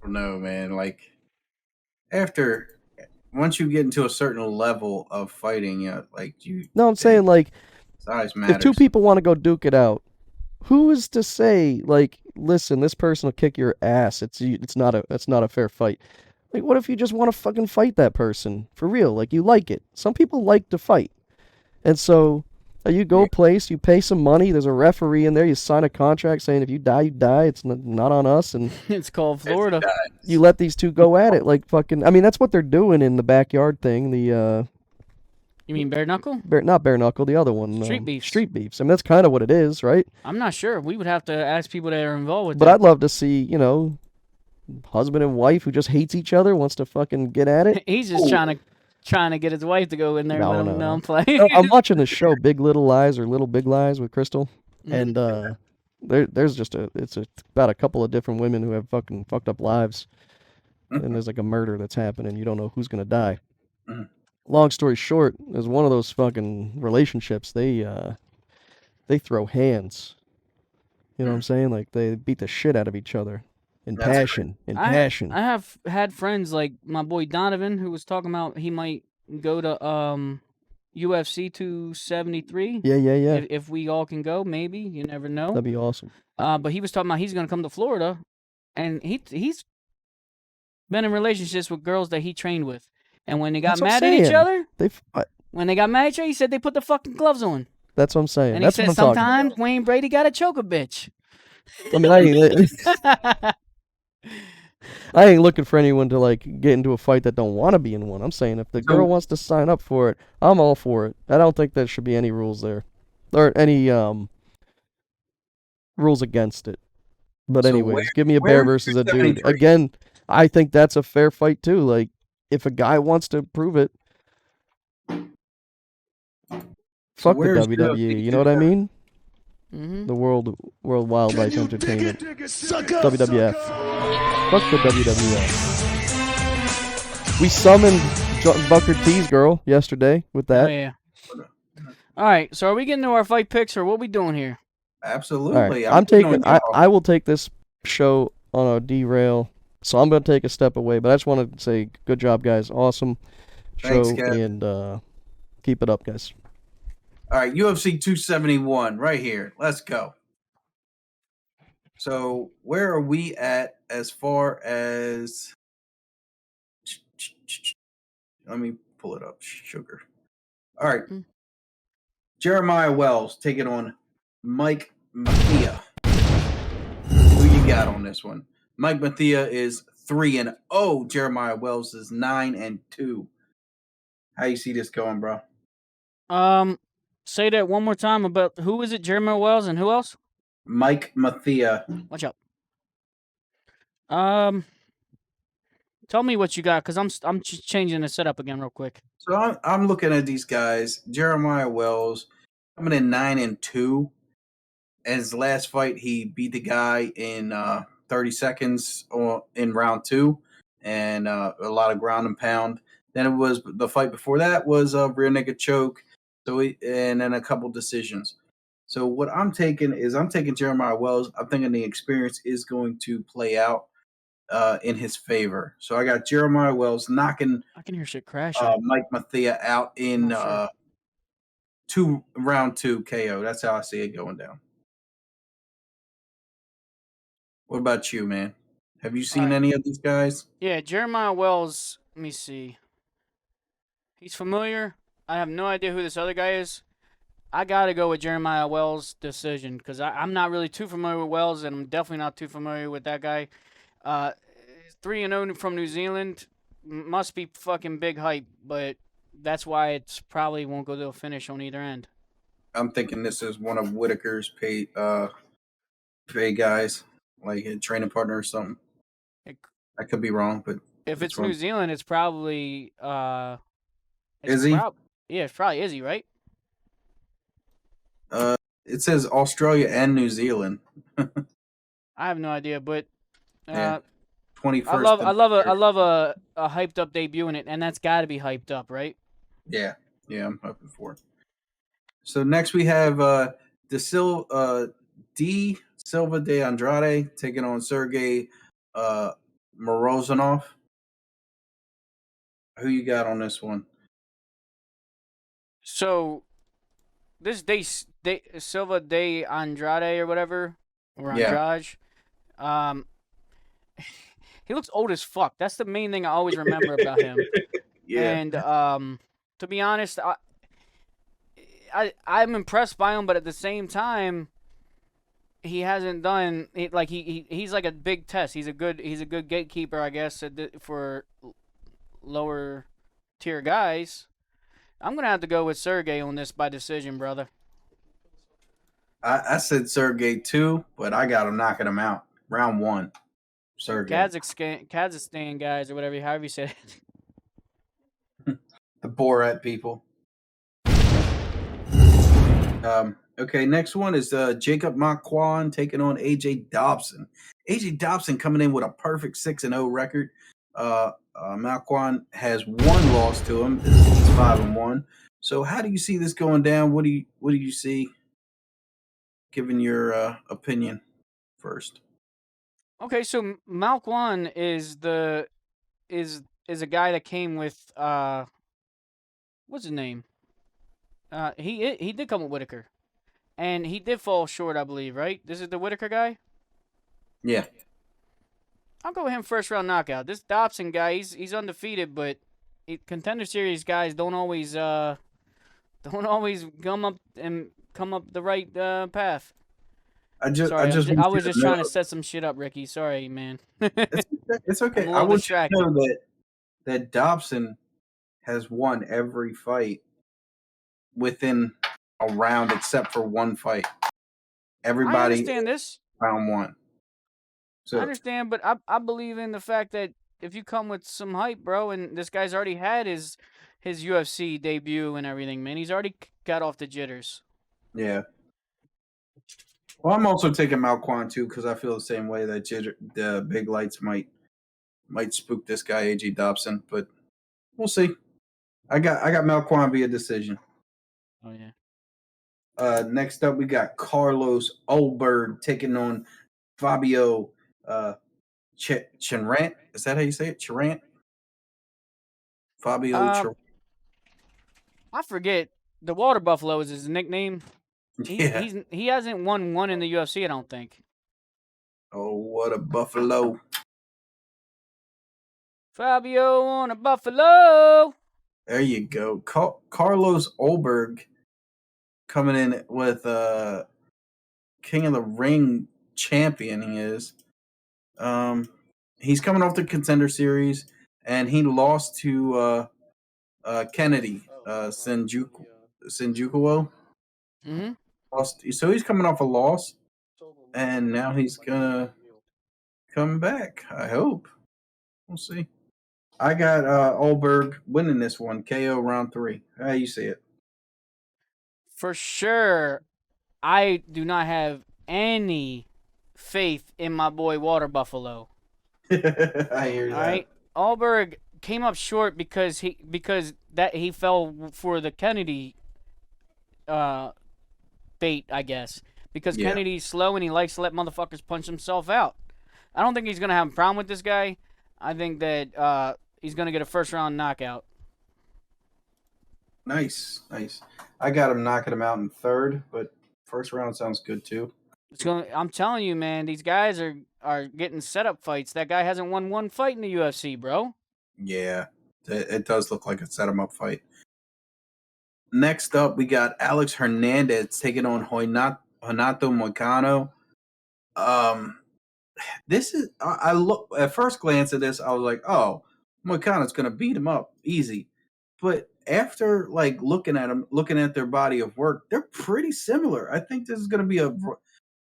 No, man. Like, once you get into a certain level of fighting, No, I'm saying, like, size matters. if two people want to go duke it out, who is to say, like, listen, this person will kick your ass. It's not a fair fight. Like, what if you just want to fucking fight that person for real? Like, you like it. Some people like to fight, and so you go place, you pay some money. There's a referee in there. You sign a contract saying if you die, you die. It's not on us, and It's called Florida. you let these two go at it like fucking. I mean, that's what they're doing in the backyard thing. The You mean bare knuckle? not bare knuckle, the other one. Street beefs. Street beefs. I mean, that's kind of what it is, right? I'm not sure. We would have to ask people that are involved with But that. I'd love to see, you know, husband and wife who just hates each other wants to fucking get at it. He's just trying to get his wife to go in there and let him know I'm playing. No, I'm watching the show Big Little Lies or Little Big Lies with Crystal, and there's just it's about a couple of different women who have fucking fucked up lives, and there's like a murder that's happening. You don't know who's gonna die. Long story short, there's one of those fucking relationships. They throw hands. You know what I'm saying? Like they beat the shit out of each other in passion. I have had friends like my boy Donovan who was talking about he might go to UFC 273. Yeah. If we all can go, maybe. You never know. That'd be awesome. But he was talking about he's gonna come to Florida, and he's been in relationships with girls that he trained with, and when they got That's what I'm mad at each saying. other, They fought. when they got mad at each other, he said they put the fucking gloves on, That's what I'm saying. and That's he what said I'm talking about. sometimes Wayne Brady gotta choke a bitch. I mean, I ain't looking for anyone to like get into a fight that don't want to be in one. I'm saying if the girl wants to sign up for it, I'm all for it. I don't think there should be any rules there, or any rules against it. But So anyways, give me a bear versus a dude. Again, I think that's a fair fight too. Like if a guy wants to prove it, fuck the where's WWE. You know what I mean? The World Wildlife Entertainment, WWF. Fuck the WWF. We summoned Booker T's girl yesterday with that. Oh, yeah. All right, so are we getting to our fight picks, or what we doing here? Absolutely. All right. I will take this show on a derail, so I'm going to take a step away. But I just want to say, good job, guys. Awesome show, Thanks, Kev. and keep it up, guys. All right, UFC 271 right here. Let's go. So where are we at as far as... Let me pull it up, sugar. All right. Jeremiah Wells taking on Mike Mathia. Who you got on this one? Mike Mathia is 3-0. Jeremiah Wells is 9-2. How you see this going, bro? Say that one more time about who is it? Jeremiah Wells and who else? Mike Mathia. Watch out. Tell me what you got, because I'm changing the setup again real quick. So I'm looking at these guys. Jeremiah Wells coming in 9-2. And his last fight, he beat the guy in 30 seconds in round 2, and a lot of ground and pound. Then it was the fight before that was a rear naked choke. And then a couple decisions. So what I'm taking Jeremiah Wells. I'm thinking the experience is going to play out in his favor. So I got Jeremiah Wells knocking I can hear shit crashing. Mike Mathia out in round 2 KO. That's how I see it going down. What about you, man? Have you seen any of these guys? Yeah, Jeremiah Wells, let me see. He's familiar. I have no idea who this other guy is. I got to go with Jeremiah Wells' decision because I'm not really too familiar with Wells, and I'm definitely not too familiar with that guy. 3-0 from New Zealand must be fucking big hype, but that's why it's probably won't go to a finish on either end. I'm thinking this is one of Whitaker's pay guys, like a training partner or something. I could be wrong, but If it's wrong. New Zealand, it's probably Izzy? Yeah, it's probably Izzy, right? It says Australia and New Zealand. I have no idea, but Yeah. 21st. I love a hyped up debut in it, and that's got to be hyped up, right? Yeah, I'm hoping for it. So next we have D Silva de Andrade taking on Sergey Morozov. Who you got on this one? So this Silva de Andrade or whatever, or Andrade, he looks old as fuck. That's the main thing I always remember about him. Yeah. And to be honest, I'm impressed by him, but at the same time, he hasn't done he's like a big test. He's a good gatekeeper, I guess, for lower tier guys. I'm gonna have to go with Sergey on this by decision, brother. I said Sergey too, but I got him knocking him out. Round 1. Sergey. Kazakhstan guys or whatever, however you say it. The Borat people. Okay, next one is Jacob Marquand taking on AJ Dobson. AJ Dobson coming in with a perfect 6-0 record. Marquand has one loss to him. He's 5-1. So how do you see this going down? What do you see? Given your opinion first. Okay, so Marquand is a guy that came with what's his name? He did come with Whitaker, and he did fall short, I believe. Right? This is the Whitaker guy. Yeah. I'll go with him first round knockout. This Dobson guy, he's undefeated, but contender series guys don't always come up the right path. I was just trying to set some shit up, Ricky. Sorry, man. It's okay. I want you to know that Dobson has won every fight within a round except for one fight. Everybody. I understand this. Round 1. So I understand, but I believe in the fact that if you come with some hype, bro, and this guy's already had his UFC debut and everything, man, he's already got off the jitters. Yeah. Well, I'm also taking Marquand too because I feel the same way that the big lights might spook this guy AJ Dobson, but we'll see. I got Marquand via decision. Oh yeah. Next up, we got Carlos Ulberg taking on Fabio Chenrant. Is that how you say it? Chenrant? Fabio Chenrant. I forget. The Water Buffalo is his nickname. He hasn't won one in the UFC, I don't think. Oh, what a buffalo. Fabio on a buffalo. There you go. Carlos Ulberg coming in with King of the Ring champion he is. He's coming off the Contender Series, and he lost to Kennedy Senjukuo. Mm-hmm. So he's coming off a loss, and now he's gonna come back. I hope. We'll see. I got Ulberg winning this one, KO round 3. How you see it? For sure, I do not have any faith in my boy Water Buffalo. I hear that. All right, Ulberg came up short because he fell for the Kennedy bait, I guess. Because Kennedy's slow and he likes to let motherfuckers punch himself out. I don't think he's gonna have a problem with this guy. I think that he's gonna get a first round knockout. Nice. I got him knocking him out in 3rd, but first round sounds good too. I'm telling you, man, these guys are getting setup fights. That guy hasn't won one fight in the UFC, bro. Yeah, it does look like a set him up fight. Next up, we got Alex Hernandez taking on Renato Moicano. This is I look at first glance at this, I was like, oh, Moicano's gonna beat him up easy. but after like looking at them, looking at their body of work, they're pretty similar. I think this is going to be a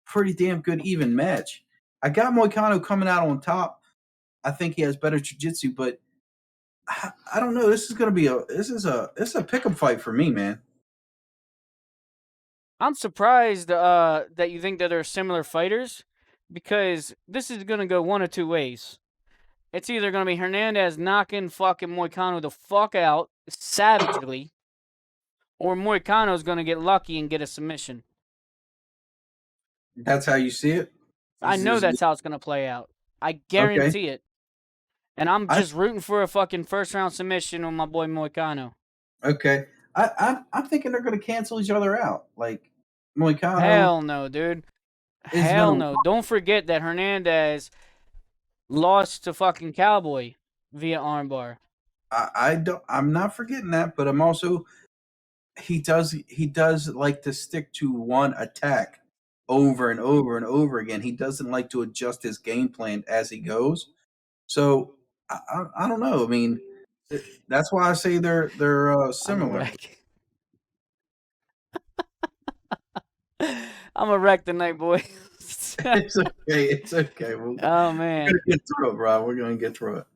pretty damn good even match. I got Moicano coming out on top. I think he has better jiu-jitsu, but I don't know. This is going to be a pick-up fight for me, man. I'm surprised that you think that they're similar fighters, because this is gonna go one of two ways. It's either gonna be Hernandez knocking fucking Moicano the fuck out savagely, or Moicano's gonna get lucky and get a submission. That's how you see it? I know that's how it's gonna play out. I guarantee it. And I'm just rooting for a fucking first round submission on my boy Moicano. Okay. I'm thinking they're gonna cancel each other out. Like Moicano. Hell no, dude. Hell no. Don't forget that Hernandez lost to fucking Cowboy via armbar. I'm not forgetting that, but I'm also he does like to stick to one attack over and over and over again. He doesn't like to adjust his game plan as he goes. So I don't know. I mean, that's why I say they're similar. I'm a wreck tonight, boy. It's okay. It's okay. Oh man, we're gonna get through it, bro. We're gonna get through it.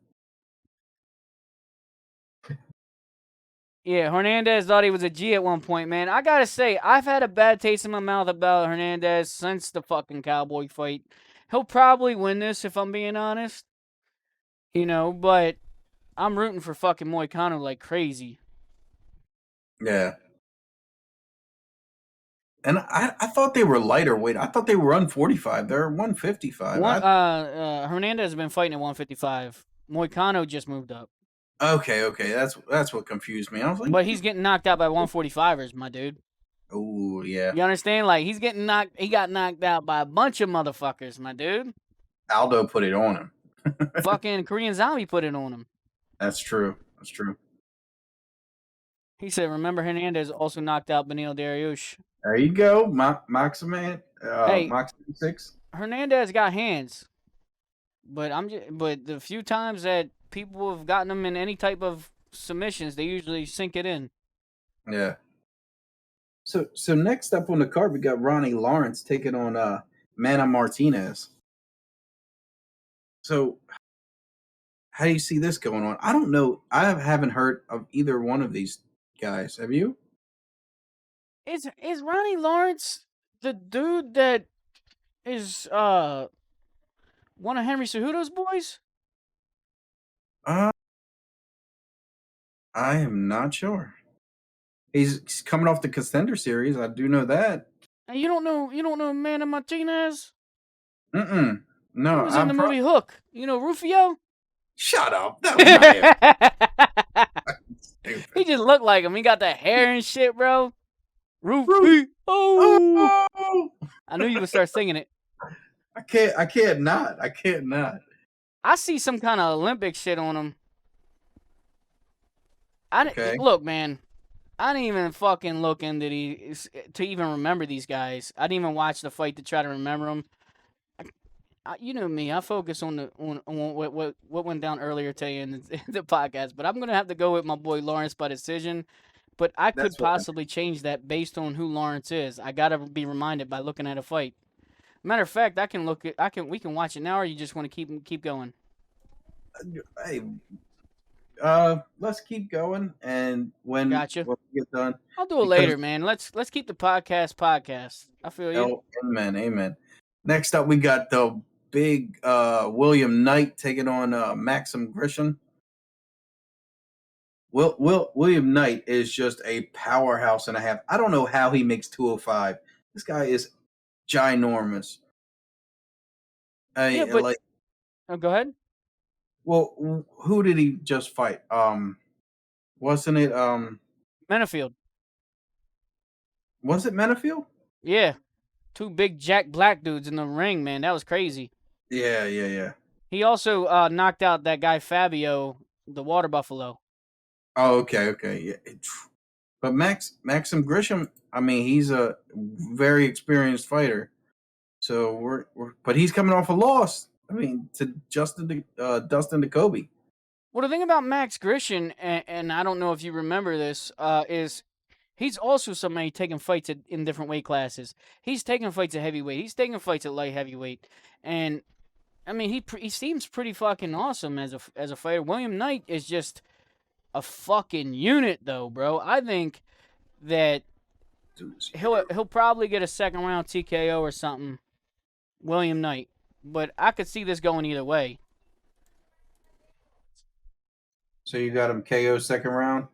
Yeah, Hernandez thought he was a G at one point, man. I gotta say, I've had a bad taste in my mouth about Hernandez since the fucking Cowboy fight. He'll probably win this if I'm being honest. But I'm rooting for fucking Moicano like crazy. Yeah. And I thought they were lighter weight. I thought they were 145. They're 155. Hernandez has been fighting at 155. Moicano just moved up. Okay. That's what confused me. I was like, but he's getting knocked out by 145ers, my dude. Oh yeah. You understand? Like he's getting knocked. He got knocked out by a bunch of motherfuckers, my dude. Aldo put it on him. Fucking Korean Zombie put it on him. That's true. He said, "Remember, Hernandez also knocked out Benil Dariush." There you go, Maximan. Hey, Maximan 6. Hernandez got hands, but the few times that people have gotten him in any type of submissions, they usually sink it in. Yeah. So next up on the card, we got Ronnie Lawrence taking on Mana Martinez. So, how do you see this going on? I don't know. I haven't heard of either one of these guys. Have you? Is Ronnie Lawrence the dude that is one of Henry Cejudo's boys? I am not sure. He's coming off the Contender Series. I do know that. And you don't know Mana Martinez? No. He was in the movie Hook. You know Rufio? Shut up. That was not him. He just looked like him. He got the hair and shit, bro. Rufio. Oh. I knew you would start singing it. I can't not. I see some kind of Olympic shit on him. Okay. Look, man. I didn't even fucking look into to even remember these guys. I didn't even watch the fight to try to remember them. You know me. I focus on what went down earlier today in the podcast. But I'm gonna have to go with my boy Lawrence by decision. But I could possibly change that based on who Lawrence is. I gotta be reminded by looking at a fight. Matter of fact, we can watch it now, or you just want to keep going? Hey, let's keep going, and when we get done, I'll do it later, man. Let's keep the podcast. I feel you. Oh, amen. Next up, we got the big William Knight taking on Maxim Grissom. William Knight is just a powerhouse and a half. I don't know how he makes 205. This guy is ginormous. Go ahead. Well, who did he just fight? Wasn't it Menafield? Was it Menafield? Yeah. 2 big Jack Black dudes in the ring, man. That was crazy. Yeah. He also knocked out that guy Fabio, the water buffalo. Oh, okay. Yeah. But Maxim Grissom, I mean, he's a very experienced fighter. So but he's coming off a loss. I mean, to Dustin Jacoby. Well, the thing about Max Grishin, and I don't know if you remember this, is he's also somebody taking fights in different weight classes. He's taking fights at heavyweight. He's taking fights at light heavyweight, and I mean he seems pretty fucking awesome as a fighter. William Knight is just a fucking unit, though, bro. I think that he'll probably get a second round TKO or something. William Knight, but I could see this going either way. So you got him KO second round?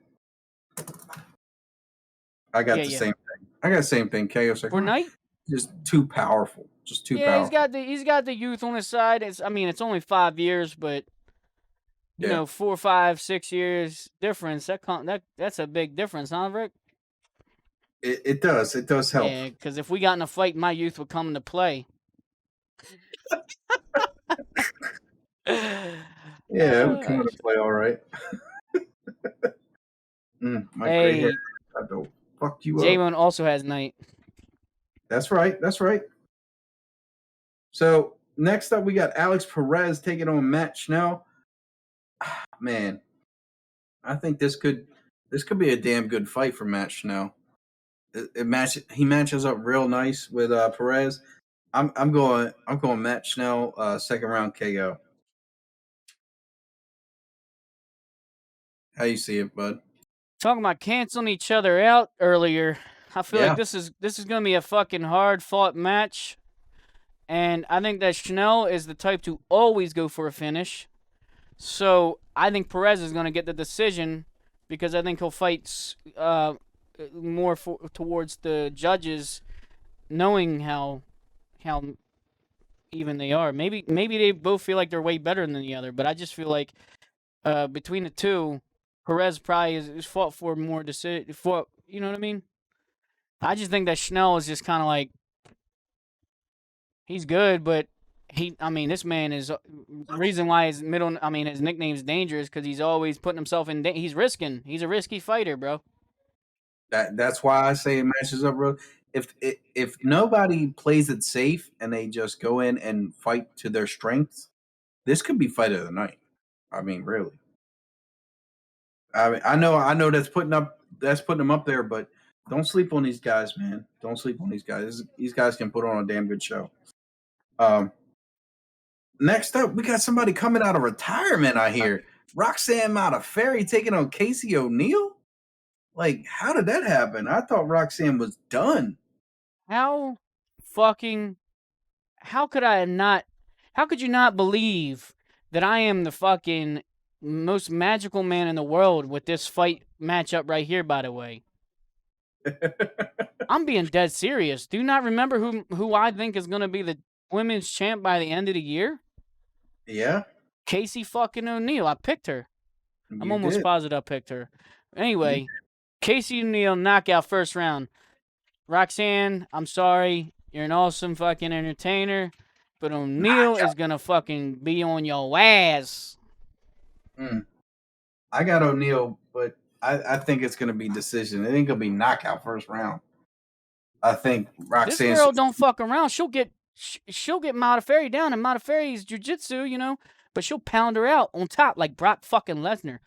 I got same thing. I got the same thing. KO second round. Knight? Just too powerful. Just too powerful. He's got the youth on his side. It's only 5 years, but you know, 4, 5, 6 years difference. That's a big difference, huh, Rick? It does. It does help. Yeah, because if we got in a fight, my youth would come into play. Yeah, it would come into play all right. My gray hair tried to fuck you up. J-Bone also has Knight. That's right. That's right. So next up, we got Alex Perez taking on Matt Schnell. Man, I think this could be a damn good fight for Matt Schnell. He matches up real nice with Perez. I'm going Matt Schnell second round KO. How you see it, bud? Talking about canceling each other out earlier. I feel like this is gonna be a fucking hard fought match. And I think that Schnell is the type to always go for a finish. So I think Perez is going to get the decision because I think he'll fight more towards the judges, knowing how even they are. Maybe they both feel like they're way better than the other, but I just feel like between the two, Perez probably is fought for more decision. You know what I mean? I just think that Schnell is just kind of like, he's good, but this man is the reason why his nickname's Dangerous, because he's always putting himself in. He's risking. He's a risky fighter, bro. That's why I say it matches up, bro. If nobody plays it safe and they just go in and fight to their strengths, this could be fight of the night. I mean, really. I know that's putting them up there, but don't sleep on these guys, man. Don't sleep on these guys. These guys can put on a damn good show. Next up, we got somebody coming out of retirement, I hear. Roxanne Modafferi taking on Casey O'Neill? Like, how did that happen? I thought Roxanne was done. How could you not believe that I am the fucking most magical man in the world with this fight matchup right here, by the way? I'm being dead serious. Do you not remember who I think is going to be the women's champ by the end of the year? Yeah. Casey fucking O'Neill. I picked her. I'm almost positive I picked her. Anyway, Casey O'Neill knockout first round. Roxanne, I'm sorry. You're an awesome fucking entertainer, but O'Neill is going to fucking be on your ass. I got O'Neill, but I think it's going to be decision. I think it'll be knockout first round. I think Roxanne. This girl don't fuck around. She'll get Modafferi down, and Modafferi's jiu-jitsu, you know, but she'll pound her out on top like Brock fucking Lesnar.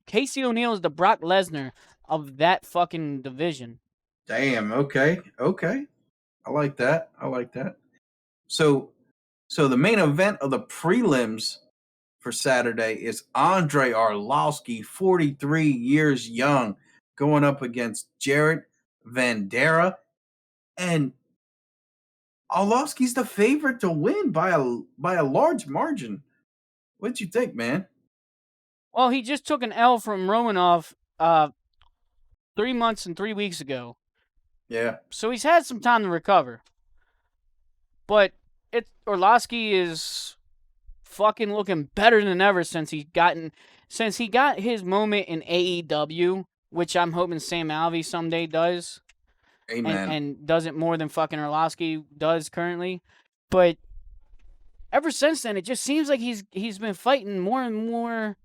Casey O'Neill is the Brock Lesnar of that fucking division. Damn. Okay. I like that. So the main event of the prelims for Saturday is Andre Arlowski, 43 years young, going up against Jared Vanderaa, and Arlowski's the favorite to win by a large margin. What'd you think, man? Well, he just took an L from Romanov 3 months and 3 weeks ago. Yeah. So he's had some time to recover. But Arlowski is fucking looking better than ever since he got his moment in AEW, which I'm hoping Sam Alvey someday does. Amen. And does it more than fucking Arlowski does currently. But ever since then, it just seems like he's been fighting more and more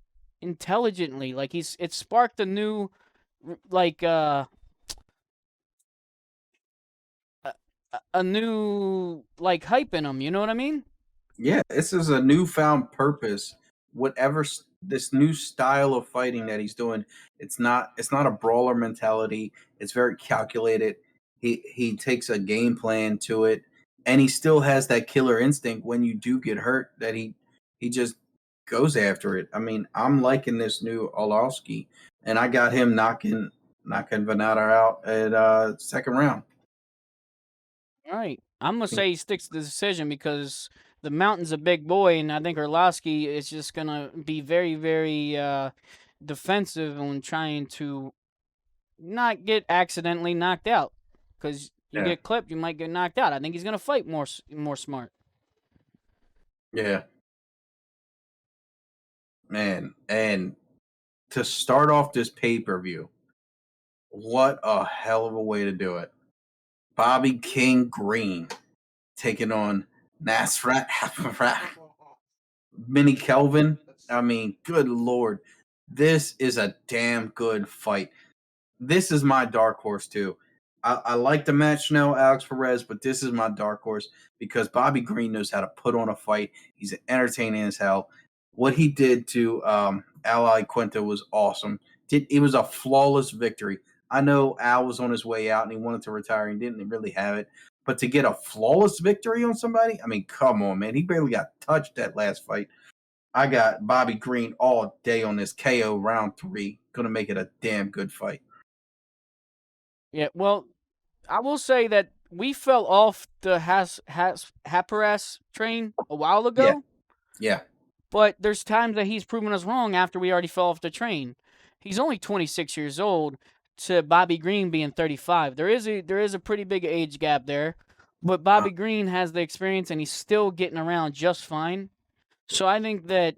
intelligently. Like it sparked a new a new hype in him. You know what I mean? Yeah, this is a newfound purpose this new style of fighting that he's doing, it's not a brawler mentality. It's very calculated. He takes a game plan to it, and he still has that killer instinct when you do get hurt that he just goes after it. I mean, I'm liking this new Arlowski, and I got him knocking Venata out at second round. All right. I'm going to say he sticks to the decision because the Mountain's a big boy, and I think Arlowski is just going to be very, very defensive on trying to not get accidentally knocked out. Because you get clipped, you might get knocked out. I think he's going to fight more smart. Yeah. Man, and to start off this pay-per-view, what a hell of a way to do it. Bobby King Green taking on Nasrat Mini Kelvin. I mean, good Lord. This is a damn good fight. This is my dark horse, too. I like the match now, Alex Perez, but this is my dark horse because Bobby Green knows how to put on a fight. He's entertaining as hell. What he did to Ally Quinta was awesome. It was a flawless victory. I know Al was on his way out and he wanted to retire and didn't really have it. But to get a flawless victory on somebody, I mean, come on, man. He barely got touched that last fight. I got Bobby Green all day on this KO round 3. Going to make it a damn good fight. Yeah, well, I will say that we fell off the Haparas train a while ago. Yeah. But there's times that he's proven us wrong after we already fell off the train. He's only 26 years old to Bobby Green being 35. There is a pretty big age gap there, but Bobby Green has the experience and he's still getting around just fine. So I think that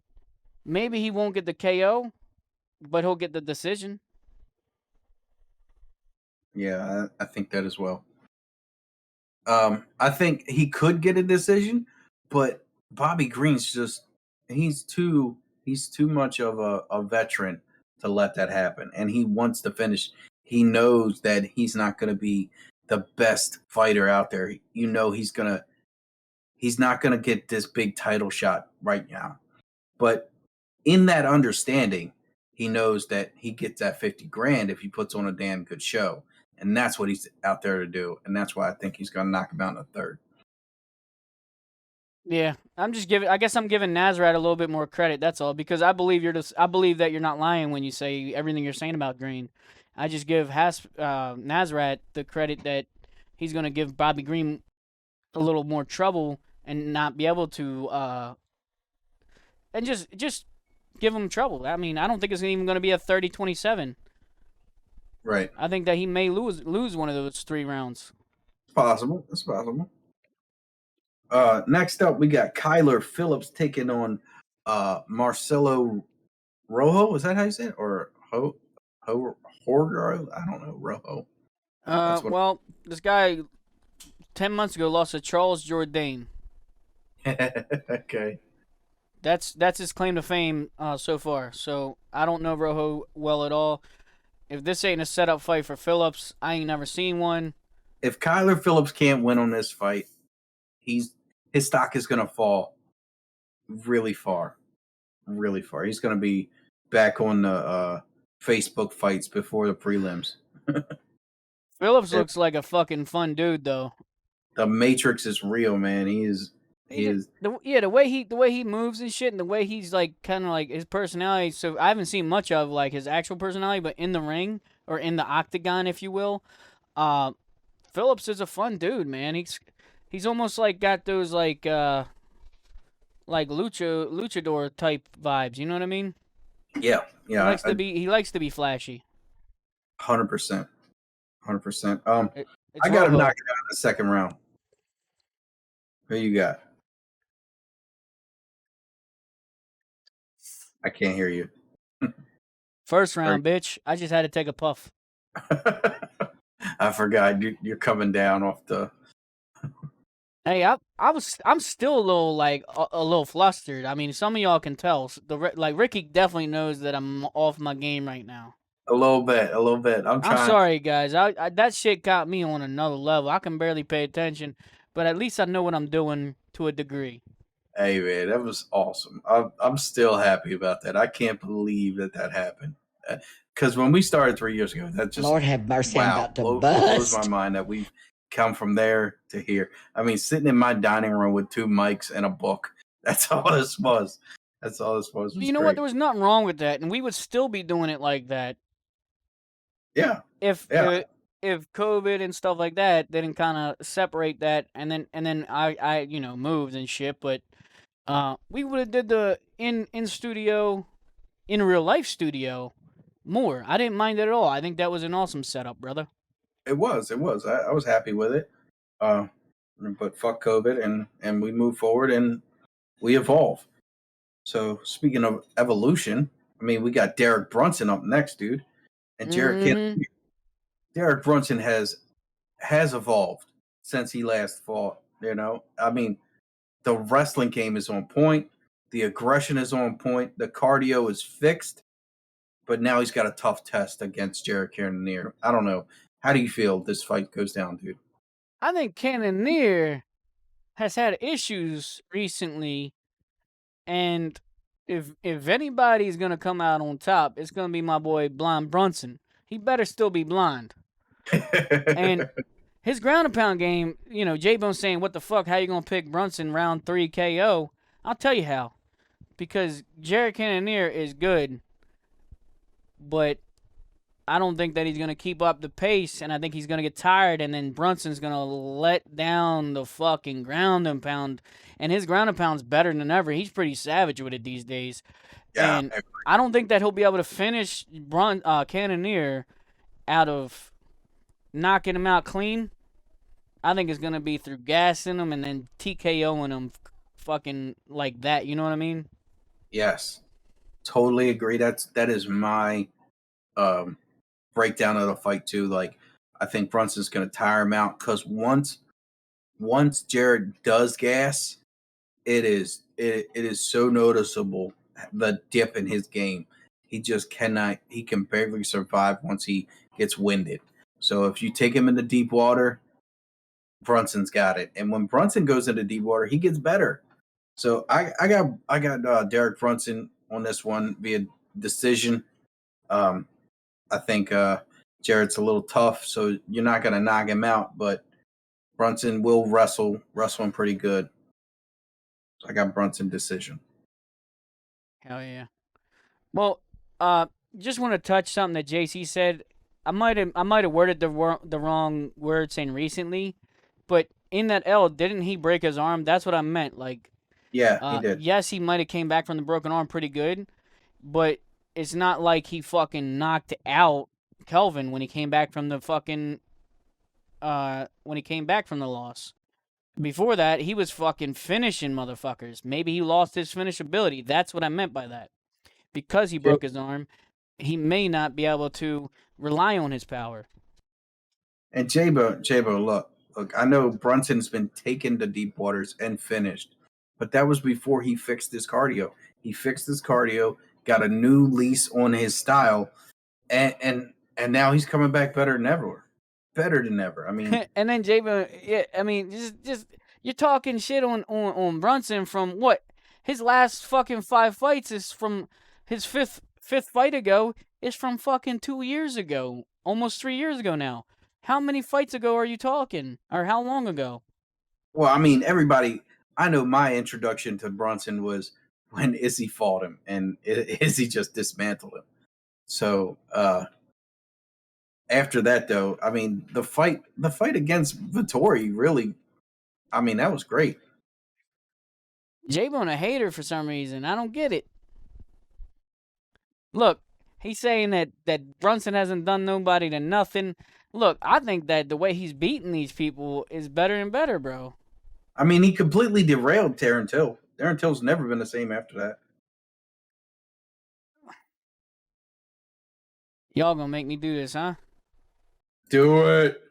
maybe he won't get the KO, but he'll get the decision. Yeah, I think that as well. I think he could get a decision, but Bobby Green's just he's too much of a veteran to let that happen, and he wants to finish. He knows that he's not going to be the best fighter out there. You know, he's not going to get this big title shot right now. But in that understanding, he knows that he gets that 50 grand if he puts on a damn good show. And that's what he's out there to do. And that's why I think he's going to knock him out in the third. Yeah, I guess I'm giving Nasrat a little bit more credit. That's all, because I believe that you're not lying when you say everything you're saying about Green. I just give Nasrat the credit that he's going to give Bobby Green a little more trouble and not be able to, and just give him trouble. I mean, I don't think it's even going to be a 30-27. Right. I think that he may lose one of those 3 rounds. It's possible. It's possible. Next up, we got Kyler Phillips taking on Marcelo Rojo. Is that how you say it? Or Horgo? I don't know. Rojo. Well, this guy 10 months ago lost to Charles Jourdain. Okay. That's his claim to fame so far. So I don't know Rojo well at all. If this ain't a setup fight for Phillips, I ain't never seen one. If Kyler Phillips can't win on this fight, his stock is going to fall really far. Really far. He's going to be back on the Facebook fights before the prelims. Phillips looks like a fucking fun dude, though. The Matrix is real, man. The way he moves and shit, and the way he's like kind of like his personality. So I haven't seen much of like his actual personality, but in the ring or in the octagon, if you will, Phillips is a fun dude, man. He's almost like got those like luchador type vibes. You know what I mean? Yeah. He likes to be flashy. 100%. 100%. I got him knocked out in the second round. Who you got? I can't hear you. First round, bitch. I just had to take a puff. I forgot you're coming down off the. Hey, I'm still a little flustered. I mean, some of y'all can tell. Ricky definitely knows that I'm off my game right now. A little bit. I'm sorry, guys. I that shit got me on another level. I can barely pay attention, but at least I know what I'm doing to a degree. Hey man, that was awesome. I'm still happy about that. I can't believe that happened. Because when we started 3 years ago, that just Lord have mercy, I'm wow about to blows my bust. mind that we've come from there to here. I mean, sitting in my dining room with 2 mics and a book. That's all this was. That's all this was. It was You know what? great. There was nothing wrong with that, and we would still be doing it like that Yeah, if yeah. if COVID and stuff like that didn't kind of separate that, and then I moved and shit. But we would have did the in studio, in real life studio more. I didn't mind it at all. I think that was an awesome setup, brother. It was. It was. I was happy with it. Uh, but fuck COVID, and we move forward and we evolve. So speaking of evolution, I mean, we got Derek Brunson up next, dude, and Jared Mm-hmm. Derek Brunson has evolved since he last fought. You know, I mean, the wrestling game is on point, the aggression is on point, the cardio is fixed, but now he's got a tough test against Jared Cannonier. I don't know. How do you feel this fight goes down, dude? I think Cannonier has had issues recently, and if anybody's gonna come out on top, it's gonna be my boy Blind Brunson. He better still be blind. And his ground and pound game, J-Bone's saying, what the fuck, how you gonna pick Brunson round 3 KO? I'll tell you how. Because Jared Cannonier is good, but I don't think that he's gonna keep up the pace, and I think he's gonna get tired, and then Brunson's gonna let down the fucking ground and pound. And his ground and pound's better than ever. He's pretty savage with it these days. Yeah, And I don't think that he'll be able to finish Cannonier out of knocking him out clean. I think it's going to be through gassing him and then TKOing him fucking like that. You know what I mean? yes, totally agree. That is my breakdown of the fight too. Like, I think Brunson's going to tire him out because once Jared does gas, it is so noticeable, the dip in his game. He just cannot. He can barely survive once he gets winded. So if you take him into deep water, Brunson's got it. And when Brunson goes into deep water, he gets better. So I got Derek Brunson on this one via decision. I think Jared's a little tough, so you're not going to knock him out, but Brunson will wrestle him pretty good. So I got Brunson decision. Hell yeah. Well, just want to touch something that JC said. I might have worded the wrong word saying recently, but in that L, didn't he break his arm? That's what I meant. Like, Yeah, he did. yes, he might have came back from the broken arm pretty good, but it's not like he fucking knocked out Kelvin when he came back from the fucking when he came back from the loss. Before that, he was fucking finishing motherfuckers. Maybe he lost his finish ability. That's what I meant by that. Because he broke his arm, he may not be able to rely on his power. And Jabo, look, I know Brunson's been taken to deep waters and finished, but that was before he fixed his cardio. He fixed his cardio, got a new lease on his style, and now he's coming back better than ever. Better than ever. I mean, and then Jabo, yeah, I mean, just you're talking shit on Brunson from what? His last fucking 5 fights is from his fifth fight ago is from fucking 2 years ago, almost 3 years ago now. How many fights ago are you talking, or how long ago? well, I mean, everybody. I know my introduction to Brunson was when Izzy fought him, and Izzy just dismantled him. So after that, though, I mean, the fight against Vittori really, I mean, that was great. J-Bone a hater for some reason. I don't get it. Look, he's saying that Brunson hasn't done nobody to nothing. Look, I think that the way he's beating these people is better and better, bro. I mean, he completely derailed Darren Till. Darren Till's never been the same after that. Y'all gonna make me do this, huh? Do it.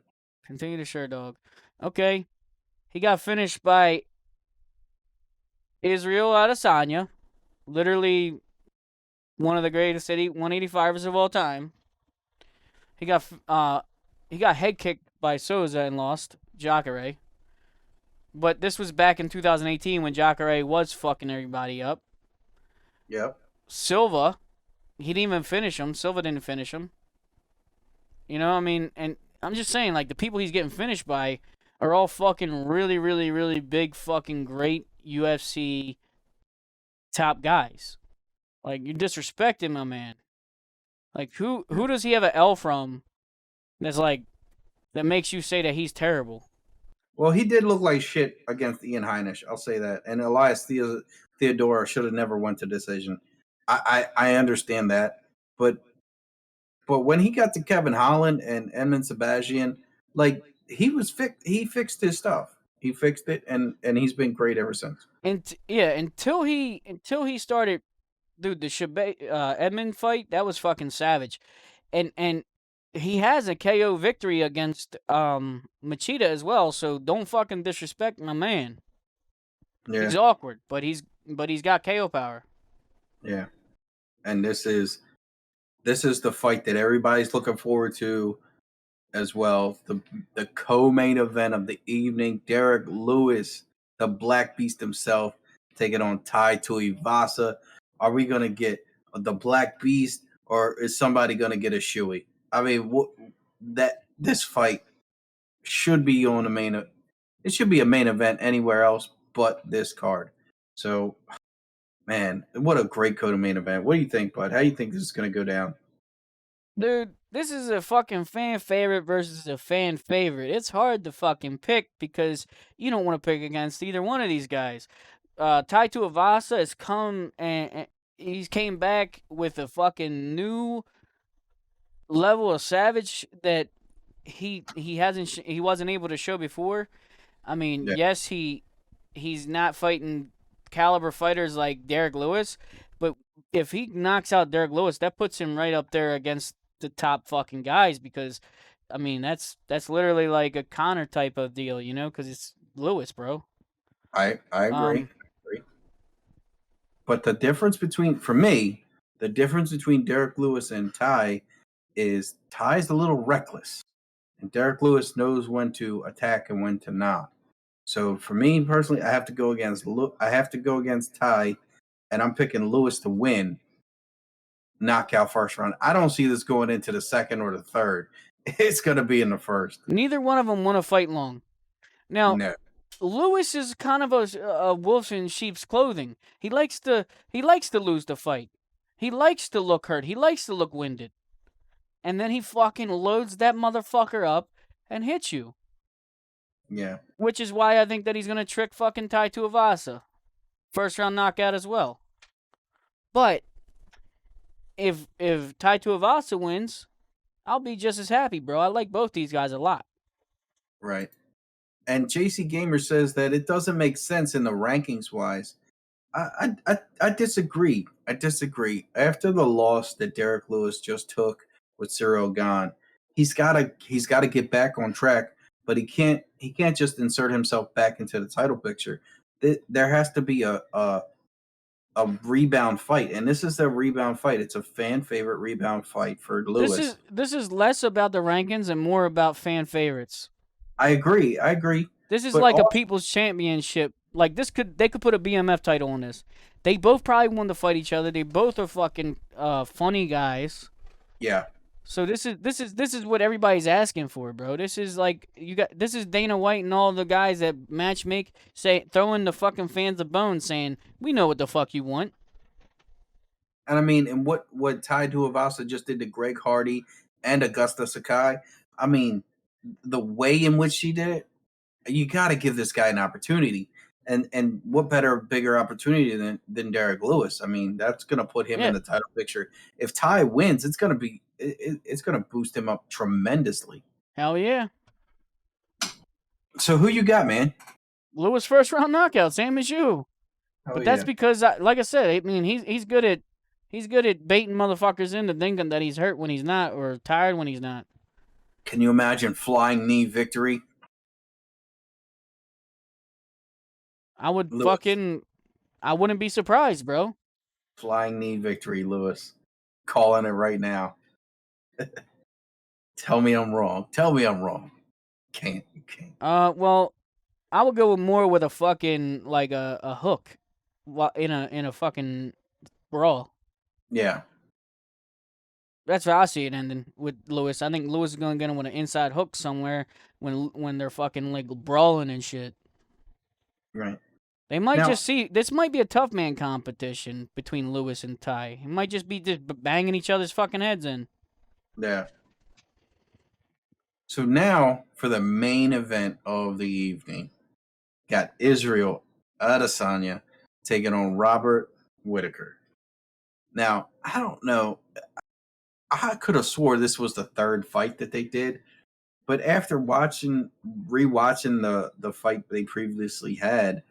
Continue to share, dog. Okay. He got finished by Israel Adesanya. Literally one of the greatest 185ers of all time. He got head kicked by Souza and lost. Jacare. But this was back in 2018 when Jacare was fucking everybody up. Yep. Silva, he didn't even finish him. Silva didn't finish him. You know, I mean, and I'm just saying, like, the people he's getting finished by are all fucking really, really, really big fucking great UFC top guys. Like, you're disrespecting my man. Like, who does he have an L from that's like, that makes you say that he's terrible? Well, he did look like shit against Ian Heinisch. I'll say that. And Elias Theodora should have never went to decision. I understand that, but when he got to Kevin Holland and Edmund Sebastian, like he fixed his stuff. He fixed it, and he's been great ever since. And until he started, dude, the Edmund fight, that was fucking savage, and he has a KO victory against Machida as well. So don't fucking disrespect my man. Yeah. He's awkward, but he's got KO power. Yeah, and this is the fight that everybody's looking forward to as well. The co-main event of the evening: Derek Lewis, the Black Beast himself, taking on Tai Tuivasa. Are we gonna get the Black Beast, or is somebody gonna get a shoey? I mean, this fight should be on the main. It should be a main event anywhere else but this card. So, man, what a great co-main event. What do you think, bud? How do you think this is gonna go down? Dude, this is a fucking fan favorite versus a fan favorite. It's hard to fucking pick because you don't want to pick against either one of these guys. Tai Tuivasa has come and he's came back with a fucking new level of savage that he wasn't able to show before. I mean, Yeah. yes, he's not fighting caliber fighters like Derek Lewis, but if he knocks out Derek Lewis, that puts him right up there against the top fucking guys because, I mean, that's literally like a Connor type of deal, you know, because it's Lewis, bro. I agree. But the difference between Derek Lewis and Ty is Ty's a little reckless, and Derek Lewis knows when to attack and when to not. So for me personally, I have to go against Ty, and I'm picking Lewis to win. Knockout first round. I don't see this going into the second or the third. It's going to be in the first. Neither one of them want to fight long. Now, No. Lewis is kind of a wolf in sheep's clothing. He likes to lose the fight. He likes to look hurt. He likes to look winded. And then he fucking loads that motherfucker up and hits you. Yeah. Which is why I think that he's going to trick fucking Tai Tuivasa. First round knockout as well. But if Tai Tuivasa wins, I'll be just as happy, bro. I like both these guys a lot. Right. And JC Gamer says that it doesn't make sense in the rankings wise. I disagree. After the loss that Derek Lewis just took with Cyril Gane, he's gotta get back on track, but he can't just insert himself back into the title picture. There has to be a rebound fight, and this is a rebound fight. It's a fan favorite rebound fight for Lewis. This is less about the rankings and more about fan favorites. I agree. This is like a people's championship. Like they could put a BMF title on this. They both probably want to fight each other. They both are fucking funny guys. Yeah. So this is what everybody's asking for, bro. This is like this is Dana White and all the guys that match make throwing the fucking fans a bone, saying we know what the fuck you want. And I mean, and what Tai Tuivasa just did to Greg Hardy and Augusta Sakai. I mean, the way in which she did it, you got to give this guy an opportunity. And what bigger opportunity than Derek Lewis? I mean, that's going to put him in the title picture. If Ty wins, it's going to boost him up tremendously. Hell yeah. So who you got, man? Lewis first round knockout, same as you. But that's because, like I said, I mean, he's good at baiting motherfuckers into thinking that he's hurt when he's not or tired when he's not. Can you imagine flying knee victory? I wouldn't be surprised, bro. Flying knee victory, Lewis. Calling it right now. Tell me I'm wrong. You can't. Well, I would go more with a fucking like a hook, in a fucking brawl. Yeah. That's how I see it ending with Lewis. I think Lewis is gonna get him with an inside hook somewhere when they're fucking like brawling and shit. Right. They might Now- just see this might be a tough man competition between Lewis and Ty. It might just be just banging each other's fucking heads in. Yeah. So now for the main event of the evening, got Israel Adesanya taking on Robert Whittaker. Now, I don't know. I could have swore this was the third fight that they did, but after rewatching the fight they previously had,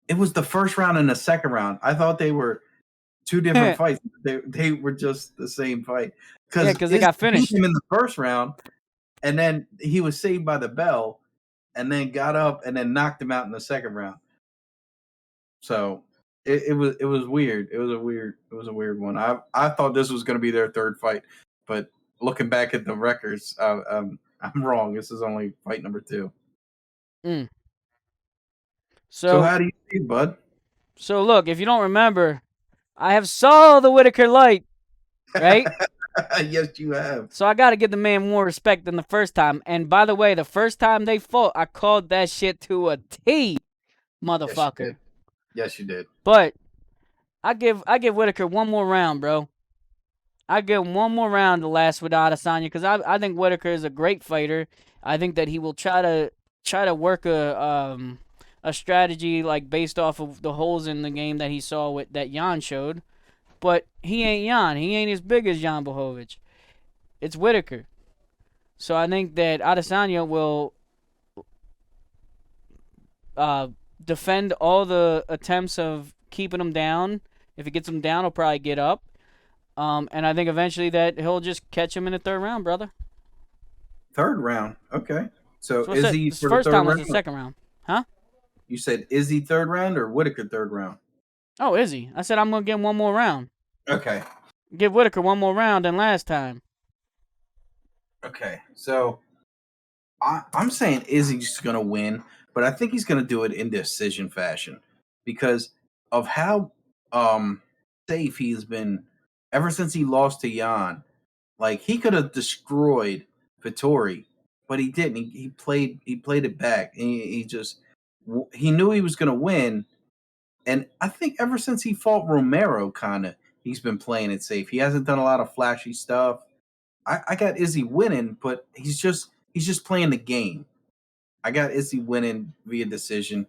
it was the first round and the second round. I thought they were two different fights. They were just the same fight. Yeah, because they got finished. Beat him in the first round, and then he was saved by the bell, and then got up and then knocked him out in the second round. So it was weird. It was a weird one. I thought this was going to be their third fight, but looking back at the records, I'm wrong. This is only fight number 2. So how do you see, bud? So look, if you don't remember, I have saw the Whittaker light, right? Yes, you have. So I got to give the man more respect than the first time. And by the way, the first time they fought, I called that shit to a T, motherfucker. Yes, you did. But I give Whittaker one more round, bro. I give him one more round to last with Adesanya because I think Whittaker is a great fighter. I think that he will try to work a strategy like based off of the holes in the game that he saw with that Jan showed. But he ain't Jan. He ain't as big as Jan Blachowicz. It's Whittaker. So I think that Adesanya will defend all the attempts of keeping him down. If he gets him down, he'll probably get up. And I think eventually that he'll just catch him in the third round, brother. Third round. Okay. So So Izzy the for first the third time was round? the second round. Huh? You said Izzy third round or Whittaker third round? Oh, Izzy. I said I'm going to give him one more round. Okay. Give Whittaker one more round than last time. Okay. So I'm saying Izzy's going to win, but I think he's going to do it in decision fashion because of how safe he's been ever since he lost to Jan. Like he could have destroyed Vettori, but he didn't. He played it back. He knew he was going to win, and I think ever since he fought Romero, he's been playing it safe. He hasn't done a lot of flashy stuff. I got Izzy winning, but he's just playing the game. I got Izzy winning via decision.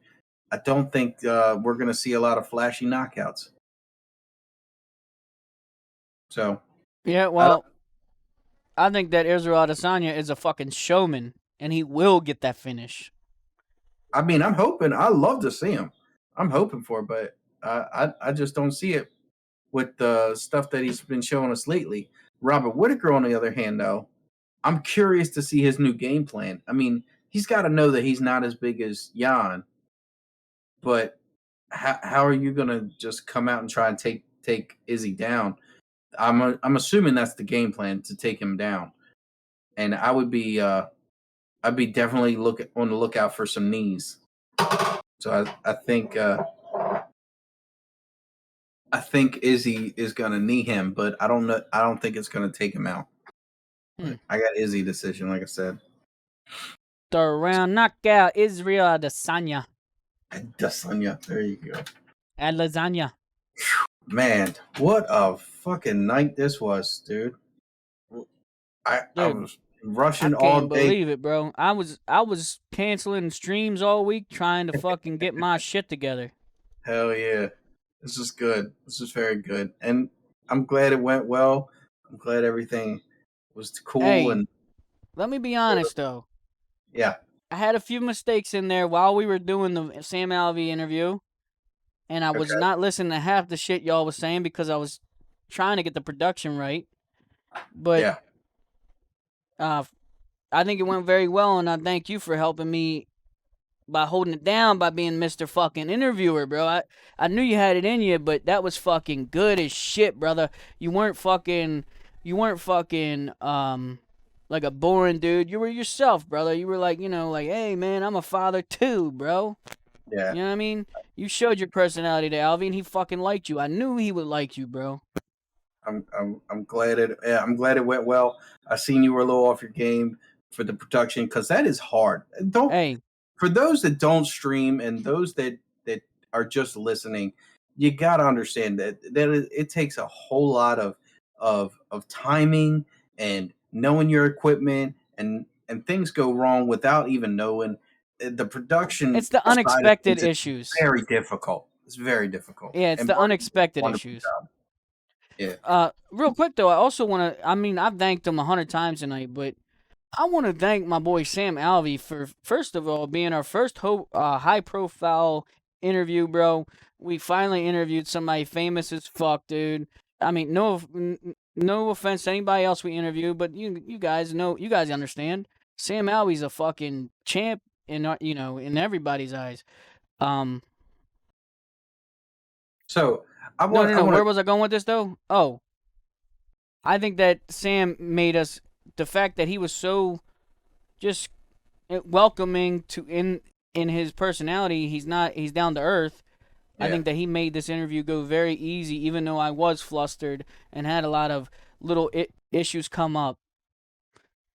I don't think we're going to see a lot of flashy knockouts. So Yeah, well, I think that Israel Adesanya is a fucking showman, and he will get that finish. I mean, I'm hoping. I love to see him. I'm hoping for it, but I just don't see it with the stuff that he's been showing us lately. Robert Whittaker, on the other hand, though, I'm curious to see his new game plan. I mean, he's got to know that he's not as big as Jan, but how are you going to just come out and try and take Izzy down? I'm assuming that's the game plan, to take him down, and I'd be definitely on the lookout for some knees. So I think Izzy is gonna knee him, but I don't know. I don't think it's gonna take him out. I got Izzy decision, like I said. Third round knockout, Israel Adesanya. Adesanya, there you go. And lasagna. Man, what a fucking night this was, dude. I was rushing all I can't day. believe it, bro. I was canceling streams all week trying to fucking get my shit together. Hell yeah. This is good. This is very good. And I'm glad it went well. I'm glad everything was cool. Hey, and let me be honest, though. Yeah. I had a few mistakes in there while we were doing the Sam Alvey interview, and I was not listening to half the shit y'all was saying because I was trying to get the production right. But I think it went very well, and I thank you for helping me by holding it down by being Mr. fucking interviewer, bro. I knew you had it in you, but that was fucking good as shit, brother. You weren't fucking like a boring dude. You were yourself, brother. You were like, like, hey man, I'm a father too, bro. Yeah. You know what I mean? You showed your personality to Alvey, and he fucking liked you. I knew he would like you, bro. I'm glad I'm glad it went well. I seen you were a little off your game for the production because that is hard. For those that don't stream and those that are just listening, you gotta understand that it takes a whole lot of timing and knowing your equipment, and things go wrong without even knowing. The production, it's the unexpected issues. Very difficult. It's very difficult. Yeah, it's the unexpected issues. Job. Yeah. Real quick though, I also want to. I mean, I've thanked him 100 times tonight, but I want to thank my boy Sam Alvey for, first of all, being our first high-profile interview, bro. We finally interviewed somebody famous as fuck, dude. I mean, no offense to anybody else we interviewed, but you guys know, you guys understand. Sam Alvey's a fucking champ in in everybody's eyes. So No. Where was I going with this though? Oh, I think that Sam made us. The fact that he was so just welcoming to in his personality, he's down to earth. Yeah. I think that he made this interview go very easy, even though I was flustered and had a lot of little issues come up.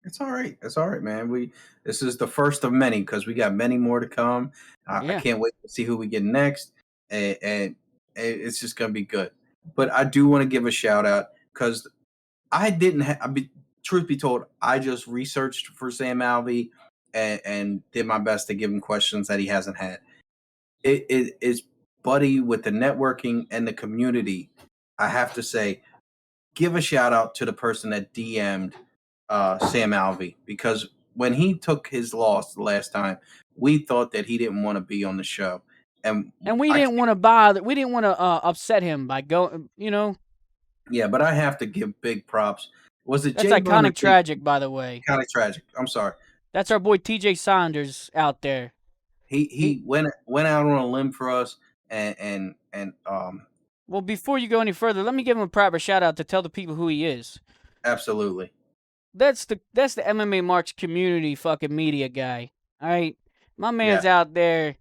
It's all right. It's all right, man. This is the first of many because we got many more to come. I can't wait to see who we get next, and it's just gonna be good. But I do want to give a shout out because I didn't have. Truth be told, I just researched for Sam Alvey and did my best to give him questions that he hasn't had. It is buddy with the networking and the community. I have to say, give a shout out to the person that DM'd Sam Alvey, because when he took his loss the last time, we thought that he didn't want to be on the show, and we didn't want to bother. We didn't want to upset him by going. Yeah, but I have to give big props. Was it That's Iconic Tragic, by the way? Iconic Tragic. I'm sorry. That's our boy TJ Saunders out there. He went out on a limb for us, and Well, before you go any further, let me give him a proper shout out to tell the people who he is. Absolutely. That's the MMA Marks community fucking media guy. All right, my man's out there.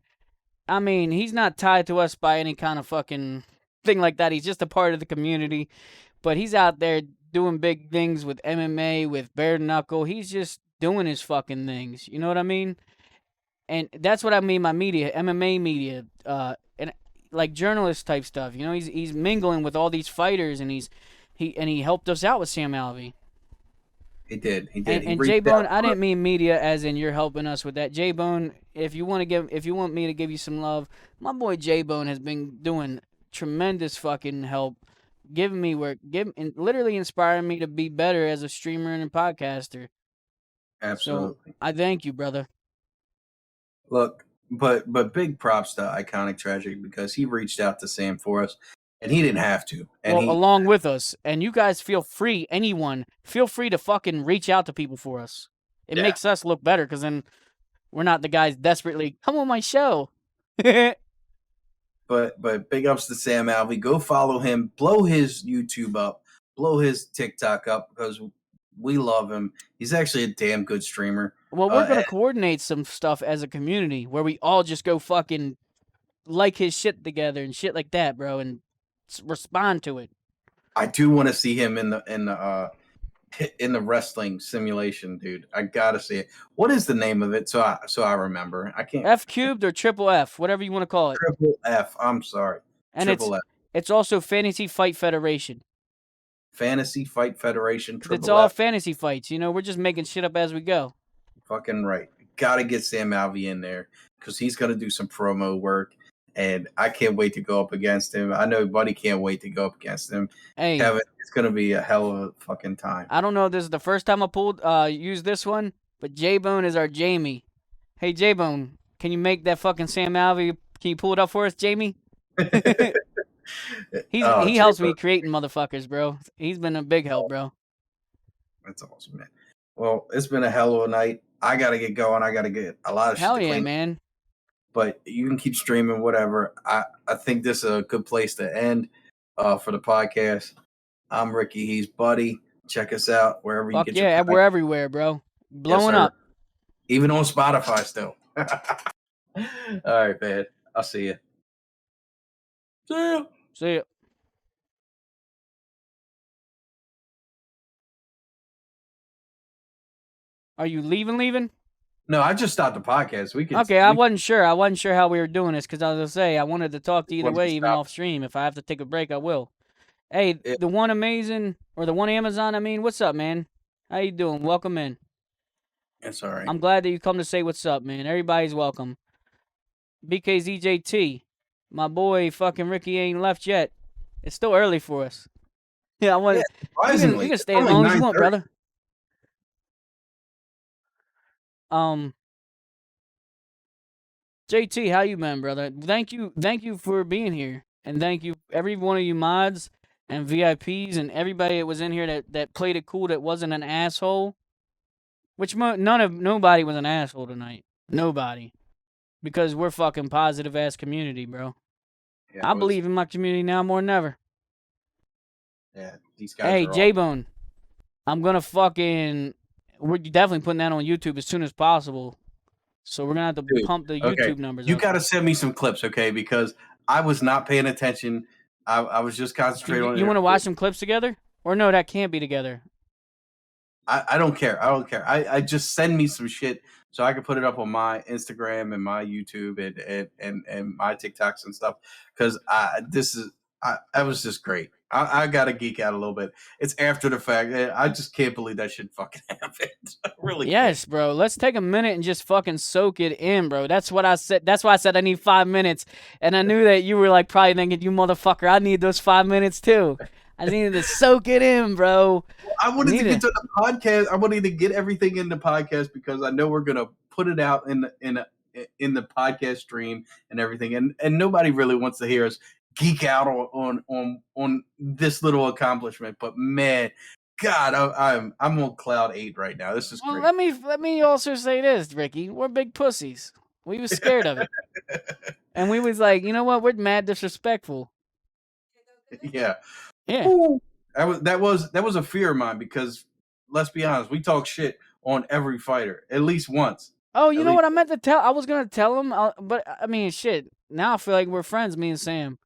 I mean, he's not tied to us by any kind of fucking thing like that. He's just a part of the community, but he's out there doing big things with MMA, with bare knuckle. He's just doing his fucking things. You know what I mean? And that's what I mean by media, MMA media, and like journalist type stuff. He's mingling with all these fighters, and he helped us out with Sam Alvey. He did. And J-Bone, I didn't mean media as in you're helping us with that. J-Bone, if you want me to give you some love, my boy J-Bone has been doing tremendous fucking help, giving me work, and literally inspiring me to be better as a streamer and a podcaster. Absolutely. So, I thank you, brother. Look, but big props to Iconic Tragic because he reached out to Sam for us. And he didn't have to. And along with us. And you guys feel free to fucking reach out to people for us. It makes us look better because then we're not the guys desperately, come on my show. But big ups to Sam Alvey. Go follow him. Blow his YouTube up. Blow his TikTok up because we love him. He's actually a damn good streamer. Well, we're going to coordinate some stuff as a community where we all just go fucking like his shit together and shit like that, bro, and respond to it. I do want to see him in the wrestling simulation, dude. I gotta see it. What is the name of it? So I remember. I can't. F cubed or triple F, whatever you want to call it. Triple F. I'm sorry. And triple F. It's also Fantasy Fight Federation. Fantasy Fight Federation. It's all fantasy fights. We're just making shit up as we go. Fucking right. Gotta get Sam Alvey in there because he's gonna do some promo work. And I can't wait to go up against him. I know Buddy can't wait to go up against him. Hey, Kevin, it's going to be a hell of a fucking time. I don't know if this is the first time I used this one, but J-Bone is our Jamie. Hey, J-Bone, can you make that fucking Sam Alvey? Can you pull it up for us, Jamie? He helps me creating motherfuckers, bro. He's been a big help, bro. That's awesome, man. Well, it's been a hell of a night. I got to get going. I got to get a lot of shit to clean. Man. But you can keep streaming, whatever. I think this is a good place to end for the podcast. I'm Ricky. He's Buddy. Check us out wherever you Fuck get yeah, your we're everywhere, bro. Blowing sir. up. Even on Spotify still. All right, man. I'll see you. See ya. See ya. Are you leaving? No, I just stopped the podcast. We can. Okay, I wasn't sure. I wasn't sure how we were doing this because I was gonna say I wanted to talk to you either Wanted to way, even stop. off stream. If I have to take a break, I will. Hey, Yeah. the one amazing or the one Amazon. I mean, what's up, man? How you doing? Welcome in. It's all right. I'm glad that you come to say what's up, man. Everybody's welcome. BKZJT, my boy, fucking Ricky ain't left yet. It's still early for us. Yeah, I want. Surprisingly, You can it's stay as only long as you want, 9:30. brother. JT, how you been, brother? Thank you for being here, and thank you every one of you mods and VIPs and everybody that was in here that played it cool, that wasn't an asshole. Which nobody was an asshole tonight. Nobody, because we're fucking positive ass community, bro. Yeah, I believe in my community now more than ever. Yeah, these guys Hey, are J Bone, I'm gonna fucking. We're definitely putting that on YouTube as soon as possible. So we're gonna have to pump the YouTube numbers You up. got to send me some clips, okay? Because I was not paying attention. I was just concentrating on it. You want to watch some clips together? Or no, that can't be together. I don't care. I don't care. I just send me some shit so I can put it up on my Instagram and my YouTube and my TikToks and stuff. Because that was just great. I got to geek out a little bit. It's after the fact. I just can't believe that shit fucking happened. I really Yes, bro. Let's take a minute and just fucking soak it in, bro. That's what I said. That's why I said I need 5 minutes. And I knew that you were like probably thinking, you motherfucker, I need those 5 minutes too. I needed to soak it in, bro. I wanted to get to the podcast. I wanted to get everything in the podcast because I know we're gonna put it out in the podcast stream and everything, and nobody really wants to hear us geek out on this little accomplishment. But man, God, I'm on cloud 8 right now. This is Well, great. let me also say this, Ricky. We're big pussies. We was scared of it, and we was like, you know what? We're mad disrespectful. Yeah. Yeah. Ooh. That was a fear of mine because let's be honest, we talk shit on every fighter at least once. Oh, you know what I meant to tell? I was gonna tell him, but I mean, shit. Now I feel like we're friends, me and Sam.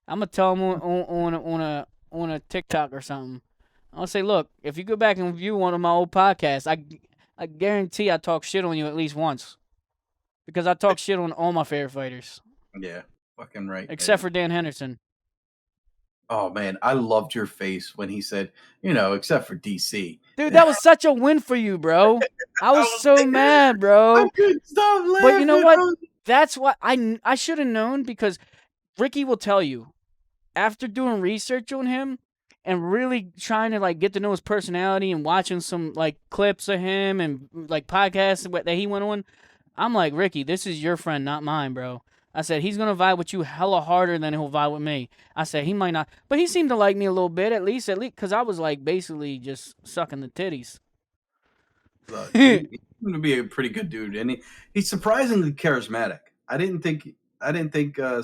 I'm gonna tell him on a TikTok or something. I'll say, look, if you go back and view one of my old podcasts, I guarantee I talk shit on you at least once, because I talk shit on all my favorite fighters. Yeah, fucking right. Except for Dan Henderson. Oh man, I loved your face when he said, except for DC. Dude, that was such a win for you, bro. I was so mad, bro. I couldn't stop laughing. But you know what? That's what I should have known, because Ricky will tell you, after doing research on him and really trying to like get to know his personality and watching some like clips of him and like podcasts that he went on, I'm like, Ricky, this is your friend, not mine, bro. I said, he's going to vibe with you hella harder than he'll vibe with me. I said, he might not. But he seemed to like me a little bit, at least, because I was, like, basically just sucking the titties. Look, he's going to be a pretty good dude. And he's surprisingly charismatic. I didn't think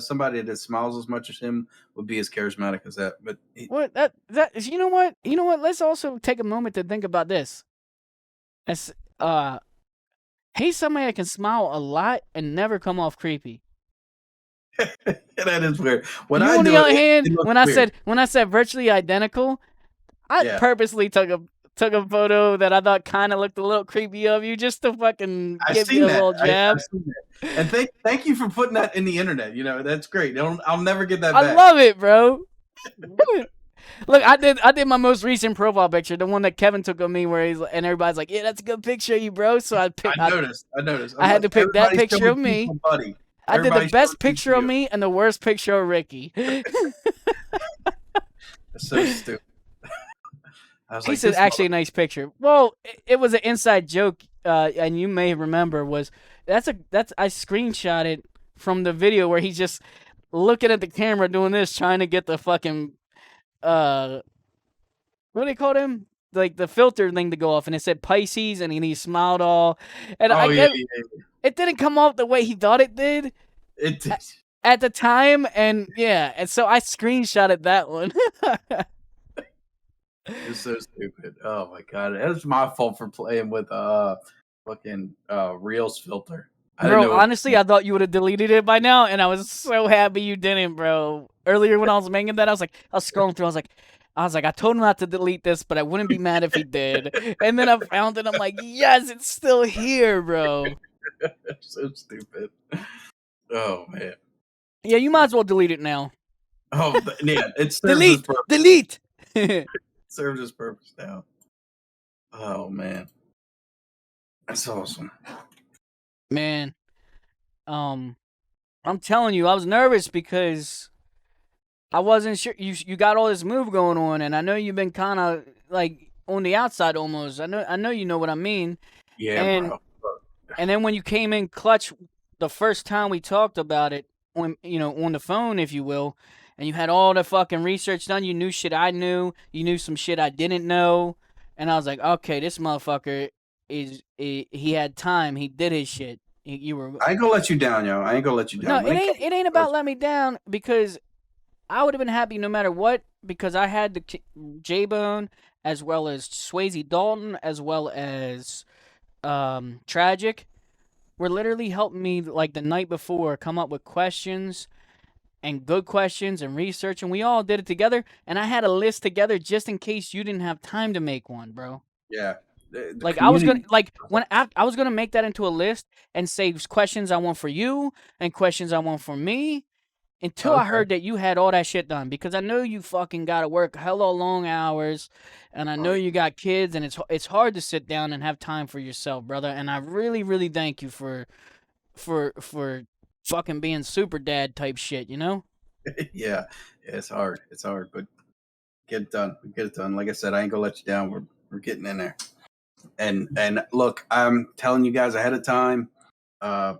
somebody that smiles as much as him would be as charismatic as that. But you know what? You know what? Let's also take a moment to think about this. He's somebody that can smile a lot and never come off creepy. That is weird. On the other hand, when I said virtually identical, I purposely took a photo that I thought kind of looked a little creepy of you, just to fucking give you a little jab. And thank you for putting that in the internet. That's great. I'll never get that back. I love it, bro. Look, I did my most recent profile picture, the one that Kevin took of me, and everybody's like, "Yeah, that's a good picture of you, bro." So I noticed. I had to pick that picture of me. I did the best picture of me and the worst picture of Ricky. That's so stupid. He said, actually a nice picture. Well, it was an inside joke, and you may remember I screenshotted from the video where he's just looking at the camera doing this, trying to get the fucking what do they call him? Like the filter thing to go off, and it said Pisces, and he smiled all. And it didn't come off the way he thought it did. It did at the time, and so I screenshotted that one. It's so stupid. Oh my god, it's my fault for playing with fucking Reels filter. I didn't Bro, know. honestly, I thought you would have deleted it by now, and I was so happy you didn't, bro. Earlier when I was making that, I was scrolling through, I was like, I told him not to delete this, but I wouldn't be mad if he did. And then I found it, I'm like, yes, it's still here, bro. So stupid. Oh man. Yeah, you might as well delete it now. Oh yeah, it serves its purpose. Delete. Serves its purpose now. Oh man, that's awesome. Man, I'm telling you, I was nervous because I wasn't sure you got all this move going on, and I know you've been kind of like on the outside almost. I know you know what I mean. Yeah, And bro. and then when you came in clutch the first time we talked about it on on the phone, if you will, and you had all the fucking research done, you knew shit I knew, you knew some shit I didn't know, and I was like, okay, this motherfucker he had time, he did his shit. You were I ain't gonna let you down, yo. I ain't gonna let you no, down. it ain't about let me down because I would have been happy no matter what because I had the J-Bone as well as Swayze Dalton as well as Tragic were literally helping me like the night before come up with questions and good questions and research, and we all did it together, and I had a list together just in case you didn't have time to make one, bro. Yeah, the Like I was gonna community. like when I was gonna make that into a list and say questions I want for you and questions I want for me until I Okay. heard that you had all that shit done because I know you fucking gotta work hella long hours, and I know Yeah. you got kids, and it's hard to sit down and have time for yourself, brother. And I really, really thank you for fucking being super dad type shit, you know? Yeah, it's hard. It's hard, but get it done. We get it done. Like I said, I ain't gonna let you down. We're getting in there. And look, I'm telling you guys ahead of time. Uh,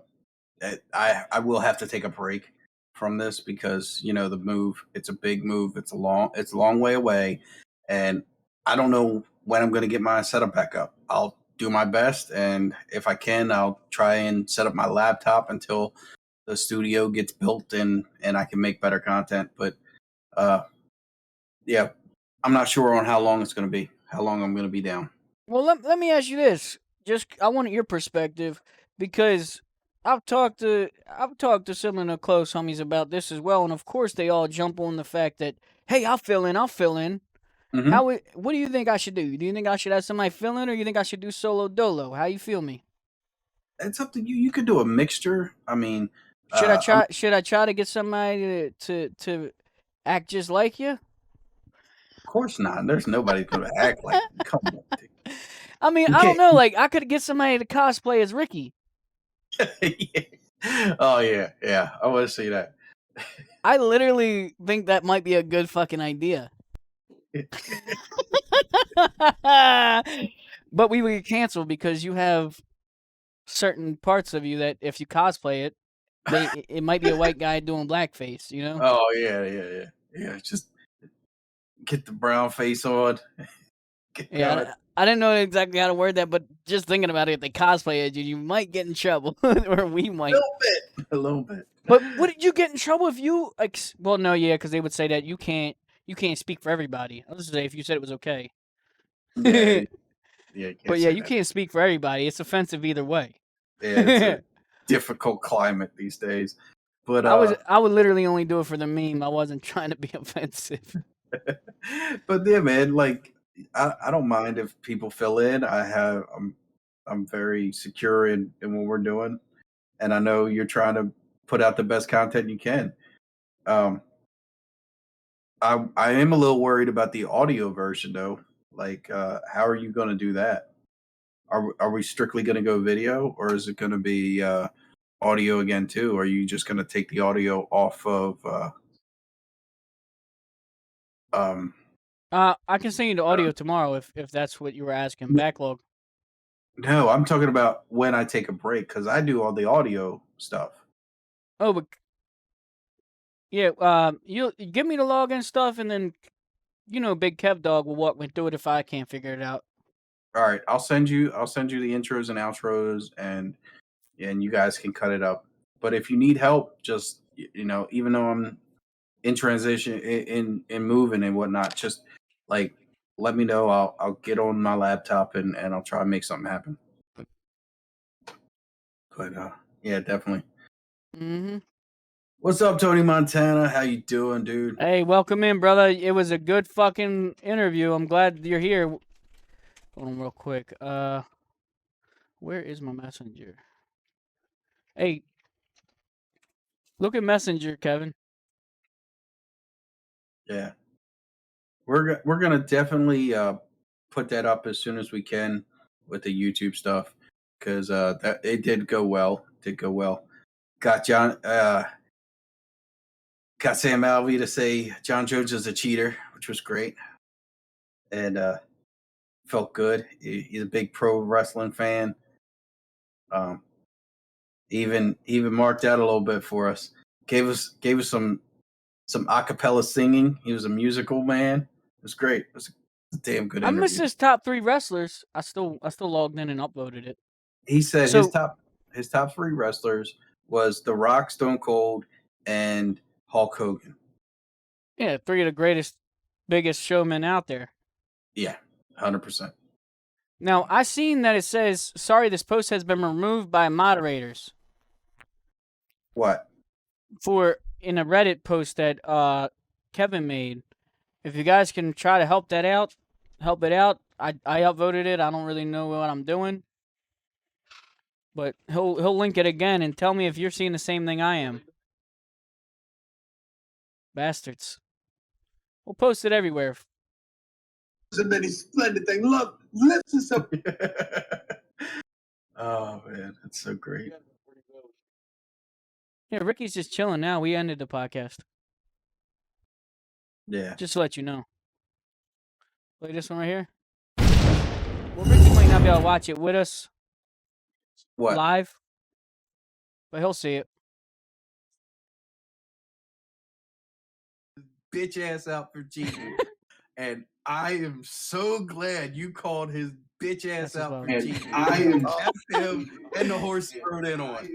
I will have to take a break from this because the move. It's a big move. It's a long way away, and I don't know when I'm going to get my setup back up. I'll do my best, and if I can, I'll try and set up my laptop until the studio gets built and I can make better content. But yeah, I'm not sure on how long it's going to be. How long I'm going to be down. Well, let me ask you this. Just I want your perspective because I've talked to some of the close homies about this as well, and of course they all jump on the fact that hey, I'll fill in. Mm-hmm. What do you think I should do? Do you think I should have somebody fill in, or you think I should do solo dolo? How you feel me? It's up to you. You could do a mixture. I mean, Should I I'm, try? Should I try to get somebody to act just like you? of course not. There's nobody going to act like. Come on, dude. I mean, You I don't can't. know. Like, I could get somebody to cosplay as Ricky. Yeah. Oh yeah, yeah. I want to see that. I literally think that might be a good fucking idea. But we would get canceled because you have certain parts of you that if you cosplay it, it might be a white guy doing blackface, you know? Oh yeah. Just get the brown face on. Get going. Yeah, I didn't know exactly how to word that, but just thinking about it, if they cosplay as you, you might get in trouble, or we A might. little bit. A little bit. But would you get in trouble if you like? Well, no, yeah, because they would say that you can't speak for everybody. Let's say if you said it was okay. Yeah. Yeah. You But can't yeah, say you that. can't speak for everybody. It's offensive either way. Yeah. It's a difficult climate these days. But I would literally only do it for the meme. I wasn't trying to be offensive. but yeah, man. Like I don't mind if people fill in. I'm very secure in what we're doing, and I know you're trying to put out the best content you can. Um, I am a little worried about the audio version though. Like, how are you going to do that? Are we strictly going to go video, or is it going to be audio again too? Or are you just going to take the audio off of? Um, I can send you the audio tomorrow if that's what you were asking. Backlog. no, I'm talking about when I take a break because I do all the audio stuff. Oh, but yeah, you give me the login stuff, and then Big Kev Dog will walk me through it if I can't figure it out. All right, I'll send you the intros and outros, and you guys can cut it up. But if you need help, just even though I'm in transition in moving and whatnot, just like let me know. I'll get on my laptop and I'll try and make something happen. But yeah, definitely. Mm-hmm. What's up, Tony Montana? How you doing, dude? Hey, welcome in, brother. It was a good fucking interview. I'm glad you're here. Hold on real quick. Where is my messenger? Hey, look at Messenger, Kevin. Yeah, we're gonna definitely put that up as soon as we can with the YouTube stuff because that it did go well. Got Sam Alvey to say John Jones is a cheater, which was great, and felt good. He's a big pro wrestling fan. Even marked out a little bit for us. Gave us some acapella singing. He was a musical man. It was great. It was a damn good I interview. missed his top 3 wrestlers. I still logged in and uploaded it. He said So- his top 3 wrestlers was The Rock, Stone Cold, and Hulk Hogan. Yeah, 3 of the greatest, biggest showmen out there. Yeah, 100%. Now, I seen that it says, sorry, this post has been removed by moderators. What? In a Reddit post that Kevin made. If you guys can try to help it out. I upvoted it. I don't really know what I'm doing. But he'll link it again and tell me if you're seeing the same thing I am. Bastards. We'll post it everywhere. So many splendid things. Look, lifts us up. Oh man, that's so great. Yeah, Ricky's just chilling now. We ended the podcast. Yeah. Just to let you know. Play this one right here. Well, Ricky might not be able to watch it with us What? live, but he'll see it. Bitch ass out for cheating. And I am so glad you called his bitch ass out for cheating. I am him and the horse rode in on.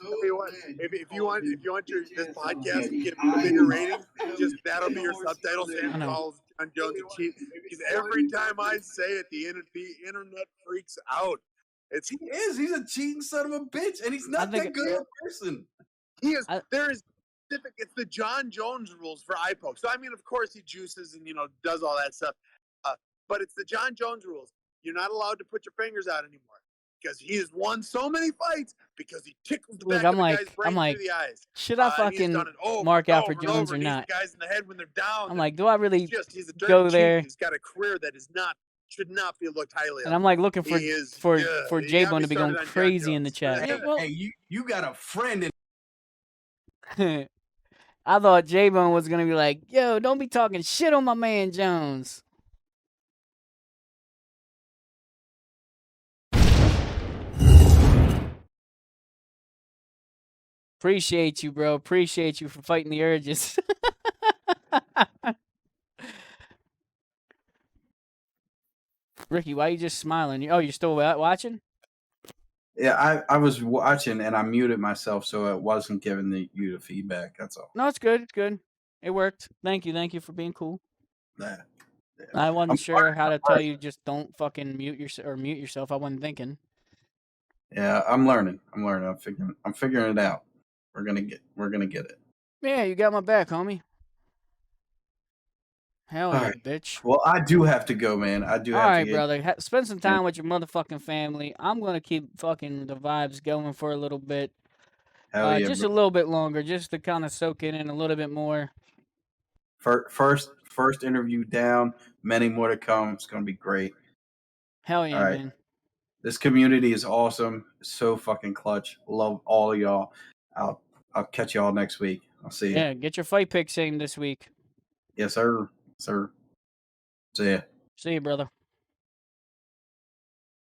If you want this podcast to get bigger ratings, just that'll be your subtitle. Sam calls John Jones a cheat. Because every time I say it, the internet freaks out. He's a cheating son of a bitch, and he's not that good of a person. He is. There is specific. It's the John Jones rules for eye poke. So I mean, of course, he juices and does all that stuff. But it's the John Jones rules. You're not allowed to put your fingers out anymore because he has won so many fights because he tickles the back of the guy's brain through the eyes. Should I fucking mark out for Jones or not? The guys in the head when they're down. I'm like, do I really he's a dirty go there? He's got a career that should not be looked highly. And I'm like looking for J-Bone to be going crazy in the chat. Hey, you got a friend in. I thought J-Bone was gonna be like, yo, don't be talking shit on my man Jones. Appreciate you, bro. Appreciate you for fighting the urges. Ricky, why are you just smiling? Oh, you're still watching? Yeah, I was watching and I muted myself so it wasn't giving you the feedback. That's all. No, it's good. It's good. It worked. Thank you for being cool. Yeah. I wasn't sure how to tell you just don't fucking mute yourself. I wasn't thinking. Yeah, I'm learning. I'm figuring it out. We're gonna get it. Yeah, you got my back, homie. Hell yeah, bitch. Well, I do have to go, man. I do have to. All right, brother. Spend some time with your motherfucking family. I'm gonna keep fucking the vibes going for a little bit. Hell yeah, just a little bit longer, just to kind of soak it in a little bit more. First interview down. Many more to come. It's gonna be great. Hell yeah, man. This community is awesome. So fucking clutch. Love all of y'all. I'll catch y'all next week. I'll see you. Yeah, get your fight picks in this week. Yes, sir. See ya. See you, brother.